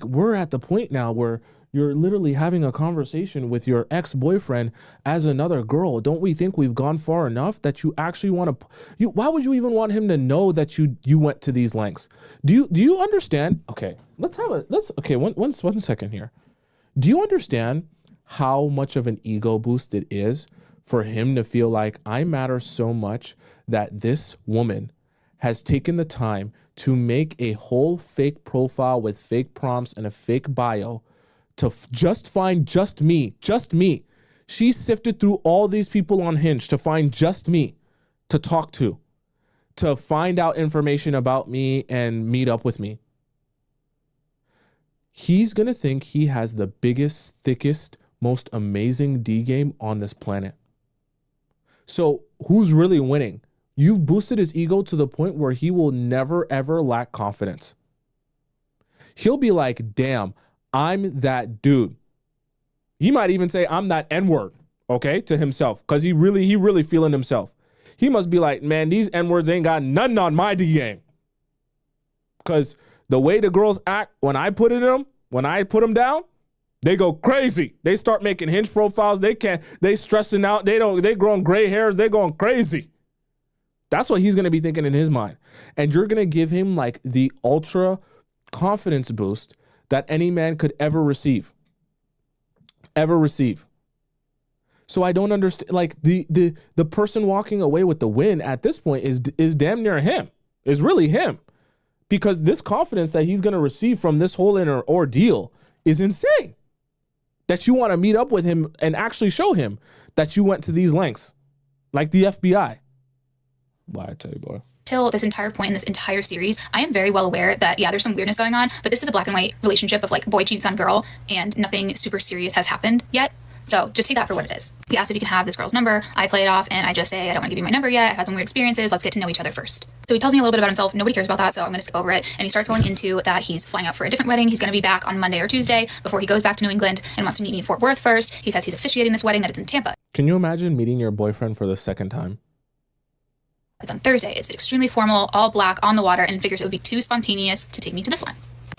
we're at the point now where you're literally having a conversation with your ex-boyfriend as another girl. Don't we think we've gone far enough that you actually want to why would you even want him to know that you went to these lengths? Do you understand? Okay, one second here. Do you understand how much of an ego boost it is for him to feel like I matter so much that this woman has taken the time to make a whole fake profile with fake prompts and a fake bio to just find just me. She sifted through all these people on Hinge to find just me to talk to find out information about me and meet up with me. He's going to think he has the biggest, thickest, most amazing D game on this planet. So who's really winning? You've boosted his ego to the point where he will never, ever lack confidence. He'll be like, damn, I'm that dude. He might even say, I'm that N-word, okay, to himself, because he really feeling himself. He must be like, man, these N-words ain't got nothing on my D game. Because the way the girls act when I put them down, they go crazy. They start making Hinge profiles. They stressing out. They growing gray hairs. They going crazy. That's what he's going to be thinking in his mind. And you're going to give him like the ultra confidence boost that any man could ever receive. So I don't understand, like the person walking away with the win at this point is damn near him. Is really him. Because this confidence that he's going to receive from this whole ordeal is insane. That you want to meet up with him and actually show him that you went to these lengths. Like the FBI. Why, I tell you, boy. Till this entire point in this entire series, I am very well aware that, yeah, there's some weirdness going on, but this is a black and white relationship of like boy cheats on girl and nothing super serious has happened yet. So just take that for what it is. He asked if he can have this girl's number. I play it off and I just say, I don't want to give you my number yet. I've had some weird experiences. Let's get to know each other first. So he tells me a little bit about himself. Nobody cares about that, so I'm going to skip over it. And he starts going into that he's flying out for a different wedding. He's going to be back on Monday or Tuesday before he goes back to New England and wants to meet me in Fort Worth first. He says he's officiating this wedding, that it's in Tampa. Can you imagine meeting your boyfriend for the second time? It's on Thursday. It's extremely formal, all black, on the water, and figures it would be too spontaneous to take me to this one.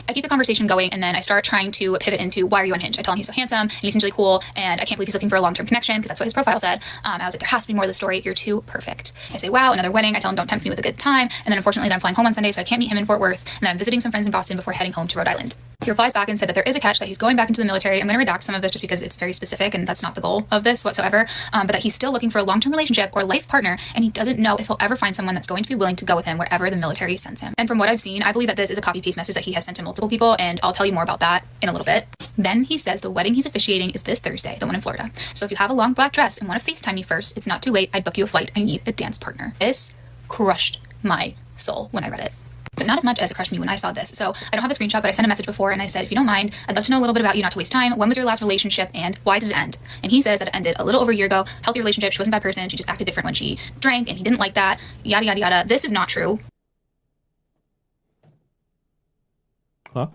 I keep the conversation going, and then I start trying to pivot into, why are you on Hinge? I tell him he's so handsome, and he seems really cool, and I can't believe he's looking for a long-term connection, because that's what his profile said. I was like, there has to be more to the story. You're too perfect. I say, wow, another wedding. I tell him, don't tempt me with a good time. And then unfortunately, then I'm flying home on Sunday, so I can't meet him in Fort Worth. And then I'm visiting some friends in Boston before heading home to Rhode Island. He replies back and said that there is a catch, that he's going back into the military. I'm going to redact some of this just because it's very specific, and that's not the goal of this whatsoever. But that he's still looking for a long-term relationship or life partner, and he doesn't know if he'll ever find someone that's going to be willing to go with him wherever the military sends him. And from what I've seen, I believe that this is a copy-paste message that he has sent to multiple people, and I'll tell you more about that in a little bit. Then he says the wedding he's officiating is this Thursday, the one in Florida. So if you have a long black dress and want to FaceTime me first, it's not too late. I'd book you a flight. I need a dance partner. This crushed my soul when I read it. But not as much as it crushed me when I saw this. So I don't have the screenshot, but I sent a message before and I said, if you don't mind, I'd love to know a little bit about you, not to waste time. When was your last relationship and why did it end? And he says that it ended a little over a year ago. Healthy relationship. She wasn't a bad person. She just acted different when she drank and he didn't like that. Yada, yada, yada. This is not true. Huh?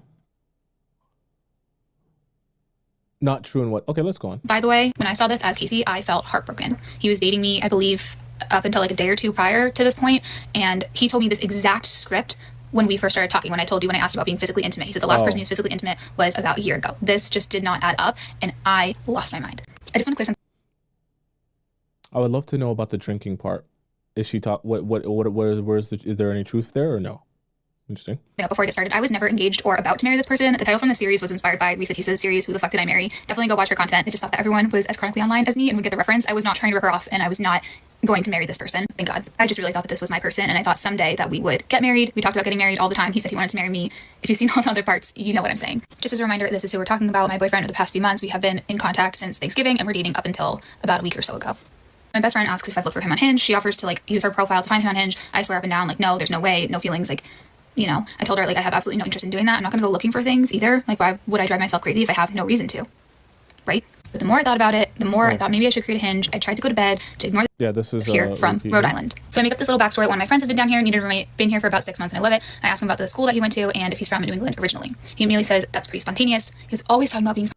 Not true in what? Okay, let's go on. By the way, when I saw this as Casey, I felt heartbroken. He was dating me, I believe, up until like a day or two prior to this point, and he told me this exact script when we first started talking, when I told you, when I asked about being physically intimate. He said the last person he was physically intimate was about a year ago. This just did not add up, and I lost my mind. I just want to clear something. I would love to know about the drinking part. Is she is there any truth there or no? Interesting. Before I get started, I was never engaged or about to marry this person. The title from the series was inspired by Lisa Tisa's series, Who the Fuck Did I Marry? Definitely go watch her content. I just thought that everyone was as chronically online as me and would get the reference. I was not trying to rip her off, and I was not going to marry this person. Thank God. I just really thought that this was my person, and I thought someday that we would get married. We talked about getting married all the time. He said he wanted to marry me. If you've seen all the other parts, you know what I'm saying. Just as a reminder, this is who we're talking about. My boyfriend of the past few months. We have been in contact since Thanksgiving, and we're dating up until about a week or so ago. My best friend asks if I've looked for him on Hinge. She offers to like use her profile to find him on Hinge. I swear up and down, like, no, there's no way, no feelings. Like, you know, I told her like I have absolutely no interest in doing that. I'm not gonna go looking for things either. Like, why would I drive myself crazy if I have no reason to? Right? But the more I thought about it, the more I thought maybe I should create a Hinge. I tried to go to bed to ignore this is here from Rhode Island. So I make up this little backstory. One of my friends has been down here, needed a roommate, been here for about 6 months, and I love it. I ask him about the school that he went to and if he's from New England originally. He immediately says that's pretty spontaneous. He was always talking about being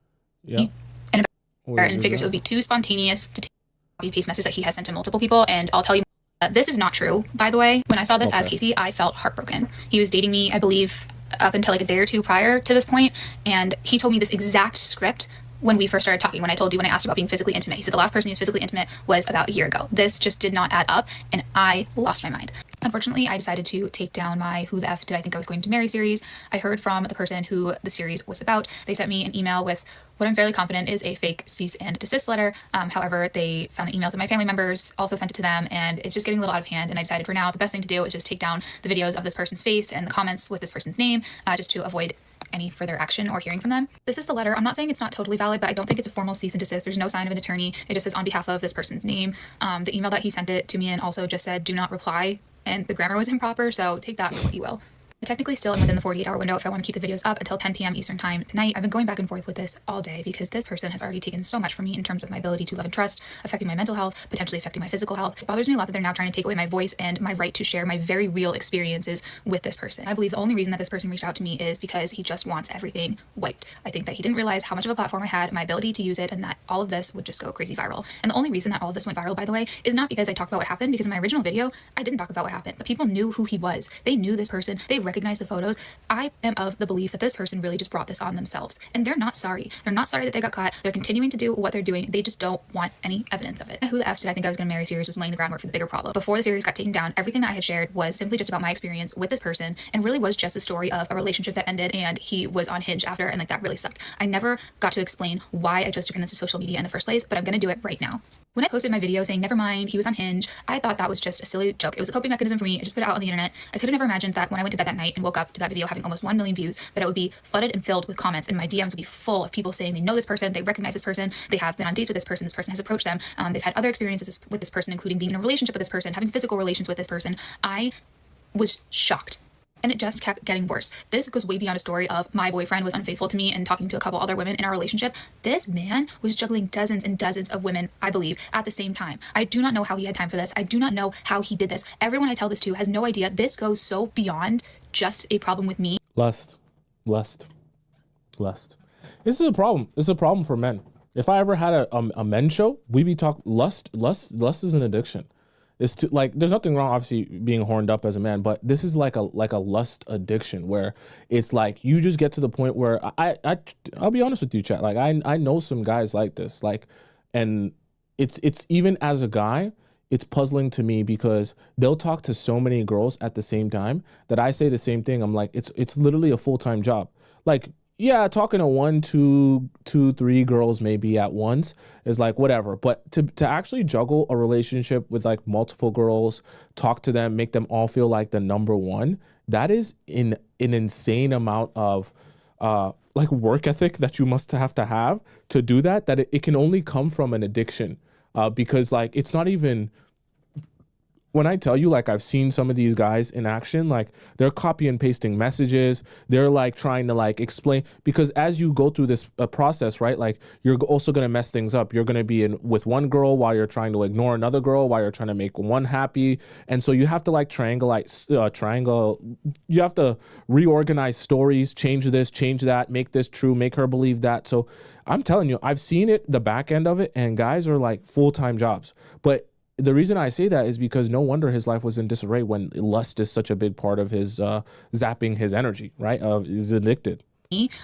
Wait, and was figures it would be too spontaneous to take a copy paste message that he has sent to multiple people. And I'll tell you, this is not true, by the way. When I saw this as Casey, I felt heartbroken. He was dating me, I believe, up until like a day or two prior to this point, and he told me this exact script when we first started talking, when I told you, when I asked you about being physically intimate. He said the last person he was physically intimate was about a year ago. This just did not add up, and I lost my mind. Unfortunately, I decided to take down my Who the F Did I Think I Was Going to Marry series. I heard from the person who the series was about. They sent me an email with what I'm fairly confident is a fake cease and desist letter. However, they found the emails of my family members, also sent it to them, and it's just getting a little out of hand. And I decided for now, the best thing to do is just take down the videos of this person's face and the comments with this person's name, just to avoid any further action or hearing from them. This is the letter. I'm not saying it's not totally valid, but I don't think it's a formal cease and desist. There's no sign of an attorney. It just says on behalf of this person's name. The email that he sent it to me in also just said, do not reply. And the grammar was improper, so take that for what you will. I technically still am within the 48-hour window if I want to keep the videos up until 10 p.m. Eastern time tonight. I've been going back and forth with this all day because this person has already taken so much from me in terms of my ability to love and trust, affecting my mental health, potentially affecting my physical health. It bothers me a lot that they're now trying to take away my voice and my right to share my very real experiences with this person. I believe the only reason that this person reached out to me is because he just wants everything wiped. I think that he didn't realize how much of a platform I had, my ability to use it, and that all of this would just go crazy viral. And the only reason that all of this went viral, by the way, is not because I talked about what happened, because in my original video, I didn't talk about what happened, but people knew who he was. They knew this person. They recognized the photos. I am of the belief that this person really just brought this on themselves, and they're not sorry. They're not sorry that they got caught. They're continuing to do what they're doing. They just don't want any evidence of it. Who the F Did I Think I Was Going to Marry series was laying the groundwork for the bigger problem. Before the series got taken down, everything that I had shared was simply just about my experience with this person, and really was just a story of a relationship that ended and he was on Hinge after, and like that really sucked. I never got to explain why I chose to bring this to social media in the first place, but I'm gonna do it right now. When I posted my video saying, never mind, he was on Hinge, I thought that was just a silly joke. It was a coping mechanism for me. I just put it out on the internet. I could have never imagined that when I went to bed that night and woke up to that video having almost 1 million views, that it would be flooded and filled with comments, and my DMs would be full of people saying they know this person, they recognize this person, they have been on dates with this person has approached them, they've had other experiences with this person, including being in a relationship with this person, having physical relations with this person. I was shocked. And it just kept getting worse. This goes way beyond a story of my boyfriend was unfaithful to me and talking to a couple other women in our relationship. This man was juggling dozens and dozens of women, I believe, at the same time. I do not know how he had time for this. I do not know how he did this. Everyone I tell this to has no idea. This goes so beyond just a problem with me. Lust. This is a problem. This is a problem for men. If I ever had a men's show, we'd be talking lust. Lust is an addiction. It's to, like, there's nothing wrong obviously being horned up as a man, but this is like a lust addiction where it's like you just get to the point where I'll be honest with you, chat. Like I know some guys like this, like, and it's even as a guy, it's puzzling to me because they'll talk to so many girls at the same time that I say the same thing. I'm like, it's literally a full-time job. Like, yeah, talking to 1, 2, 3 girls maybe at once is like whatever. But to actually juggle a relationship with like multiple girls, talk to them, make them all feel like the number one, that is an insane amount of like work ethic that you must have to do that it can only come from an addiction. Because like it's not even, when I tell you, like, I've seen some of these guys in action, like they're copy and pasting messages. They're like trying to like explain, because as you go through this process, right, like you're also going to mess things up. You're going to be in with one girl while you're trying to ignore another girl, while you're trying to make one happy. And so you have to like you have to reorganize stories, change this, change that, make this true, make her believe that. So I'm telling you, I've seen it, the back end of it, and guys are like full-time jobs. But the reason I say that is because no wonder his life was in disarray when lust is such a big part of his zapping his energy, right? He's addicted.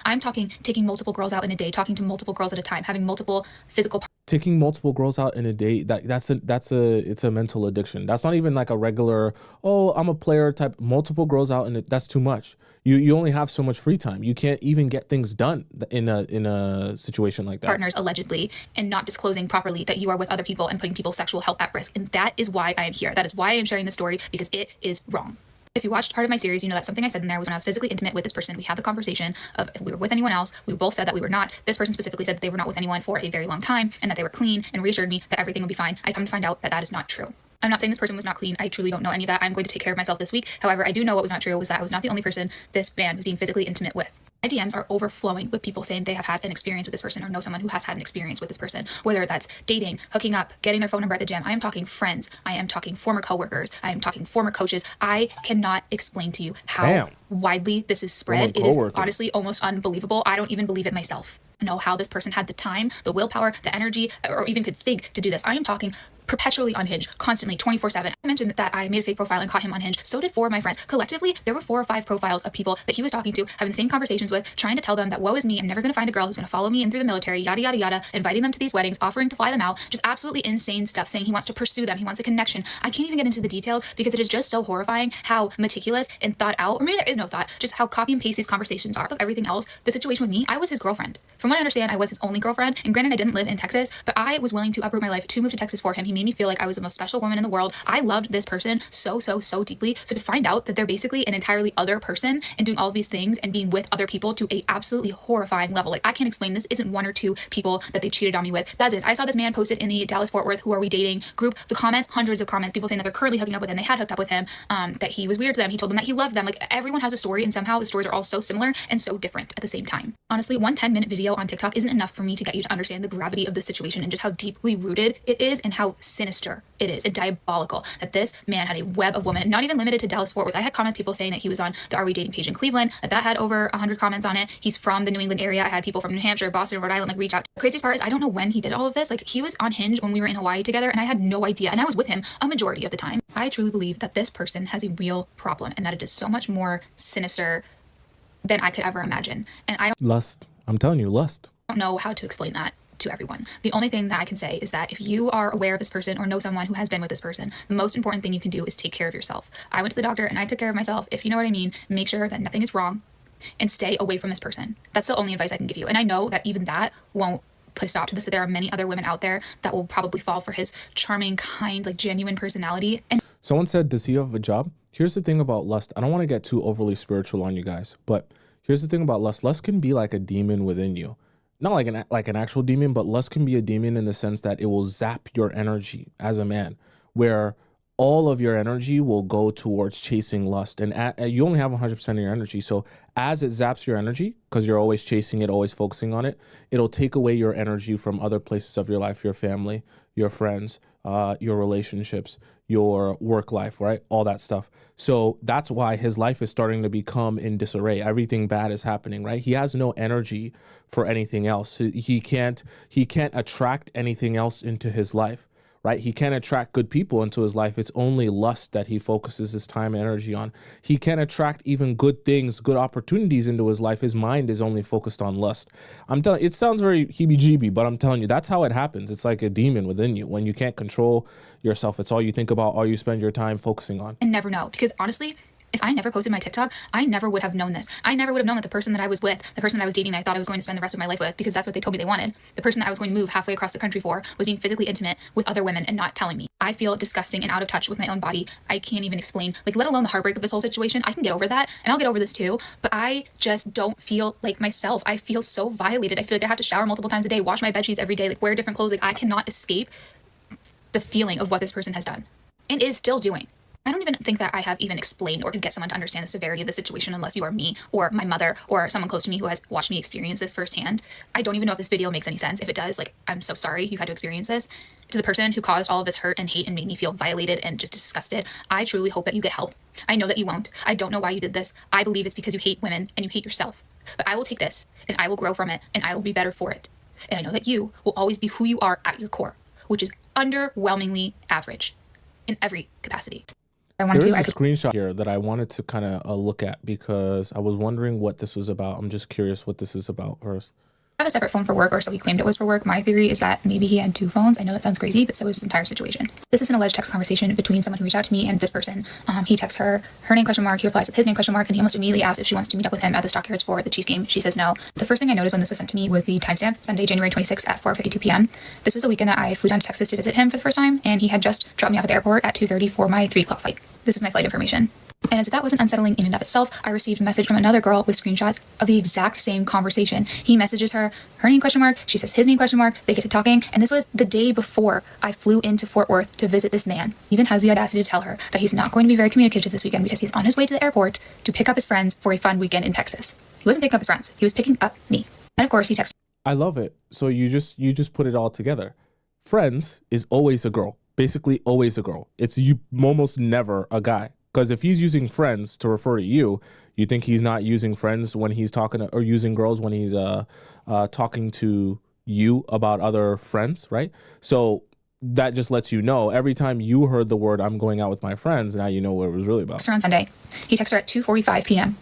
I'm talking taking multiple girls out in a day, talking to multiple girls at a time, having multiple physical. Taking multiple girls out in a day, it's a mental addiction. That's not even like a regular, oh, I'm a player type. Multiple girls out, and that's too much. You only have so much free time. You can't even get things done in a situation like that. Partners allegedly, and not disclosing properly that you are with other people and putting people's sexual health at risk. And that is why I am here. That is why I am sharing this story, because it is wrong. If you watched part of my series, you know that something I said in there was when I was physically intimate with this person, we had the conversation of if we were with anyone else. We both said that we were not. This person specifically said that they were not with anyone for a very long time and that they were clean, and reassured me that everything would be fine. I come to find out that that is not true. I'm not saying this person was not clean. I truly don't know any of that. I'm going to take care of myself this week. However, I do know what was not true was that I was not the only person this man was being physically intimate with. My DMs are overflowing with people saying they have had an experience with this person or know someone who has had an experience with this person, whether that's dating, hooking up, getting their phone number at the gym. I am talking friends. I am talking former coworkers. I am talking former coaches. I cannot explain to you how widely this is spread. It is honestly almost unbelievable. I don't even believe it myself. know how this person had the time, the willpower, the energy, or even could think to do this. I am talking perpetually on Hinge, constantly, 24/7. I mentioned that I made a fake profile and caught him on Hinge. So did 4 of my friends. Collectively, there were 4 or 5 profiles of people that he was talking to, having the same conversations with, trying to tell them that woe is me, I'm never going to find a girl who's going to follow me in through the military, yada, yada, yada, inviting them to these weddings, offering to fly them out, just absolutely insane stuff, saying he wants to pursue them, he wants a connection. I can't even get into the details because it is just so horrifying how meticulous and thought out, or maybe there is no thought, just how copy and paste these conversations are of everything else. The situation with me, I was his girlfriend. From what I understand, I was his only girlfriend, and granted, I didn't live in Texas, but I was willing to uproot my life to move to Texas for him. He made me feel like I was the most special woman in the world. I loved this person so deeply. So to find out that they're basically an entirely other person and doing all of these things and being with other people to a absolutely horrifying level. Like, I can't explain this. Isn't 1 or 2 people that they cheated on me with. That's it. I saw this man posted in the Dallas Fort Worth "Who Are We Dating" group. The comments, hundreds of comments, people saying that they're currently hooking up with him. They had hooked up with him, that he was weird to them. He told them that he loved them. Like, everyone has a story, and somehow the stories are all so similar and so different at the same time. Honestly, one 10-minute video on TikTok isn't enough for me to get you to understand the gravity of the situation and just how deeply rooted it is and how sinister it is and diabolical that this man had a web of women, not even limited to Dallas Fort Worth. I had comments, people saying that he was on the Are We Dating page in Cleveland, that had over 100 comments on it. He's from the New England area. I had people from New Hampshire, Boston, Rhode Island, like, reach out. The craziest part is I don't know when he did all of this. Like, he was on Hinge when we were in Hawaii together, and I had no idea, and I was with him a majority of the time. I truly believe that this person has a real problem and that it is so much more sinister than I could ever imagine. And I don't Lust. I'm telling you, lust. know how to explain that to everyone. The only thing that I can say is that if you are aware of this person or know someone who has been with this person, the most important thing you can do is take care of yourself. I went to the doctor and I took care of myself, if you know what I mean. Make sure that nothing is wrong and stay away from this person. That's the only advice I can give you. And I know that even that won't put a stop to this. There are many other women out there that will probably fall for his charming, kind, like, genuine personality. And Someone said, does he have a job? Here's the thing about lust. I don't want to get too overly spiritual on you guys, but here's the thing about lust. Lust can be like a demon within you. Not like an actual demon, but lust can be a demon in the sense that it will zap your energy as a man, where all of your energy will go towards chasing lust. And you only have 100% of your energy. So as it zaps your energy, because you're always chasing it, always focusing on it, it'll take away your energy from other places of your life, your family, your friends, your relationships, your work life, right? All that stuff. So that's why his life is starting to become in disarray. Everything bad is happening, right? He has no energy for anything else. He can't attract anything else into his life, right? He can't attract good people into his life. It's only lust that he focuses his time and energy on. He can't attract even good things, good opportunities into his life. His mind is only focused on lust. I'm telling you, it sounds very heebie-jeebie, but I'm telling you, that's how it happens. It's like a demon within you. When you can't control yourself, it's all you think about, all you spend your time focusing on. And never know, because honestly, if I never posted my TikTok, I never would have known this. I never would have known that the person that I was with, the person that I was dating, that I thought I was going to spend the rest of my life with, because that's what they told me they wanted, the person that I was going to move halfway across the country for, was being physically intimate with other women and not telling me. I feel disgusting and out of touch with my own body. I can't even explain, like, let alone the heartbreak of this whole situation. I can get over that, and I'll get over this too, but I just don't feel like myself. I feel so violated. I feel like I have to shower multiple times a day, wash my bed sheets every day, like, wear different clothes. Like, I cannot escape the feeling of what this person has done and is still doing. I don't even think that I have even explained or could get someone to understand the severity of the situation unless you are me or my mother or someone close to me who has watched me experience this firsthand. I don't even know if this video makes any sense. If it does, like, I'm so sorry you had to experience this. To the person who caused all of this hurt and hate and made me feel violated and just disgusted, I truly hope that you get help. I know that you won't. I don't know why you did this. I believe it's because you hate women and you hate yourself. But I will take this and I will grow from it and I will be better for it. And I know that you will always be who you are at your core, which is underwhelmingly average in every capacity. There is a screenshot here that I wanted to kind of look at because I was wondering what this was about. I'm just curious what this is about first. I have a separate phone for work, or so he claimed it was for work. My theory is that maybe he had 2 phones. I know that sounds crazy, but so is this entire situation. This is an alleged text conversation between someone who reached out to me and this person. He texts her name question mark, he replies with his name question mark, and he almost immediately asks if she wants to meet up with him at the Stockyards for the Chief game. She says no. The first thing I noticed when this was sent to me was the timestamp, Sunday, January 26th at 4:52 p.m. This was the weekend that I flew down to Texas to visit him for the first time, and he had just dropped me off at the airport at 2:30 for my 3 o'clock flight. This is my flight information. And as if that wasn't unsettling in and of itself, I received a message from another girl with screenshots of the exact same conversation. He messages her name question mark, she says his name question mark, they get to talking, and this was the day before I flew into Fort Worth to visit this man. He even has the audacity to tell her that he's not going to be very communicative this weekend because he's on his way to the airport to pick up his friends for a fun weekend in Texas. He wasn't picking up his friends, he was picking up me. And of course he texted. I love it. So you just put it all together. Friends is always a girl. Basically always a girl. It's you almost never a guy. Because if he's using friends to refer to you, you think he's not using friends when he's talking to, or using girls when he's talking to you about other friends, right? So that just lets you know every time you heard the word "I'm going out with my friends," now you know what it was really about. Her on Sunday. He texted her at 2:45 p.m.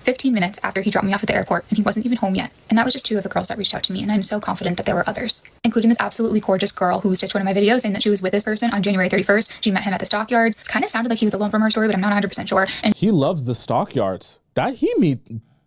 15 minutes after he dropped me off at the airport, and he wasn't even home yet. And that was just 2 of the girls that reached out to me, and I'm so confident that there were others, including this absolutely gorgeous girl who stitched one of my videos saying that she was with this person on January 31st. She met him at the stockyards. It kind of sounded like he was alone from her story, but I'm not 100% sure. And he loves the stockyards. That he meet.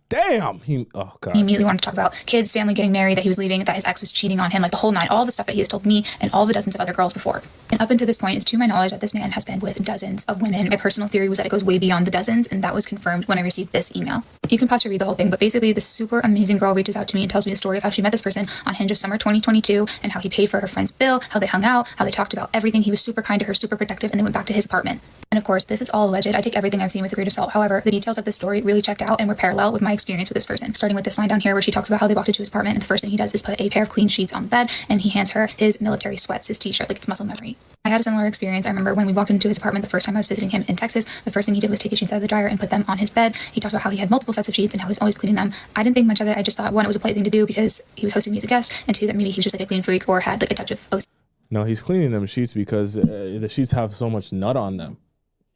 Damn. Oh, God. He immediately wanted to talk about kids, family, getting married, that he was leaving, that his ex was cheating on him, like the whole nine, all the stuff that he has told me and all the dozens of other girls before. And up until this point, it's to my knowledge that this man has been with dozens of women. My personal theory was that it goes way beyond the dozens, and that was confirmed when I received this email. You can pause to read the whole thing, but basically this super amazing girl reaches out to me and tells me the story of how she met this person on Hinge of summer 2022 and how he paid for her friend's bill, how they hung out, how they talked about everything. He was super kind to her, super protective, and they went back to his apartment. And of course, this is all alleged. I take everything I've seen with a grain of salt. However, the details of this story really checked out and were parallel with my experience with this person. Starting with this line down here where she talks about how they walked into his apartment and the first thing he does is put a pair of clean sheets on the bed and he hands her his military sweats, his t-shirt, like it's muscle memory. I had a similar experience. I remember when we walked into his apartment the first time I was visiting him in Texas, the first thing he did was take his sheets out of the dryer and put them on his bed. He talked about how he had multiple sets of sheets and how he was always cleaning them. I didn't think much of it. I just thought, one, it was a polite thing to do because he was hosting me as a guest, and two, that maybe he was just like a clean freak or had like a touch of OCD. No, he's cleaning them sheets because the sheets have so much nut on them.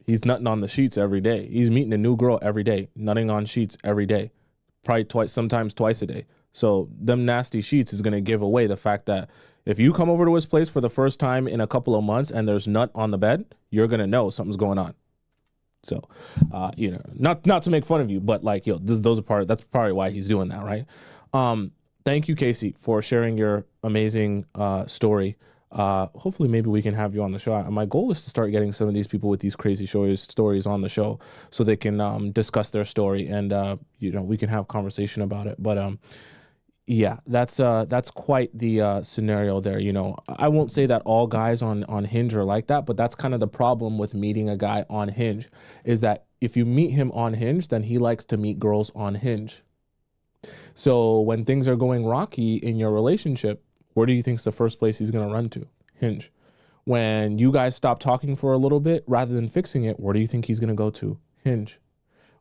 He's nutting on the sheets every day. He's meeting a new girl every day, nutting on sheets every day, probably twice, sometimes twice a day. So them nasty sheets is going to give away the fact that if you come over to his place for the first time in a couple of months and there's nut on the bed, you're going to know something's going on. So, not to make fun of you, but like, that's probably why he's doing that, right? Thank you, Casey, for sharing your amazing story. Hopefully maybe we can have you on the show. My goal is to start getting some of these people with these crazy stories on the show so they can discuss their story and we can have conversation about it. But yeah, that's quite the scenario there. I won't say that all guys on Hinge are like that, but that's kind of the problem with meeting a guy on Hinge, is that if you meet him on Hinge, then he likes to meet girls on Hinge. So when things are going rocky in your relationship, where do you think's the first place he's going to run to? Hinge. When you guys stop talking for a little bit, rather than fixing it, where do you think he's going to go to? Hinge.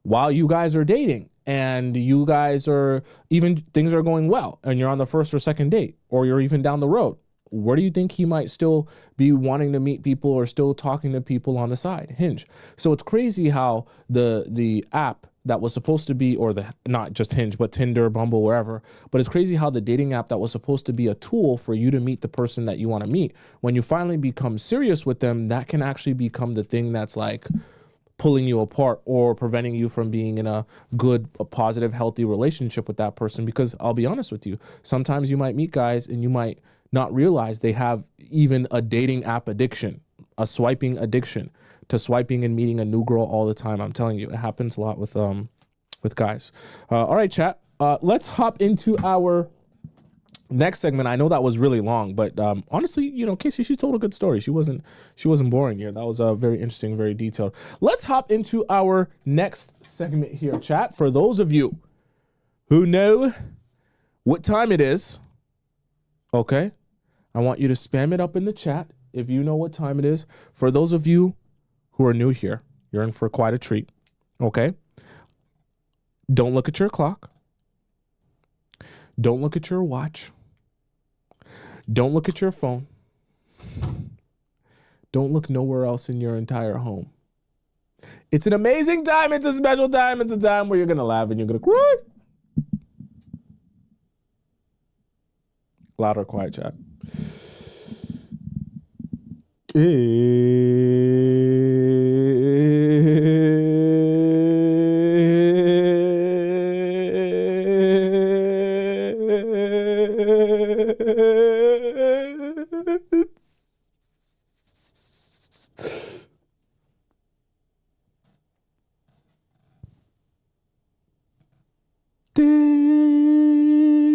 While you guys are dating and you guys are, even things are going well and you're on the first or second date, or you're even down the road, where do you think he might still be wanting to meet people or still talking to people on the side? Hinge. So it's crazy how the app that was supposed to be, or not just Hinge, but Tinder, Bumble, wherever. But it's crazy how the dating app that was supposed to be a tool for you to meet the person that you want to meet, when you finally become serious with them, that can actually become the thing that's like pulling you apart or preventing you from being in a good, a positive, healthy relationship with that person. Because I'll be honest with you, sometimes you might meet guys and you might not realize they have even a dating app addiction, a swiping addiction to swiping and meeting a new girl all the time. I'm telling you, it happens a lot with guys. All right, chat. Let's hop into our next segment. I know that was really long, but honestly, Casey, she told a good story. She wasn't boring here. That was very interesting, very detailed. Let's hop into our next segment here, chat. For those of you who know what time it is, okay, I want you to spam it up in the chat if you know what time it is. For those of you who are new here, you're in for quite a treat, okay? Don't look at your clock. Don't look at your watch. Don't look at your phone. Don't look nowhere else in your entire home. It's an amazing time. It's a special time. It's a time where you're going to laugh and you're going to cry. Loud or quiet, chat.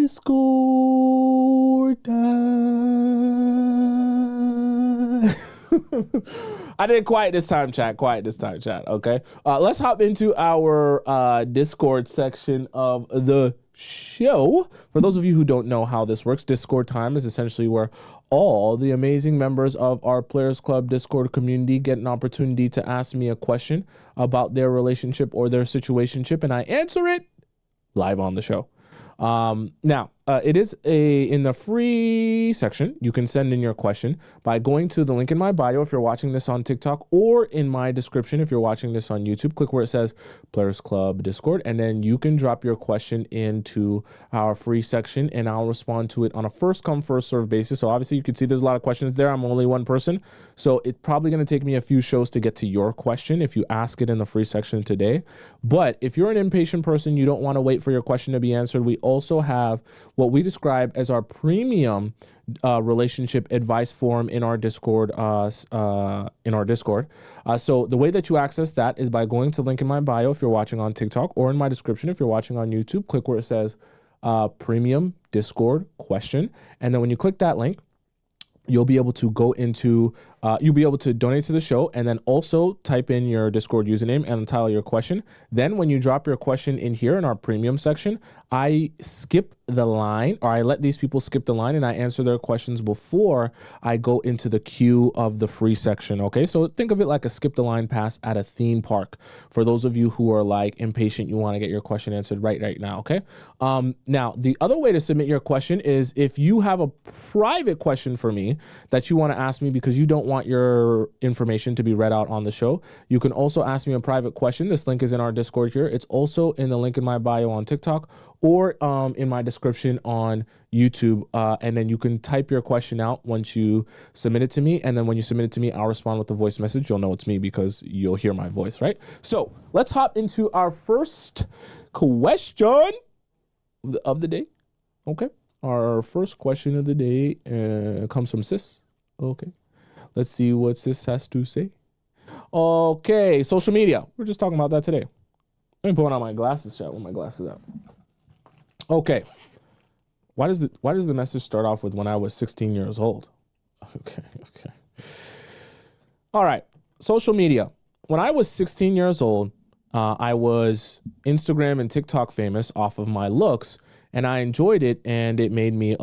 Discord time. I did quiet this time, chat. Okay. Let's hop into our Discord section of the show. For those of you who don't know how this works, Discord time is essentially where all the amazing members of our Players Club Discord community get an opportunity to ask me a question about their relationship or their situationship, and I answer it live on the show. Now, it is in the free section. You can send in your question by going to the link in my bio if you're watching this on TikTok, or in my description if you're watching this on YouTube. Click where it says Players Club Discord, and then you can drop your question into our free section, and I'll respond to it on a first come, first serve basis. So obviously you can see there's a lot of questions there. I'm only one person, so it's probably going to take me a few shows to get to your question if you ask it in the free section today. But if you're an impatient person, you don't want to wait for your question to be answered, we also have what we describe as our premium relationship advice forum in our Discord. So the way that you access that is by going to the link in my bio if you're watching on TikTok, or in my description if you're watching on YouTube. Click where it says premium Discord question, and then when you click that link, you'll be able to go into, you'll be able to donate to the show, and then also type in your Discord username and the title of your question. Then when you drop your question in here in our premium section, I skip the line, or I let these people skip the line, and I answer their questions before I go into the queue of the free section. Okay, so think of it like a skip the line pass at a theme park. For those of you who are like impatient, you want to get your question answered right now. Okay. Now the other way to submit your question is if you have a private question for me that you want to ask me because you don't want your information to be read out on the show, you can also ask me a private question. This link is in our Discord here. It's also in the link in my bio on TikTok, or in my description on YouTube. And then you can type your question out once you submit it to me. And then when you submit it to me, I'll respond with a voice message. You'll know it's me because you'll hear my voice, right? So let's hop into our first question of the day. Okay. Our first question of the day comes from Sis. Okay. Let's see what Sis has to say. Okay. Social media. We're just talking about that today. Let me put on my glasses, chat, with my glasses out. Okay. Why does the message start off with when I was 16 years old? Okay. All right. Social media. When I was 16 years old, I was Instagram and TikTok famous off of my looks, and I enjoyed it, and it made me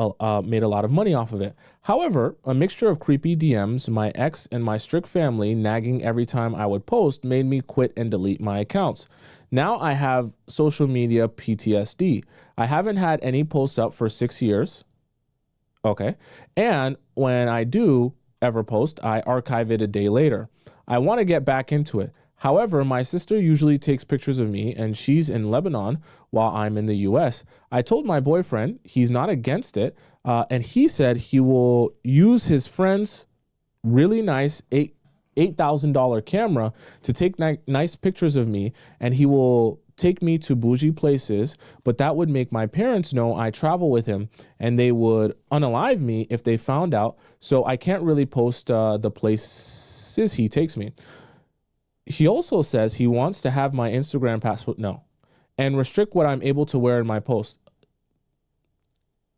made a lot of money off of it. However, a mixture of creepy DMs, my ex, and my strict family nagging every time I would post made me quit and delete my accounts. Now I have social media PTSD. I haven't had any posts up for 6 years. Okay. And when I do ever post, I archive it a day later. I want to get back into it. However, my sister usually takes pictures of me, and she's in Lebanon while I'm in the US. I told my boyfriend he's not against it, and he said he will use his friend's really nice $8,000 camera to take nice pictures of me, and he will take me to bougie places, but that would make my parents know I travel with him, and they would unalive me if they found out, so I can't really post the places he takes me. He also says he wants to have my Instagram password, and restrict what I'm able to wear in my post.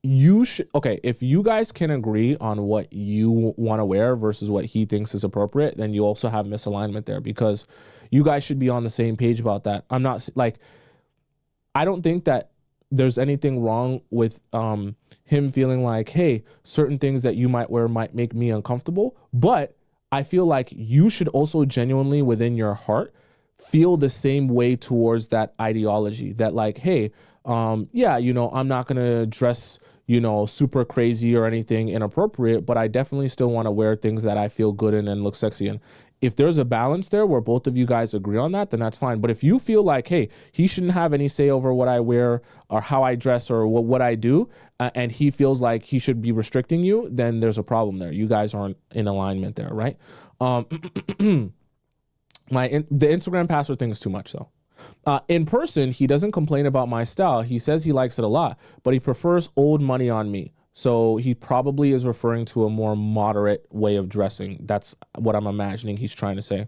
Okay, if you guys can agree on what you want to wear versus what he thinks is appropriate, then you also have misalignment there, because you guys should be on the same page about that. I don't think that there's anything wrong with him feeling like, hey, certain things that you might wear might make me uncomfortable, but I feel like you should also genuinely within your heart feel the same way towards that ideology that like, hey, I'm not going to dress, super crazy or anything inappropriate, but I definitely still want to wear things that I feel good in and look sexy in. If there's a balance there where both of you guys agree on that, then that's fine. But if you feel like, hey, he shouldn't have any say over what I wear or how I dress or what I do, and he feels like he should be restricting you, then there's a problem there. You guys aren't in alignment there, right? The Instagram password thing is too much, though. In person, he doesn't complain about my style. He says he likes it a lot, but he prefers old money on me. So he probably is referring to a more moderate way of dressing. That's what I'm imagining he's trying to say.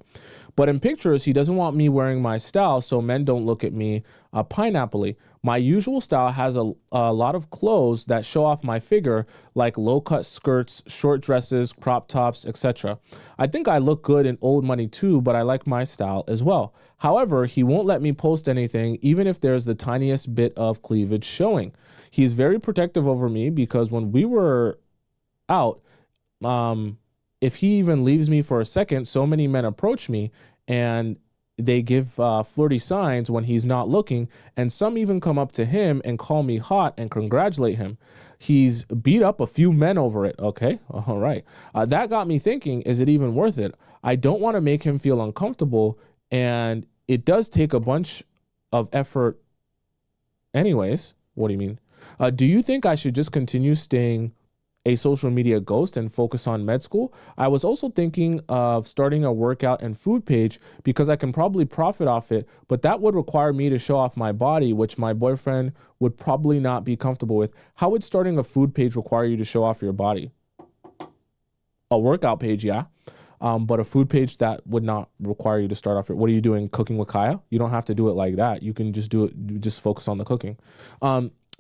But in pictures, he doesn't want me wearing my style so men don't look at me pineapple-y. My usual style has a lot of clothes that show off my figure, like low-cut skirts, short dresses, crop tops, etc. I think I look good in old money too, but I like my style as well. However, he won't let me post anything, even if there's the tiniest bit of cleavage showing. He's very protective over me because when we were out, if he even leaves me for a second, so many men approach me and they give flirty signs when he's not looking, and some even come up to him and call me hot and congratulate him. He's beat up a few men over it. Okay, all right. That got me thinking, is it even worth it? I don't want to make him feel uncomfortable, and it does take a bunch of effort anyways. What do you mean? Do you think I should just continue staying a social media ghost and focus on med school? I was also thinking of starting a workout and food page because I can probably profit off it, but that would require me to show off my body, which my boyfriend would probably not be comfortable with. How would starting a food page require you to show off your body? A workout page, yeah. But a food page, that would not require you to start off. What are you doing? Cooking with Kaya? You don't have to do it like that. You can just do it, just focus on the cooking.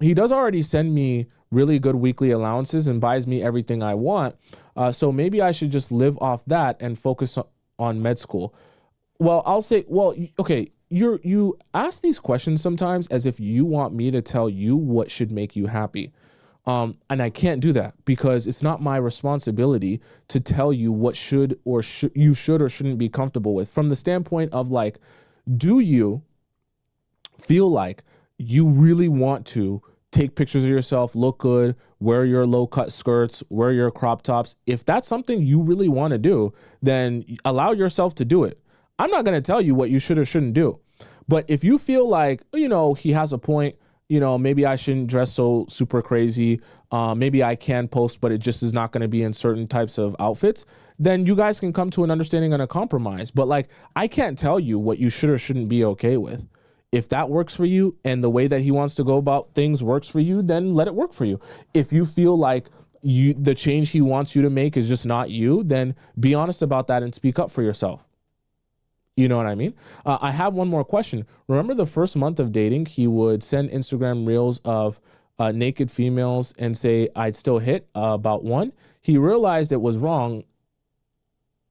He does already send me really good weekly allowances and buys me everything I want. So maybe I should just live off that and focus on med school. Well, I'll say, well, okay, you ask these questions sometimes as if you want me to tell you what should make you happy. And I can't do that because it's not my responsibility to tell you what you should or shouldn't be comfortable with. From the standpoint of like, do you feel like you really want to take pictures of yourself, look good, wear your low-cut skirts, wear your crop tops? If that's something you really want to do, then allow yourself to do it. I'm not going to tell you what you should or shouldn't do. But if you feel like, he has a point, maybe I shouldn't dress so super crazy, maybe I can post, but it just is not going to be in certain types of outfits, then you guys can come to an understanding and a compromise. But like, I can't tell you what you should or shouldn't be okay with. If that works for you and the way that he wants to go about things works for you, then let it work for you. If you feel like the change he wants you to make is just not you, then be honest about that and speak up for yourself. You know what I mean? I have one more question. Remember the first month of dating, he would send Instagram reels of naked females and say, I'd still hit about one. He realized it was wrong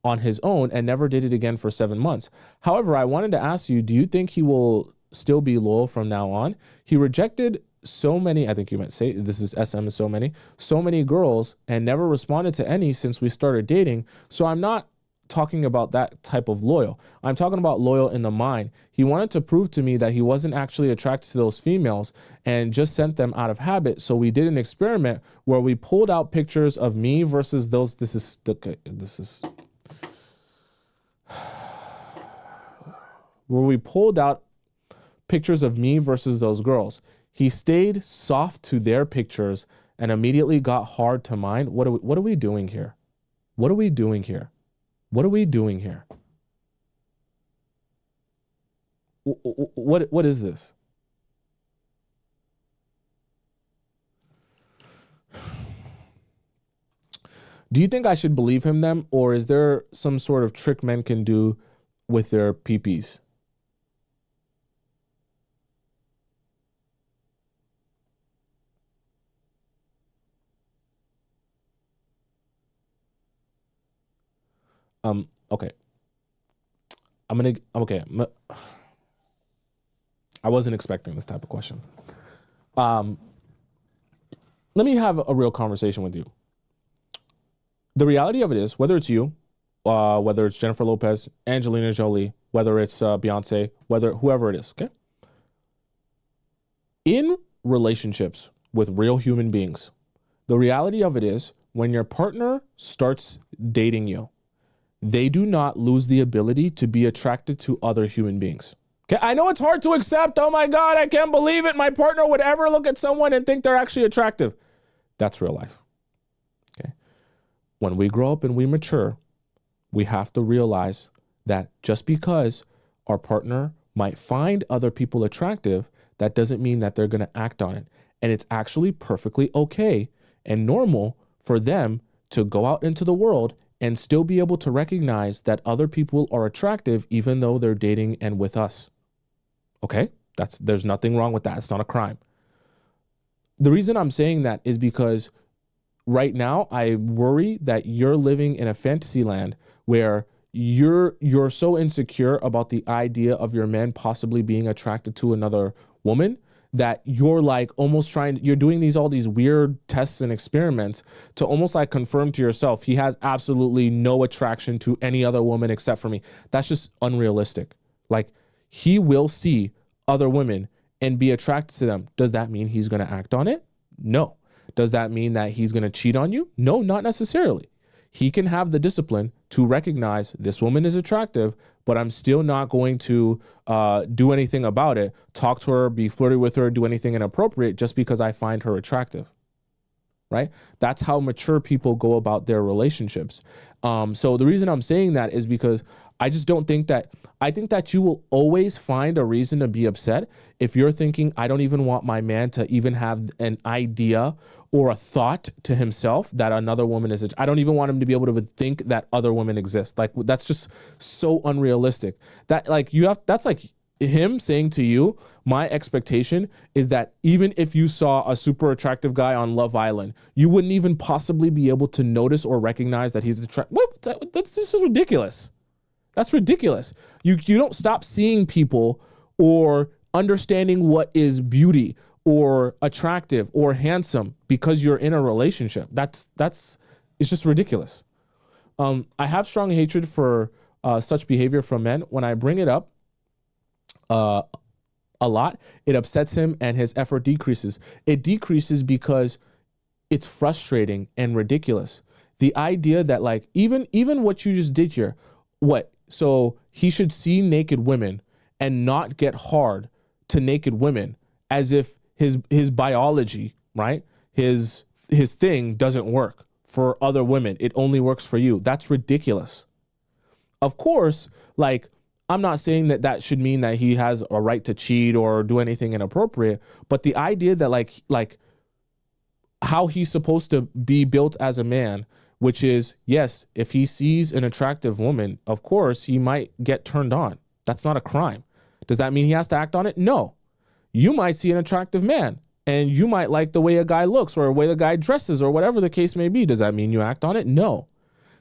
on his own and never did it again for 7 months. However, I wanted to ask you, do you think he will still be loyal from now on? He rejected so many, I think you meant say, this is SM, so many girls and never responded to any since we started dating. So I'm not talking about that type of loyal. I'm talking about loyal in the mind. He wanted to prove to me that he wasn't actually attracted to those females and just sent them out of habit. So we did an experiment where we pulled out pictures of me versus those. Where we pulled out pictures of me versus those girls. He stayed soft to their pictures and immediately got hard to mine. What are we doing here? What are we doing here? What are we doing here? What is this? Do you think I should believe him then, or is there some sort of trick men can do with their peepees? Okay. I wasn't expecting this type of question. Let me have a real conversation with you. The reality of it is, whether it's you, whether it's Jennifer Lopez, Angelina Jolie, whether it's Beyonce, whoever it is, okay? In relationships with real human beings, the reality of it is, when your partner starts dating you, they do not lose the ability to be attracted to other human beings. Okay, I know it's hard to accept. Oh my God, I can't believe it. My partner would ever look at someone and think they're actually attractive. That's real life. Okay. When we grow up and we mature, we have to realize that just because our partner might find other people attractive, that doesn't mean that they're going to act on it. And it's actually perfectly okay and normal for them to go out into the world and still be able to recognize that other people are attractive even though they're dating and with us. Okay? There's nothing wrong with that. It's not a crime. The reason I'm saying that is because right now I worry that you're living in a fantasy land where you're so insecure about the idea of your man possibly being attracted to another woman that you're like almost you're doing all these weird tests and experiments to almost like confirm to yourself he has absolutely no attraction to any other woman except for me. That's just unrealistic. Like, he will see other women and be attracted to them. Does that mean he's going to act on it? No. Does that mean that he's going to cheat on you? No, not necessarily. He can have the discipline to recognize this woman is attractive, but I'm still not going to do anything about it, talk to her, be flirty with her, do anything inappropriate just because I find her attractive, right? That's how mature people go about their relationships. So the reason I'm saying that is because I just don't think that, I think that you will always find a reason to be upset if you're thinking, I don't even want my man to even have an idea or a thought to himself that another woman is, I don't even want him to be able to think that other women exist. Like, that's just so unrealistic. That like that's like him saying to you, my expectation is that even if you saw a super attractive guy on Love Island, you wouldn't even possibly be able to notice or recognize that he's attractive. This is ridiculous. That's ridiculous. You don't stop seeing people or understanding what is beauty or attractive or handsome because you're in a relationship. It's just ridiculous. I have strong hatred for such behavior from men. When I bring it up a lot, it upsets him and his effort decreases. It decreases because it's frustrating and ridiculous. The idea that like even what you just did here, so he should see naked women and not get hard to naked women as if his biology, right? His thing doesn't work for other women. It only works for you. That's ridiculous. Of course, like, I'm not saying that should mean that he has a right to cheat or do anything inappropriate, but the idea that like how he's supposed to be built as a man, which is, yes, if he sees an attractive woman, of course, he might get turned on. That's not a crime. Does that mean he has to act on it? No. You might see an attractive man and you might like the way a guy looks or the way the guy dresses or whatever the case may be. Does that mean you act on it? No.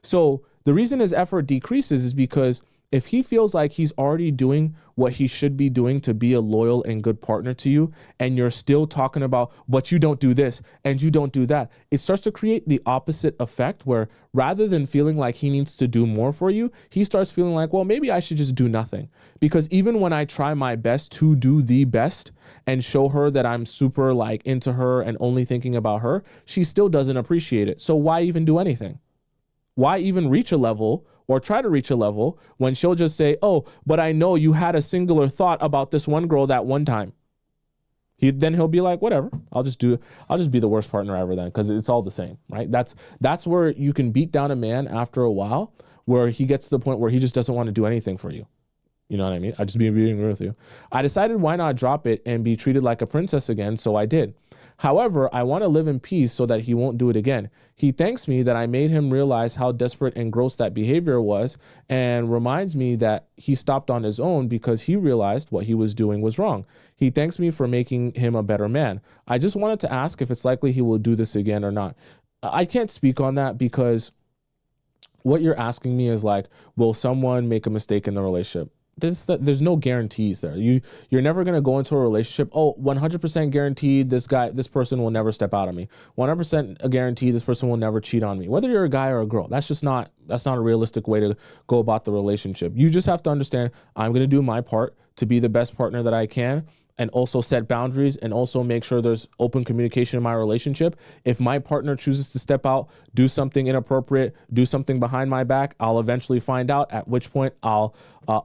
So the reason his effort decreases is because if he feels like he's already doing what he should be doing to be a loyal and good partner to you, and you're still talking about, but you don't do this and you don't do that, it starts to create the opposite effect where rather than feeling like he needs to do more for you, he starts feeling like, well, maybe I should just do nothing. Because even when I try my best to do the best and show her that I'm super like into her and only thinking about her, she still doesn't appreciate it. So why even do anything? Why even reach a level or try to reach a level when she'll just say, oh, but I know you had a singular thought about this one girl that one time. He'll be like, whatever, I'll just be the worst partner ever then, because it's all the same, right? That's where you can beat down a man after a while, where he gets to the point where he just doesn't want to do anything for you. You know what I mean? I just being real with you. I decided why not drop it and be treated like a princess again, so I did. However, I want to live in peace so that he won't do it again. He thanks me that I made him realize how desperate and gross that behavior was, and reminds me that he stopped on his own because he realized what he was doing was wrong. He thanks me for making him a better man. I just wanted to ask if it's likely he will do this again or not. I can't speak on that because what you're asking me is like, will someone make a mistake in the relationship? There's no guarantees there. You're never going to go into a relationship, 100% guaranteed this person will never step out on me. 100% a guarantee this person will never cheat on me. Whether you're a guy or a girl, that's not a realistic way to go about the relationship. You just have to understand, I'm going to do my part to be the best partner that I can, and also set boundaries and also make sure there's open communication in my relationship. If my partner chooses to step out, do something inappropriate, do something behind my back, I'll eventually find out, at which point I'll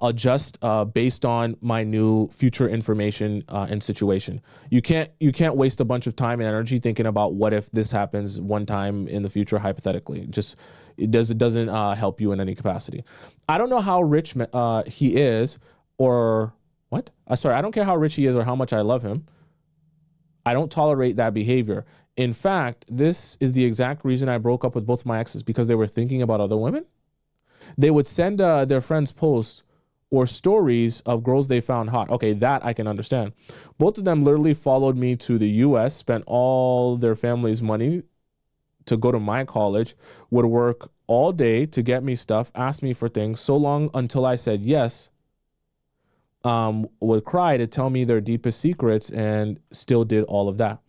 adjust based on my new future information and situation. You can't waste a bunch of time and energy thinking about what if this happens one time in the future, hypothetically. It doesn't help you in any capacity. I don't know how rich he is or what? I don't care how rich he is or how much I love him. I don't tolerate that behavior. In fact, this is the exact reason I broke up with both my exes, because they were thinking about other women. They would send their friends posts or stories of girls they found hot. Okay, that I can understand. Both of them literally followed me to the US, spent all their family's money to go to my college, would work all day to get me stuff, ask me for things, so long until I said yes, would cry to tell me their deepest secrets, and still did all of that.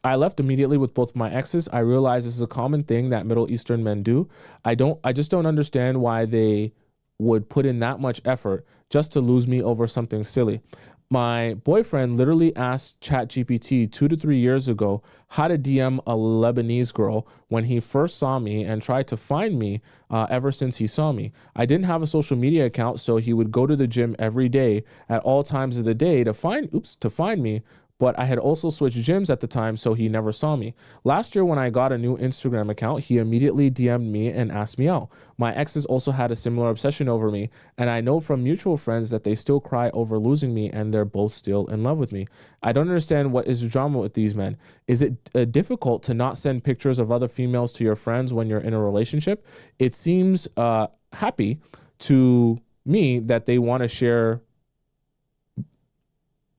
I left immediately with both my exes. I realize this is a common thing that Middle Eastern men do. I just don't understand why they would put in that much effort just to lose me over something silly. My boyfriend literally asked ChatGPT 2 to 3 years ago how to DM a Lebanese girl when he first saw me, and tried to find me ever since he saw me. I didn't have a social media account, so he would go to the gym every day at all times of the day to find me. But I had also switched gyms at the time, so he never saw me. Last year, when I got a new Instagram account, he immediately DM'd me and asked me out. My exes also had a similar obsession over me, and I know from mutual friends that they still cry over losing me, and they're both still in love with me. I don't understand what is the drama with these men. Is it difficult to not send pictures of other females to your friends when you're in a relationship? It seems happy to me that they want to share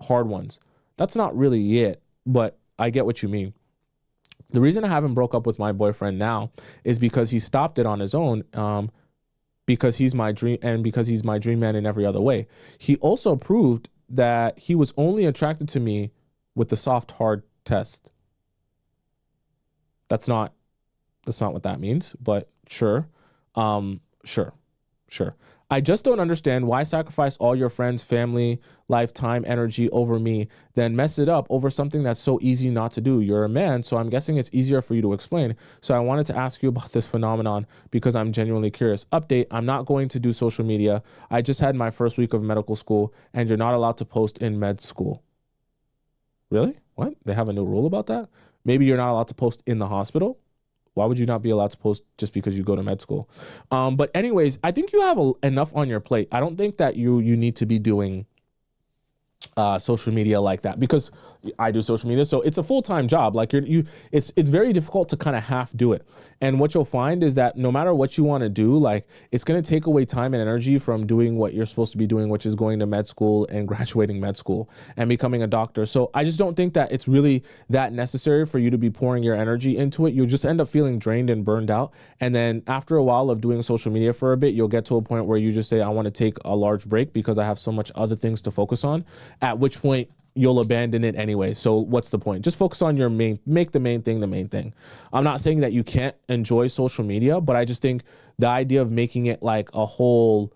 hard ones. That's not really it, but I get what you mean. The reason I haven't broke up with my boyfriend now is because he stopped it on his own, because he's my dream, and because he's my dream man in every other way. He also proved that he was only attracted to me with the soft hard test. That's not what that means, but sure. Sure. I just don't understand why sacrifice all your friends, family, lifetime, energy over me, then mess it up over something that's so easy not to do. You're a man, so I'm guessing it's easier for you to explain. So I wanted to ask you about this phenomenon because I'm genuinely curious. Update, I'm not going to do social media. I just had my first week of medical school, and you're not allowed to post in med school. Really? What? They have a new rule about that? Maybe you're not allowed to post in the hospital? Why would you not be allowed to post just because you go to med school? But anyways, I think you have enough on your plate. I don't think that you need to be doing social media like that, because I do social media, so it's a full-time job. Like it's very difficult to kind of half do it. And what you'll find is that no matter what you want to do, like it's going to take away time and energy from doing what you're supposed to be doing, which is going to med school and graduating med school and becoming a doctor. So I just don't think that it's really that necessary for you to be pouring your energy into it. You'll just end up feeling drained and burned out. And then after a while of doing social media for a bit, you'll get to a point where you just say, I want to take a large break because I have so much other things to focus on, at which point you'll abandon it anyway. So what's the point? Just focus on make the main thing the main thing. I'm not saying that you can't enjoy social media, but I just think the idea of making it like a whole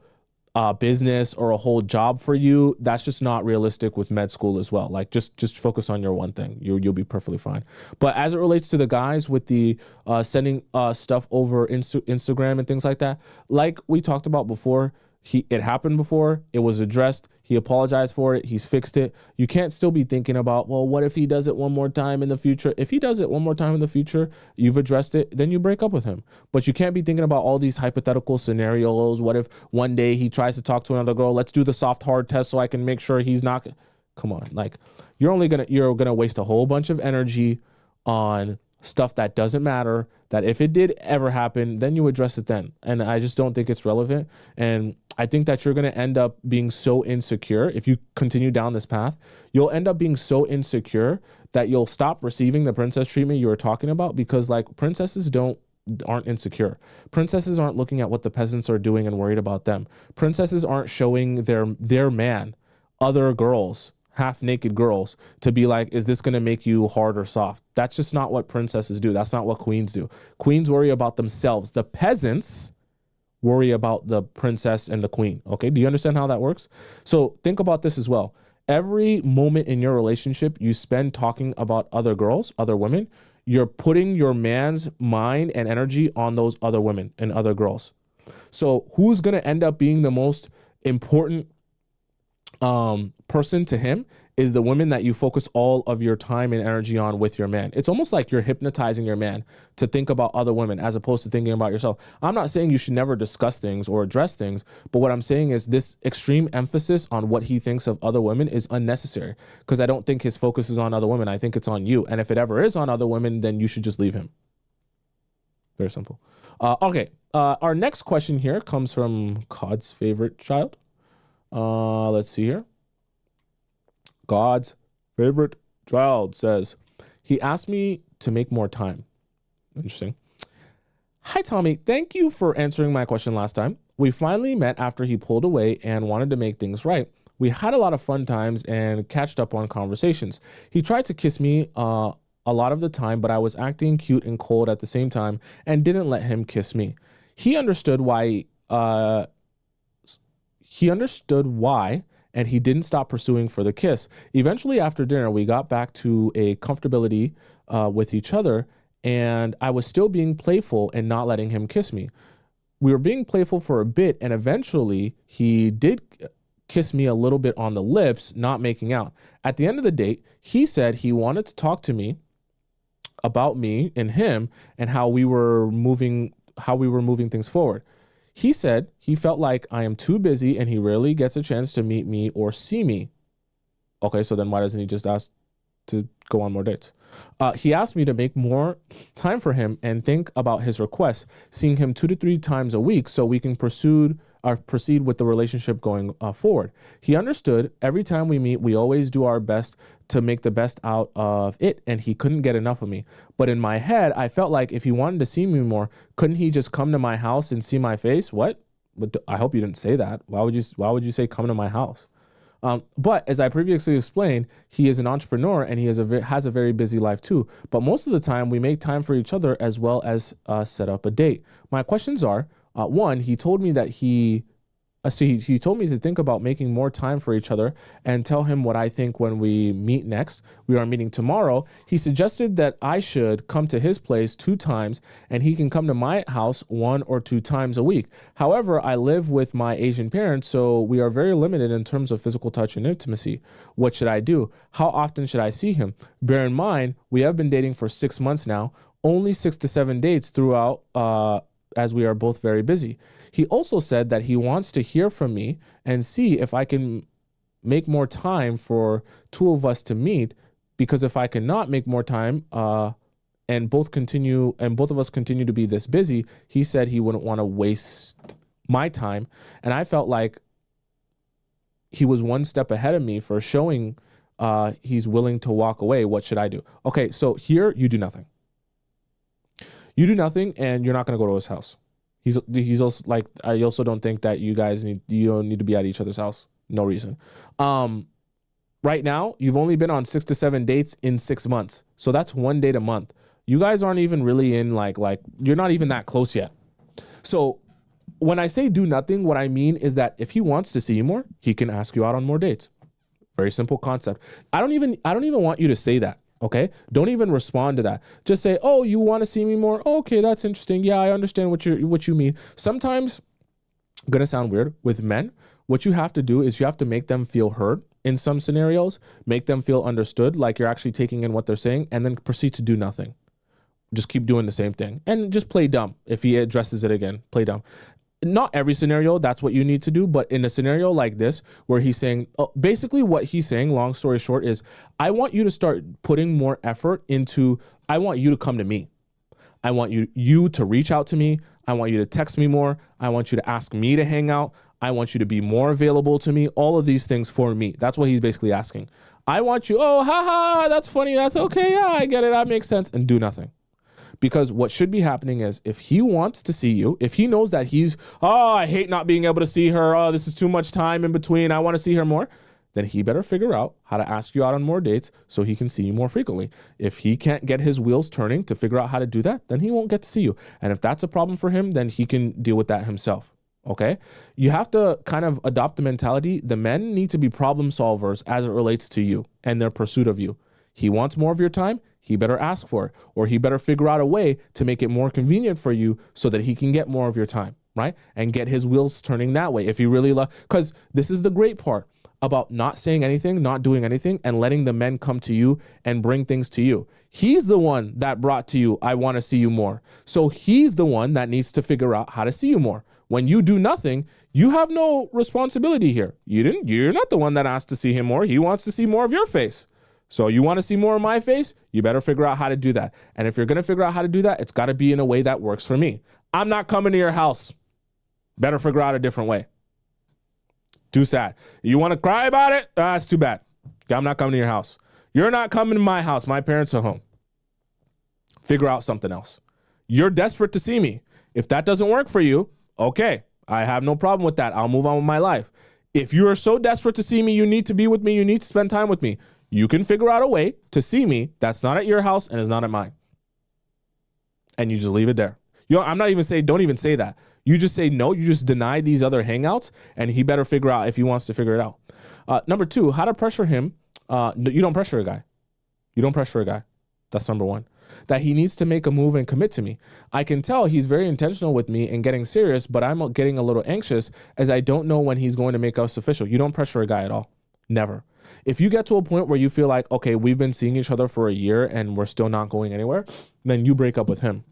business or a whole job for you, that's just not realistic with med school as well. Like just focus on your one thing. You'll be perfectly fine. But as it relates to the guys with the sending stuff over Instagram and things like that, like we talked about before, it happened before, it was addressed, he apologized for it, he's fixed it. You can't still be thinking about, well, what if he does it one more time in the future? If he does it one more time in the future, you've addressed it, then you break up with him. But you can't be thinking about all these hypothetical scenarios. What if one day he tries to talk to another girl? Let's do the soft hard test so I can make sure he's not. Come on, like you're gonna waste a whole bunch of energy on stuff that doesn't matter, that if it did ever happen, then you address it then. And I just don't think it's relevant. And I think that you're going to end up being so insecure. If you continue down this path, you'll end up being so insecure that you'll stop receiving the princess treatment you were talking about, because like princesses aren't insecure. Princesses aren't looking at what the peasants are doing and worried about them. Princesses aren't showing their man other girls, half-naked girls, to be like, is this going to make you hard or soft? That's just not what princesses do. That's not what queens do. Queens worry about themselves. The peasants worry about the princess and the queen. Okay, do you understand how that works? So think about this as well. Every moment in your relationship you spend talking about other girls, other women, you're putting your man's mind and energy on those other women and other girls. So who's going to end up being the most important person to him is the women that you focus all of your time and energy on with your man. It's almost like you're hypnotizing your man to think about other women as opposed to thinking about yourself. I'm not saying you should never discuss things or address things, but what I'm saying is this extreme emphasis on what he thinks of other women is unnecessary, because I don't think his focus is on other women. I think it's on you. And if it ever is on other women, then you should just leave him. Very simple. Okay. Our next question here comes from God's favorite child. Let's see here. God's favorite child says, he asked me to make more time. Interesting. Hi, Tommy. Thank you for answering my question last time. We finally met after he pulled away and wanted to make things right. We had a lot of fun times and catched up on conversations. He tried to kiss me a lot of the time, but I was acting cute and cold at the same time and didn't let him kiss me. He understood why, and he didn't stop pursuing for the kiss. Eventually, after dinner, we got back to a comfortability with each other, and I was still being playful and not letting him kiss me. We were being playful for a bit, and eventually he did kiss me a little bit on the lips, not making out. At the end of the date, he said he wanted to talk to me about me and him and how we were moving things forward. He said he felt like I am too busy and he rarely gets a chance to meet me or see me. Okay, so then why doesn't he just ask to go on more dates? He asked me to make more time for him and think about his request, seeing him 2 to 3 times a week so we can proceed with the relationship going forward. He understood every time we meet, we always do our best to make the best out of it, and he couldn't get enough of me. But in my head, I felt like if he wanted to see me more, couldn't he just come to my house and see my face? What? But I hope you didn't say that. Why would you say come to my house? But as I previously explained, he is an entrepreneur and he has a very busy life too. But most of the time we make time for each other as well as set up a date. My questions are, one, he told me that he told me to think about making more time for each other and tell him what I think when we meet next. We are meeting tomorrow. He suggested that I should come to his place 2 times and he can come to my house 1 or 2 times a week. However, I live with my Asian parents, so we are very limited in terms of physical touch and intimacy. What should I do? How often should I see him? Bear in mind, we have been dating for 6 months now, only 6 to 7 dates throughout, as we are both very busy. He also said that he wants to hear from me and see if I can make more time for 2 of us to meet, because if I cannot make more time and both of us continue to be this busy, he said he wouldn't want to waste my time. And I felt like he was 1 step ahead of me for showing he's willing to walk away. What should I do? Okay, so here you do nothing. You do nothing, and you're not going to go to his house. He's also like, I also don't think that you don't need to be at each other's house. No reason. Right now, you've only been on 6 to 7 dates in 6 months. So that's 1 date a month. You guys aren't even really in like you're not even that close yet. So when I say do nothing, what I mean is that if he wants to see you more, he can ask you out on more dates. Very simple concept. I don't even want you to say that. Okay, don't even respond to that. Just say, oh, you want to see me more? Oh, okay, that's interesting. Yeah, I understand what you mean. Sometimes, gonna sound weird, with men, what you have to do is you have to make them feel heard in some scenarios, make them feel understood, like you're actually taking in what they're saying, and then proceed to do nothing. Just keep doing the same thing. And just play dumb. If he addresses it again, play dumb. Not every scenario, that's what you need to do. But in a scenario like this, where he's saying, basically what he's saying, long story short, is I want you to start putting more effort into, I want you to come to me. I want you to reach out to me. I want you to text me more. I want you to ask me to hang out. I want you to be more available to me. All of these things for me. That's what he's basically asking. I want you, oh, haha, that's funny. That's okay. Yeah, I get it. That makes sense. And do nothing. Because what should be happening is if he wants to see you, if he knows that I hate not being able to see her. Oh, this is too much time in between. I want to see her more. Then he better figure out how to ask you out on more dates so he can see you more frequently. If he can't get his wheels turning to figure out how to do that, then he won't get to see you. And if that's a problem for him, then he can deal with that himself. Okay? You have to kind of adopt the mentality. The men need to be problem solvers as it relates to you and their pursuit of you. He wants more of your time. He better ask for it, or he better figure out a way to make it more convenient for you so that he can get more of your time, right? And get his wheels turning that way. If he really because this is the great part. about not saying anything, not doing anything, and letting the men come to you and bring things to you. He's the one that brought to you, I want to see you more. So he's the one that needs to figure out how to see you more. When you do nothing, you have no responsibility here. You're not the one that asked to see him more. He wants to see more of your face. So you want to see more of my face? You better figure out how to do that. And if you're going to figure out how to do that, it's got to be in a way that works for me. I'm not coming to your house. Better figure out a different way. Too sad. You want to cry about it? That's too bad. I'm not coming to your house. You're not coming to my house. My parents are home. Figure out something else. You're desperate to see me. If that doesn't work for you, okay, I have no problem with that. I'll move on with my life. If you are so desperate to see me, you need to be with me, you need to spend time with me, you can figure out a way to see me that's not at your house and is not at mine. And you just leave it there. I'm not even saying, don't even say that. You just say no, you just deny these other hangouts, and he better figure out if he wants to figure it out. Number 2, how to pressure him. You don't pressure a guy. You don't pressure a guy. That's number 1. That he needs to make a move and commit to me. I can tell he's very intentional with me and getting serious, but I'm getting a little anxious as I don't know when he's going to make us official. You don't pressure a guy at all. Never. If you get to a point where you feel like, okay, we've been seeing each other for a year and we're still not going anywhere, then you break up with him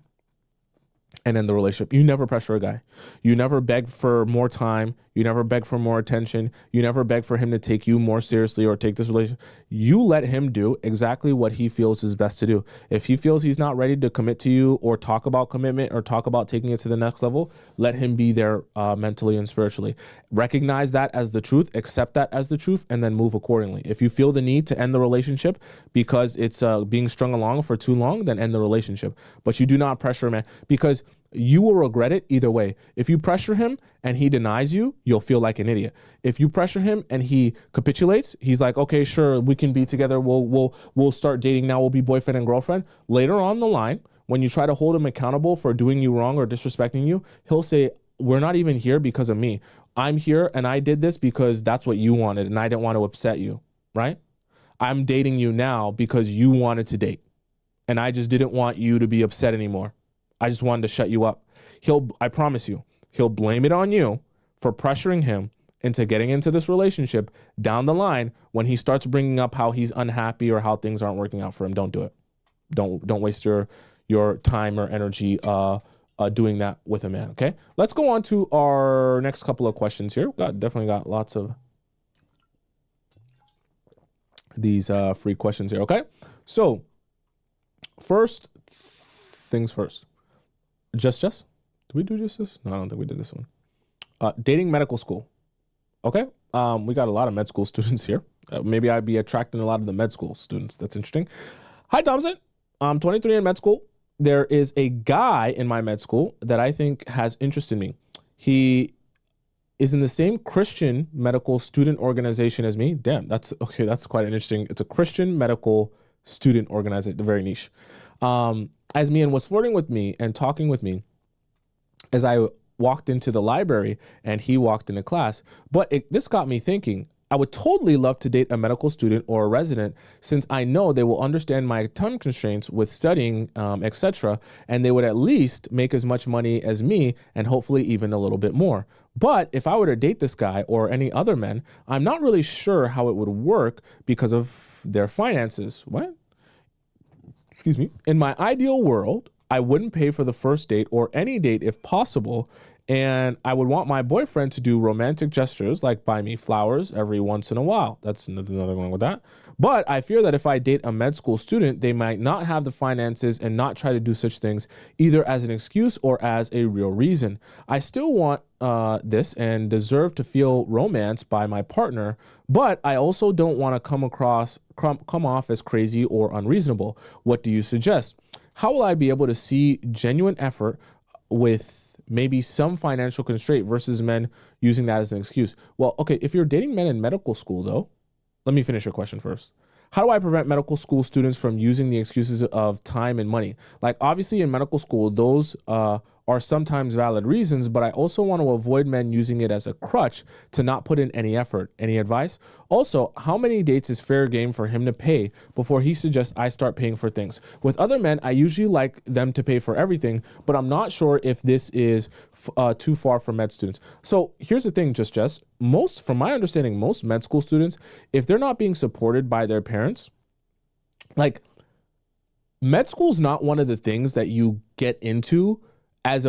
and end the relationship. You never pressure a guy. You never beg for more time. You never beg for more attention. You never beg for him to take you more seriously or take this relationship. You let him do exactly what he feels is best to do. If he feels he's not ready to commit to you or talk about commitment or talk about taking it to the next level, let him be there mentally and spiritually. Recognize that as the truth, accept that as the truth, and then move accordingly. If you feel the need to end the relationship because it's being strung along for too long, then end the relationship. But you do not pressure a man, because you will regret it either way. If you pressure him and he denies you, you'll feel like an idiot. If you pressure him and he capitulates, he's like, okay, sure, we can be together. We'll start dating now. We'll be boyfriend and girlfriend. Later on the line, when you try to hold him accountable for doing you wrong or disrespecting you, he'll say, we're not even here because of me. I'm here and I did this because that's what you wanted and I didn't want to upset you, right? I'm dating you now because you wanted to date and I just didn't want you to be upset anymore. I just wanted to shut you up. I promise you, he'll blame it on you for pressuring him into getting into this relationship down the line when he starts bringing up how he's unhappy or how things aren't working out for him. Don't do it. Don't waste your time or energy doing that with a man, okay? Let's go on to our next couple of questions here. Definitely got lots of these free questions here, okay? So, first things first. Just? Did we do just this? No, I don't think we did this one. Dating medical school. Okay. We got a lot of med school students here. Maybe I'd be attracting a lot of the med school students. That's interesting. Hi, Tomisin. I'm 23 in med school. There is a guy in my med school that I think has interest in me. He is in the same Christian medical student organization as me. Damn, that's okay. That's quite interesting. It's a Christian medical student organization, very niche. As me, and was flirting with me and talking with me as I walked into the library and he walked into class. But this got me thinking, I would totally love to date a medical student or a resident, since I know they will understand my time constraints with studying, etc. And they would at least make as much money as me and hopefully even a little bit more. But if I were to date this guy or any other men, I'm not really sure how it would work because of their finances. What? Excuse me. In my ideal world, I wouldn't pay for the first date or any date if possible. And I would want my boyfriend to do romantic gestures like buy me flowers every once in a while. That's nothing wrong with that. But I fear that if I date a med school student, they might not have the finances and not try to do such things either as an excuse or as a real reason. I still want this and deserve to feel romanced by my partner, but I also don't want to come off as crazy or unreasonable. What do you suggest? How will I be able to see genuine effort with maybe some financial constraint versus men using that as an excuse? Well, okay, if you're dating men in medical school though, let me finish your question first. How do I prevent medical school students from using the excuses of time and money? Like obviously in medical school, those are sometimes valid reasons, but I also want to avoid men using it as a crutch to not put in any effort. Any advice? Also, how many dates is fair game for him to pay before he suggests I start paying for things? With other men, I usually like them to pay for everything, but I'm not sure if this is too far for med students. So here's the thing, Jess, from my understanding, most med school students, if they're not being supported by their parents, like, med school is not one of the things that you get into as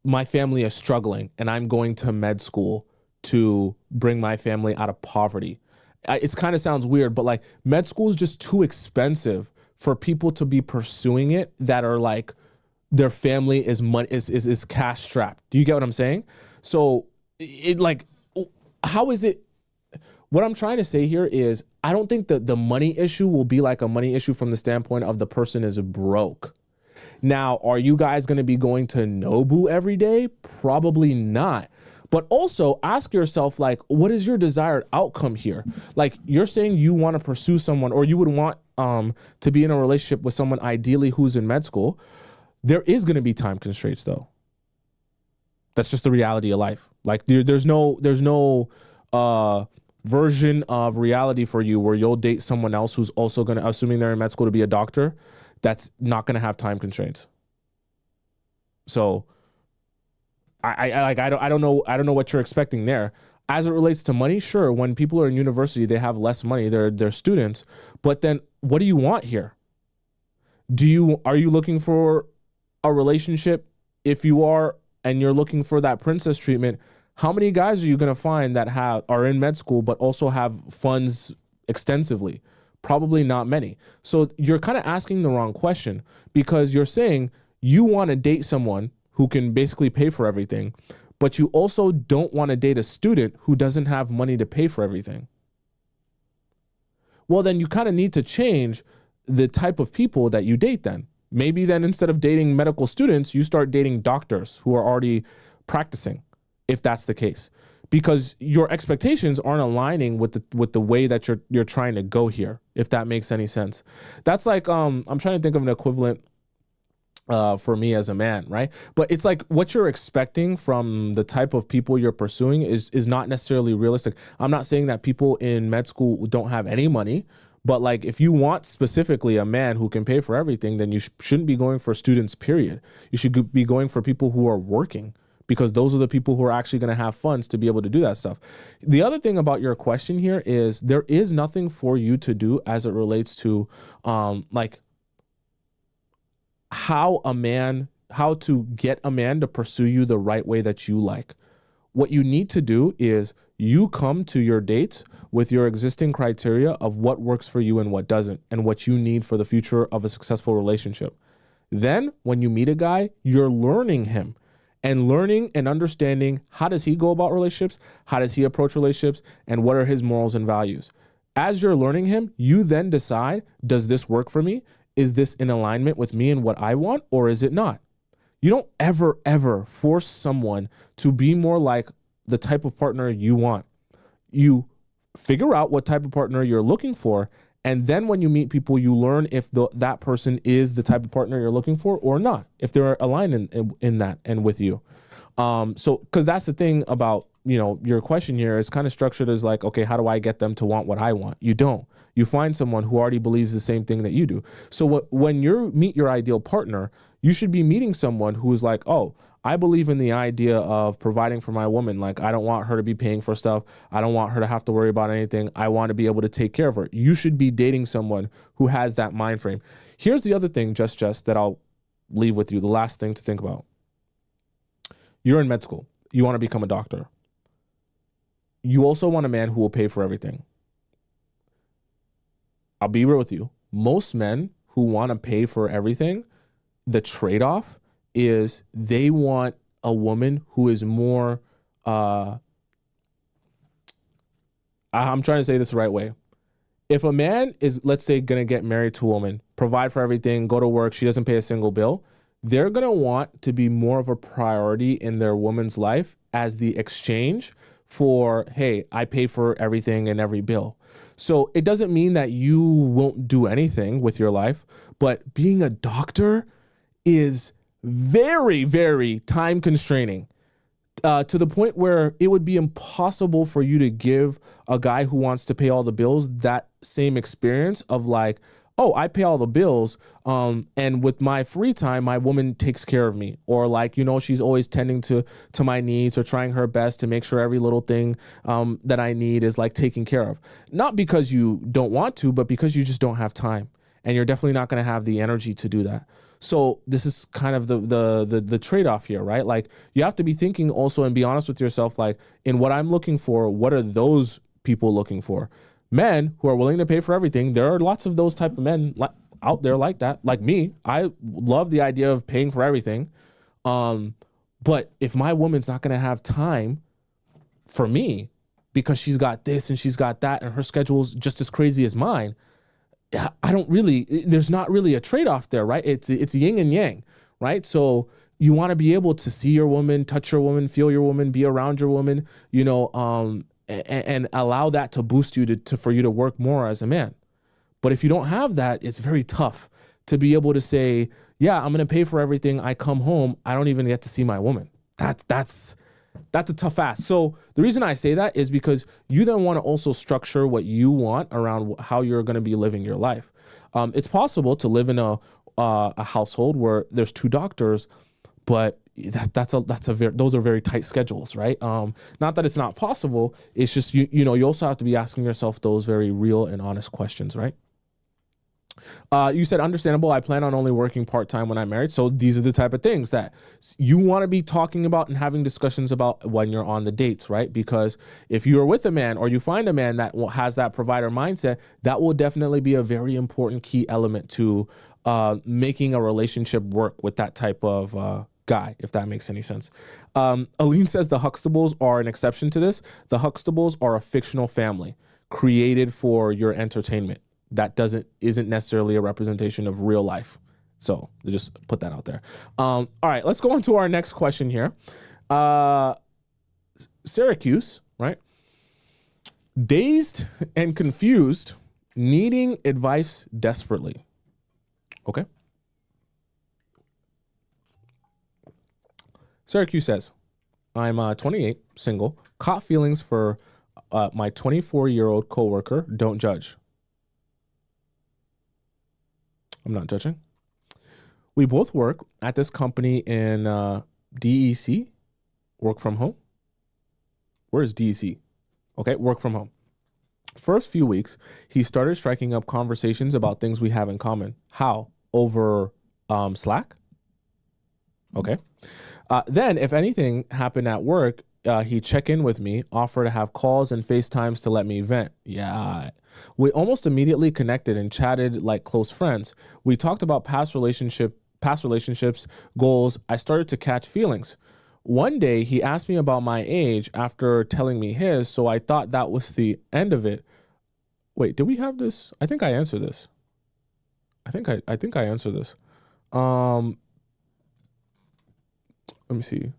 my family is struggling and I'm going to med school to bring my family out of poverty. It kind of sounds weird, but like, med school is just too expensive for people to be pursuing it that are like, their family is cash strapped. Do you get what I'm saying? So how is it? What I'm trying to say here is, I don't think that the money issue will be like a money issue from the standpoint of the person is broke. Now, are you guys going to be going to Nobu every day? Probably not. But also ask yourself, like, what is your desired outcome here? Like, you're saying you want to pursue someone, or you would want to be in a relationship with someone ideally who's in med school. There is going to be time constraints, though. That's just the reality of life. Like, there's no version of reality for you where you'll date someone else who's also going to, assuming they're in med school, to be a doctor, that's not going to have time constraints. So I don't know what you're expecting there. As it relates to money, sure, when people are in university, they have less money, they're students, but then what do you want here? Are you looking for a relationship? If you are, and you're looking for that princess treatment, how many guys are you going to find that are in med school but also have funds extensively? Probably not many. So you're kind of asking the wrong question, because you're saying you want to date someone who can basically pay for everything, but you also don't want to date a student who doesn't have money to pay for everything. Well, then you kind of need to change the type of people that you date then. Maybe then, instead of dating medical students, you start dating doctors who are already practicing, if that's the case, because your expectations aren't aligning with the way that you're trying to go here, if that makes any sense. That's like, I'm trying to think of an equivalent for me as a man, right? But it's like, what you're expecting from the type of people you're pursuing is not necessarily realistic. I'm not saying that people in med school don't have any money, but like, if you want specifically a man who can pay for everything, then you shouldn't be going for students, period. You should be going for people who are working, because those are the people who are actually going to have funds to be able to do that stuff. The other thing about your question here is, there is nothing for you to do as it relates to like how to get a man to pursue you the right way that you like. What you need to do is, you come to your dates with your existing criteria of what works for you and what doesn't, and what you need for the future of a successful relationship. Then when you meet a guy, you're learning him and learning and understanding, how does he go about relationships? How does he approach relationships? And what are his morals and values? As you're learning him, you then decide, does this work for me? Is this in alignment with me and what I want, or is it not? You don't ever force someone to be more like the type of partner you want. You figure out what type of partner you're looking for, and then when you meet people, you learn if that person is the type of partner you're looking for or not, if they're aligned in that and with you. So, because that's the thing about, your question here is kind of structured as like, okay, how do I get them to want what I want? You don't. You find someone who already believes the same thing that you do. So when you meet your ideal partner, you should be meeting someone who is like, oh, I believe in the idea of providing for my woman. Like, I don't want her to be paying for stuff. I don't want her to have to worry about anything. I want to be able to take care of her. You should be dating someone who has that mind frame. Here's the other thing, just that I'll leave with you. The last thing to think about. You're in med school. You want to become a doctor. You also want a man who will pay for everything. I'll be real with you. Most men who want to pay for everything, the trade-off is they want a woman who is more, I'm trying to say this the right way. If a man is, let's say, going to get married to a woman, provide for everything, go to work, she doesn't pay a single bill, they're going to want to be more of a priority in their woman's life as the exchange for, hey, I pay for everything and every bill. So it doesn't mean that you won't do anything with your life, but being a doctor is very, very time constraining, to the point where it would be impossible for you to give a guy who wants to pay all the bills that same experience of like, oh, I pay all the bills, and with my free time, my woman takes care of me, or like, she's always tending to my needs or trying her best to make sure every little thing that I need is like taken care of. Not because you don't want to, but because you just don't have time, and you're definitely not going to have the energy to do that. So this is kind of the trade-off here, right? Like, you have to be thinking also and be honest with yourself, like, in what I'm looking for, what are those people looking for? Men who are willing to pay for everything. There are lots of those type of men out there like that. Like me, I love the idea of paying for everything. But if my woman's not going to have time for me because she's got this and she's got that and her schedule's just as crazy as mine, there's not really a trade-off there, right? It's yin and yang, right? So you want to be able to see your woman, touch your woman, feel your woman, be around your woman, and allow that to boost you for you to work more as a man. But if you don't have that, it's very tough to be able to say, yeah, I'm going to pay for everything. I come home, I don't even get to see my woman. That's a tough ask. So the reason I say that is because you then want to also structure what you want around how you're going to be living your life. It's possible to live in a household where there's 2 doctors, but those are very tight schedules, right? Not that it's not possible. It's just, you also have to be asking yourself those very real and honest questions, right? You said, understandable. I plan on only working part-time when I'm married. So these are the type of things that you want to be talking about and having discussions about when you're on the dates, right? Because if you're with a man or you find a man that has that provider mindset, that will definitely be a very important key element to making a relationship work with that type of guy, if that makes any sense. Aline says the Huxtables are an exception to this. The Huxtables are a fictional family created for your entertainment. That isn't necessarily a representation of real life. So just put that out there. All right, let's go on to our next question here. Syracuse, right? Dazed and confused, needing advice desperately. Okay. Syracuse says, I'm 28, single, caught feelings for my 24-year-old coworker. Don't judge. I'm not judging. We both work at this company in DEC, work from home. Where is DEC? Okay, work from home. First few weeks, he started striking up conversations about things we have in common. How? Over Slack? Okay. Then, if anything happened at work, he'd check in with me, offer to have calls and FaceTimes to let me vent. Yeah. We almost immediately connected and chatted like close friends. We talked about past relationships, goals. I started to catch feelings. One day, he asked me about my age after telling me his, so I thought that was the end of it. Wait, did we have this? I think I answered this. I think I answered this. Let me see.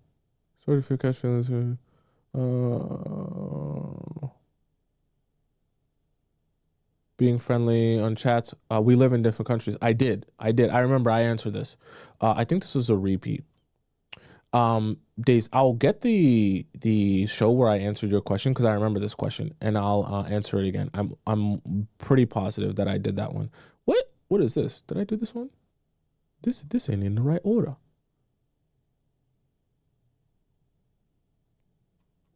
Sorry if you catch feelings. Being friendly on chats. We live in different countries. I did. I remember I answered this. I think this was a repeat. Days, I'll get the show where I answered your question because I remember this question and I'll answer it again. I'm pretty positive that I did that one. What is this? Did I do this one? This ain't in the right order.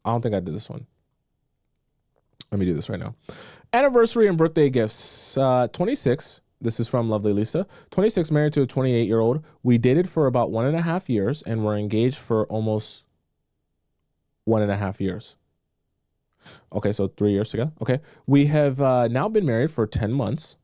I don't think I did this one. Let me do this right now. Anniversary and birthday gifts. 26. This is from Lovely Lisa. 26, married to a 28-year-old. We dated for about 1.5 years and were engaged for almost 1.5 years. Okay, so 3 years together. Okay. We have now been married for 10 months.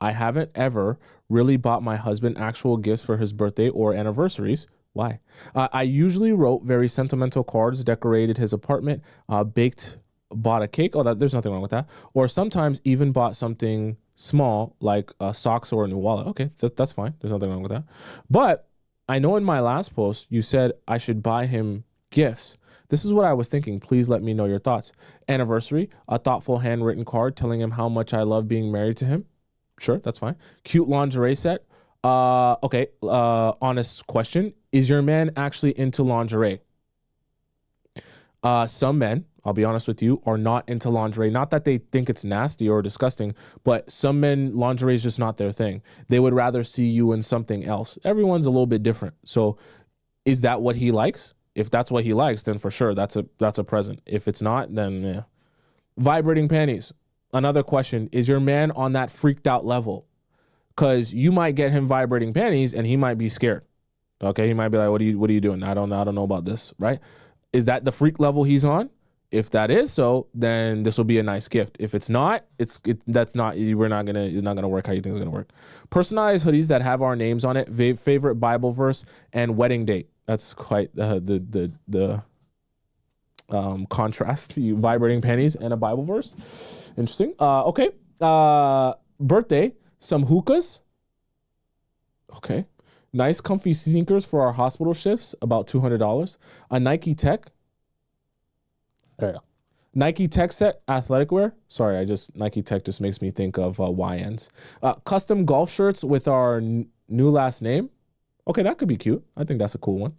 I haven't ever really bought my husband actual gifts for his birthday or anniversaries. Why? I usually wrote very sentimental cards, decorated his apartment, bought a cake. Oh, there's nothing wrong with that. Or sometimes even bought something small like socks or a new wallet. Okay, that's fine. There's nothing wrong with that. But I know in my last post, you said I should buy him gifts. This is what I was thinking. Please let me know your thoughts. Anniversary, a thoughtful handwritten card telling him how much I love being married to him. Sure, that's fine. Cute lingerie set. Okay. Honest question. Is your man actually into lingerie? Some men, I'll be honest with you, are not into lingerie. Not that they think it's nasty or disgusting, but some men, lingerie is just not their thing. They would rather see you in something else. Everyone's a little bit different. So is that what he likes? If that's what he likes, then for sure that's a present. If it's not, then yeah. Vibrating panties. Another question. Is your man on that freaked out level? Because you might get him vibrating panties and he might be scared. Okay, he might be like, what are you doing? I don't know about this, right? Is that the freak level he's on? If that is so, then this will be a nice gift. If it's not, it's not gonna work how you think it's gonna work. Personalized hoodies that have our names on it, favorite Bible verse, and wedding date. That's quite the contrast. The vibrating panties and a Bible verse. Interesting. Okay. Birthday. Some hookahs. Okay. Nice comfy sneakers for our hospital shifts, about $200. A Nike Tech. Yeah. Nike Tech set, athletic wear. Sorry, Nike Tech just makes me think of YNs. Custom golf shirts with our new last name. Okay, that could be cute. I think that's a cool one.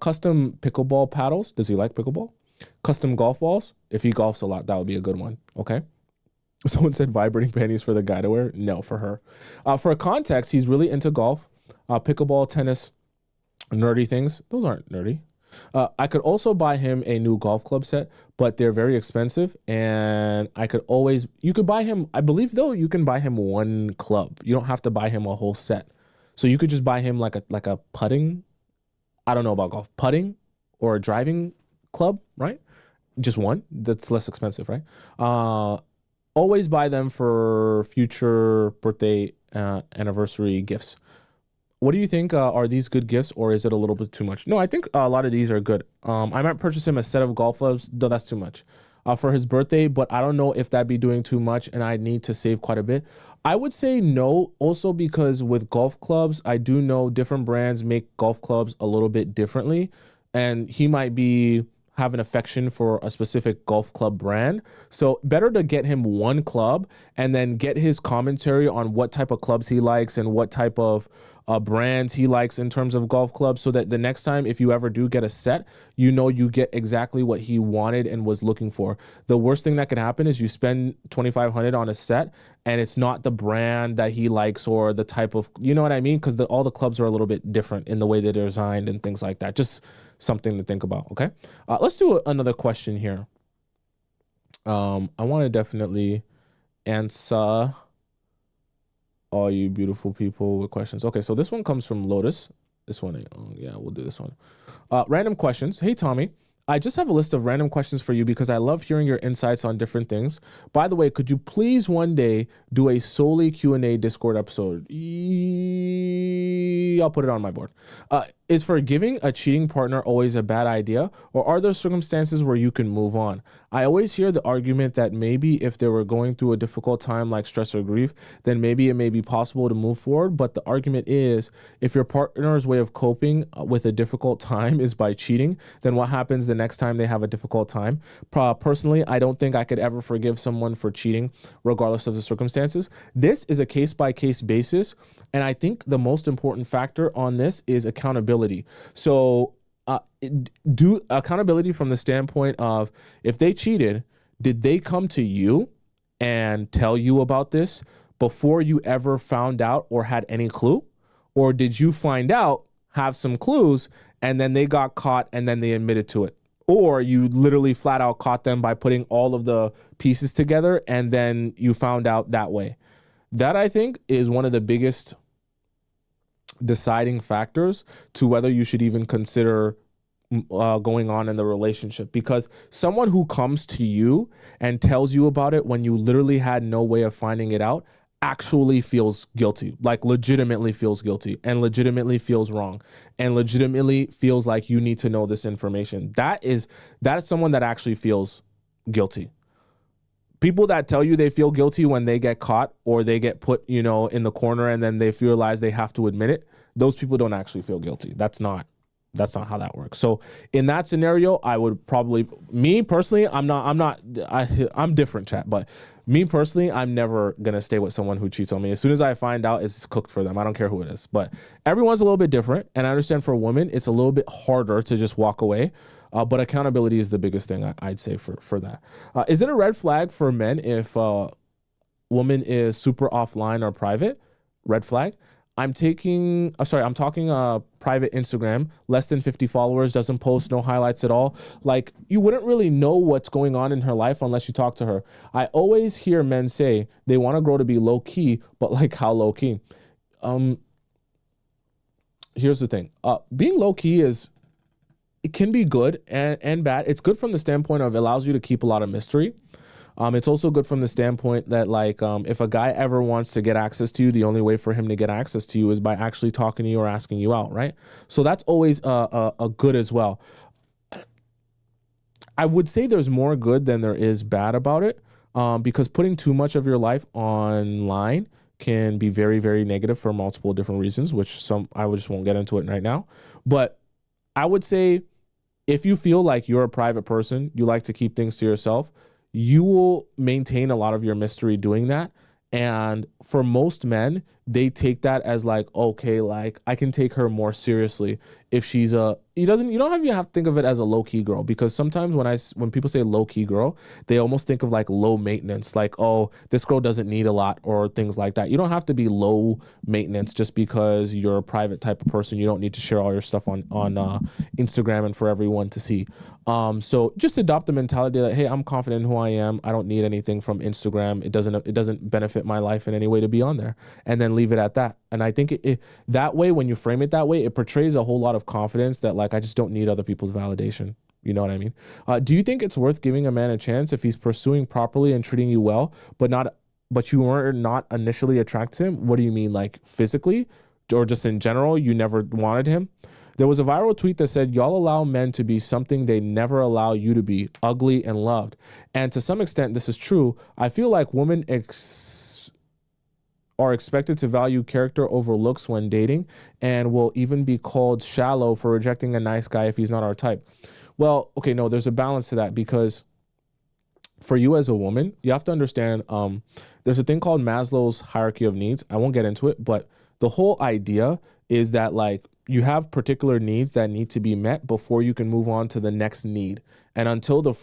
Custom pickleball paddles. Does he like pickleball? Custom golf balls. If he golfs a lot, that would be a good one. Okay. Someone said vibrating panties for the guy to wear. No, for her. For context, he's really into golf. Pickleball, tennis, nerdy things. Those aren't nerdy. I could also buy him a new golf club set, but they're very expensive. And you could buy him, I believe though, you can buy him one club. You don't have to buy him a whole set. So you could just buy him like a putting, I don't know about golf, putting or a driving club, right? Just one. That's less expensive, right? Always buy them for future birthday, anniversary gifts. What do you think? Are these good gifts or is it a little bit too much? No, I think a lot of these are good. I might purchase him a set of golf clubs, though that's too much for his birthday, but I don't know if that'd be doing too much and I need to save quite a bit. I would say no, also because with golf clubs, I do know different brands make golf clubs a little bit differently, and he might have an affection for a specific golf club brand. So better to get him one club and then get his commentary on what type of clubs he likes and what type of brands he likes in terms of golf clubs, so that the next time if you ever do get a set, you get exactly what he wanted and was looking for. The worst thing that can happen is you spend $2,500 on a set and it's not the brand that he likes or the type of, you know what I mean? Because all the clubs are a little bit different in the way that they're designed and things like that. Just something to think about. Okay. Let's do another question here. I want to definitely answer all you beautiful people with questions. Okay, so this one comes from Lotus. This one, yeah, we'll do this one. Random questions. Hey, Tommy. I just have a list of random questions for you because I love hearing your insights on different things. By the way, could you please one day do a solely Q&A Discord episode? I'll put it on my board. Is forgiving a cheating partner always a bad idea, or are there circumstances where you can move on? I always hear the argument that maybe if they were going through a difficult time like stress or grief, then maybe it may be possible to move forward. But the argument is, if your partner's way of coping with a difficult time is by cheating, then what happens the next time they have a difficult time? Personally, I don't think I could ever forgive someone for cheating, regardless of the circumstances. This is a case-by-case basis, and I think the most important factor on this is accountability. So do accountability from the standpoint of, if they cheated, did they come to you and tell you about this before you ever found out or had any clue? Or did you find out, have some clues, and then they got caught and then they admitted to it? Or you literally flat out caught them by putting all of the pieces together and then you found out that way? That, I think, is one of the biggest deciding factors to whether you should even consider going on in the relationship. Because someone who comes to you and tells you about it when you literally had no way of finding it out actually feels guilty, like legitimately feels guilty and legitimately feels wrong and legitimately feels like you need to know this information. That is someone that actually feels guilty. People that tell you they feel guilty when they get caught or they get put, in the corner and then they realize they have to admit it, those people don't actually feel guilty. That's not That's not how that works. So in that scenario, I would probably, me personally, I'm different, chat, but me personally, I'm never going to stay with someone who cheats on me. As soon as I find out, it's cooked for them. I don't care who it is, but everyone's a little bit different. And I understand for a woman, it's a little bit harder to just walk away. But accountability is the biggest thing I'd say for that. Is it a red flag for men if a woman is super offline or private? Red flag. I'm talking private Instagram, less than 50 followers, doesn't post, no highlights at all. Like, you wouldn't really know what's going on in her life unless you talk to her. I always hear men say they want to grow to be low key, but like, how low key? Here's the thing. Being low key it can be good and bad. It's good from the standpoint of it allows you to keep a lot of mystery. It's also good from the standpoint that, like, if a guy ever wants to get access to you, the only way for him to get access to you is by actually talking to you or asking you out, right? So that's always a good as well. I would say there's more good than there is bad about it, because putting too much of your life online can be very, very negative for multiple different reasons, which I just won't get into it right now. But I would say if you feel like you're a private person, you like to keep things to yourself, you will maintain a lot of your mystery doing that. And for most men, they take that as like, okay, like I can take her more seriously if she's you don't have to think of it as a low key girl, because sometimes when people say low key girl, they almost think of like low maintenance, like, oh, this girl doesn't need a lot or things like that. You don't have to be low maintenance just because you're a private type of person. You don't need to share all your stuff on Instagram and for everyone to see. So just adopt the mentality that, hey, I'm confident in who I am. I don't need anything from Instagram. It doesn't benefit my life in any way to be on there, and then leave it at that. And I think that way, when you frame it that way, it portrays a whole lot of confidence that, like, I just don't need other people's validation. You know what I mean? Do you think it's worth giving a man a chance if he's pursuing properly and treating you well, but you were not initially attracted to him? What do you mean, like physically, or just in general, you never wanted him? There was a viral tweet that said, y'all allow men to be something they never allow you to be, ugly and loved. And to some extent, this is true. I feel like women are expected to value character over looks when dating, and will even be called shallow for rejecting a nice guy if he's not our type. Well, okay, no, there's a balance to that, because for you as a woman, you have to understand, there's a thing called Maslow's hierarchy of needs. I won't get into it, but the whole idea is that, like, you have particular needs that need to be met before you can move on to the next need. And until the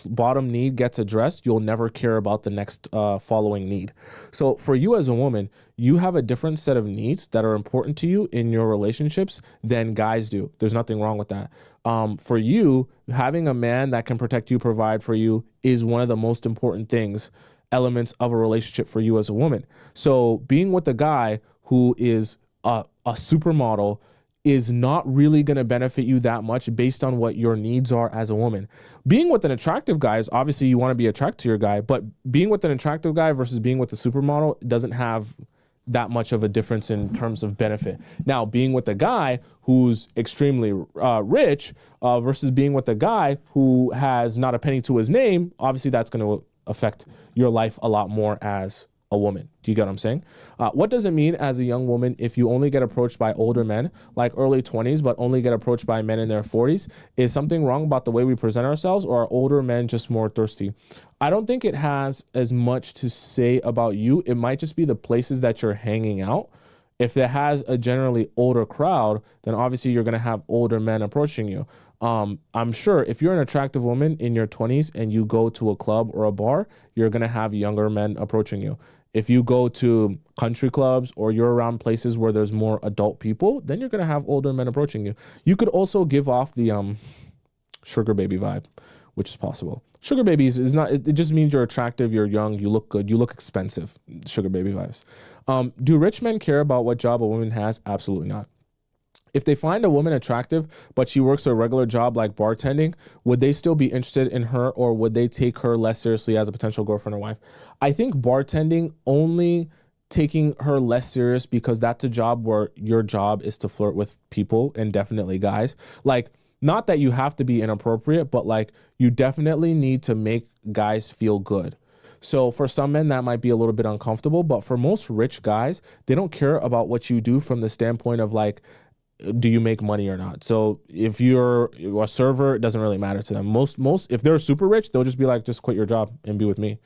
bottom need gets addressed, you'll never care about the next following need. So for you as a woman, you have a different set of needs that are important to you in your relationships than guys do. There's nothing wrong with that. For you, having a man that can protect you, provide for you, is one of the most important elements of a relationship for you as a woman. So being with a guy who is a supermodel is not really going to benefit you that much based on what your needs are as a woman. Being with an attractive guy is obviously, you want to be attracted to your guy, but being with an attractive guy versus being with a supermodel doesn't have that much of a difference in terms of benefit. Now, being with a guy who's extremely rich versus being with a guy who has not a penny to his name, obviously that's going to affect your life a lot more as a woman. Do you get what I'm saying? What does it mean as a young woman if you only get approached by older men, like early 20s, but only get approached by men in their 40s? Is something wrong about the way we present ourselves, or are older men just more thirsty? I don't think it has as much to say about you. It might just be the places that you're hanging out. If it has a generally older crowd, then obviously you're going to have older men approaching you. I'm sure if you're an attractive woman in your 20s and you go to a club or a bar, you're going to have younger men approaching you. If you go to country clubs or you're around places where there's more adult people, then you're going to have older men approaching you. You could also give off the sugar baby vibe, which is possible. Sugar babies is not, it just means you're attractive, you're young, you look good, you look expensive. Sugar baby vibes. Do rich men care about what job a woman has? Absolutely not. If they find a woman attractive, but she works a regular job like bartending, would they still be interested in her, or would they take her less seriously as a potential girlfriend or wife? I think bartending, only taking her less serious because that's a job where your job is to flirt with people, and definitely guys. Like, not that you have to be inappropriate, but like, you definitely need to make guys feel good. So for some men, that might be a little bit uncomfortable, but for most rich guys, they don't care about what you do from the standpoint of like, do you make money or not? So if you're a server, it doesn't really matter to them. Most if they're super rich, they'll just be like, just quit your job and be with me.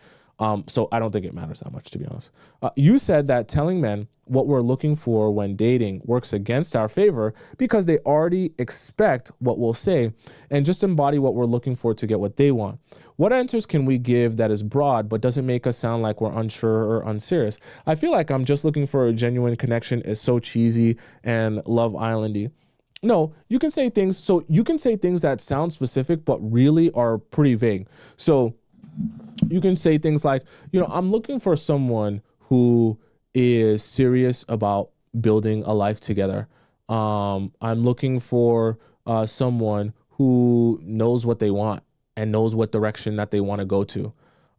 So I don't think it matters that much, to be honest. You said that telling men what we're looking for when dating works against our favor because they already expect what we'll say and just embody what we're looking for to get what they want. What answers can we give that is broad but doesn't make us sound like we're unsure or unserious? I feel like I'm just looking for a genuine connection is so cheesy and Love Islandy. No, you can say things. So you can say things that sound specific but really are pretty vague. So you can say things like, I'm looking for someone who is serious about building a life together. I'm looking for someone who knows what they want and knows what direction that they want to go to.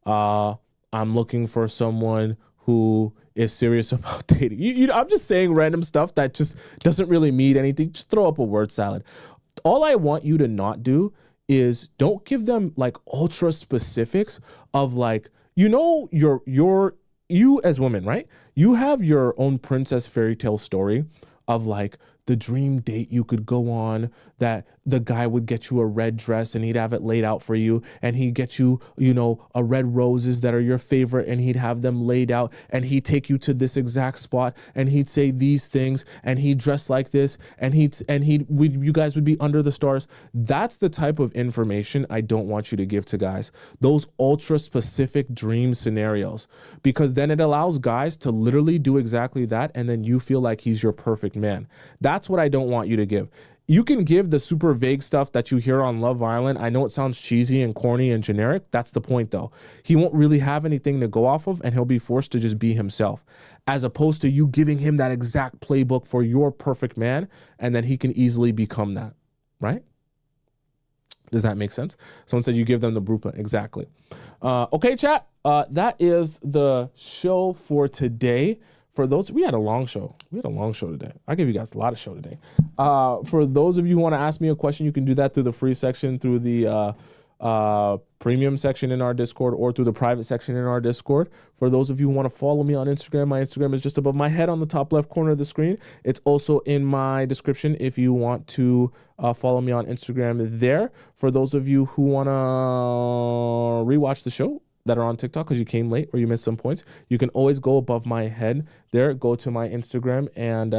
I'm looking for someone who is serious about dating. I'm just saying random stuff that just doesn't really mean anything. Just throw up a word salad. All I want you to not do is don't give them like ultra specifics of like, you as women, right? You have your own princess fairy tale story of like the dream date you could go on, that the guy would get you a red dress and he'd have it laid out for you, and he'd get you, a red roses that are your favorite, and he'd have them laid out, and he'd take you to this exact spot, and he'd say these things, and he'd dress like this, and you guys would be under the stars. That's the type of information I don't want you to give to guys. Those ultra specific dream scenarios, because then it allows guys to literally do exactly that, and then you feel like he's your perfect man. That's what I don't want you to give. You can give the super vague stuff that you hear on Love Island. I know it sounds cheesy and corny and generic. That's the point, though. He won't really have anything to go off of, and he'll be forced to just be himself, as opposed to you giving him that exact playbook for your perfect man, and then he can easily become that, right? Does that make sense? Someone said you give them the blueprint. Exactly. Okay, chat. That is the show for today. For those, we had a long show. Today. I gave you guys a lot of show today. For those of you who want to ask me a question, you can do that through the free section, through the premium section in our Discord, or through the private section in our Discord. For those of you who want to follow me on Instagram, my Instagram is just above my head on the top left corner of the screen. It's also in my description if you want to follow me on Instagram there. For those of you who want to rewatch the show that are on TikTok because you came late or you missed some points, you can always go above my head there, go to my Instagram and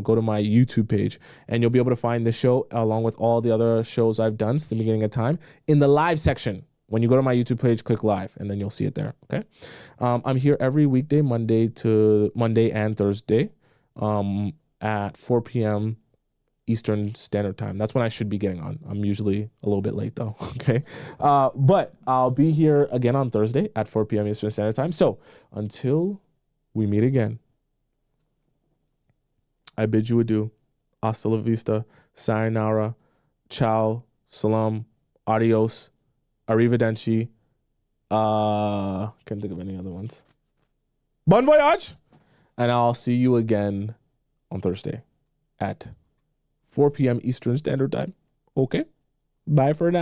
go to my YouTube page, and you'll be able to find the show along with all the other shows I've done since the beginning of time in the live section. When you go to my YouTube page, click live and then you'll see it there. Okay. I'm here every weekday, Monday and Thursday at 4 p.m. Eastern Standard Time. That's when I should be getting on. I'm usually a little bit late though. Okay. But I'll be here again on Thursday at 4 p.m. Eastern Standard Time. So until we meet again, I bid you adieu. Hasta la vista. Sayonara. Ciao. Salam. Adios. Arrivederci. Can't think of any other ones. Bon voyage. And I'll see you again on Thursday at 4 p.m. Eastern Standard Time. Okay. Bye for now.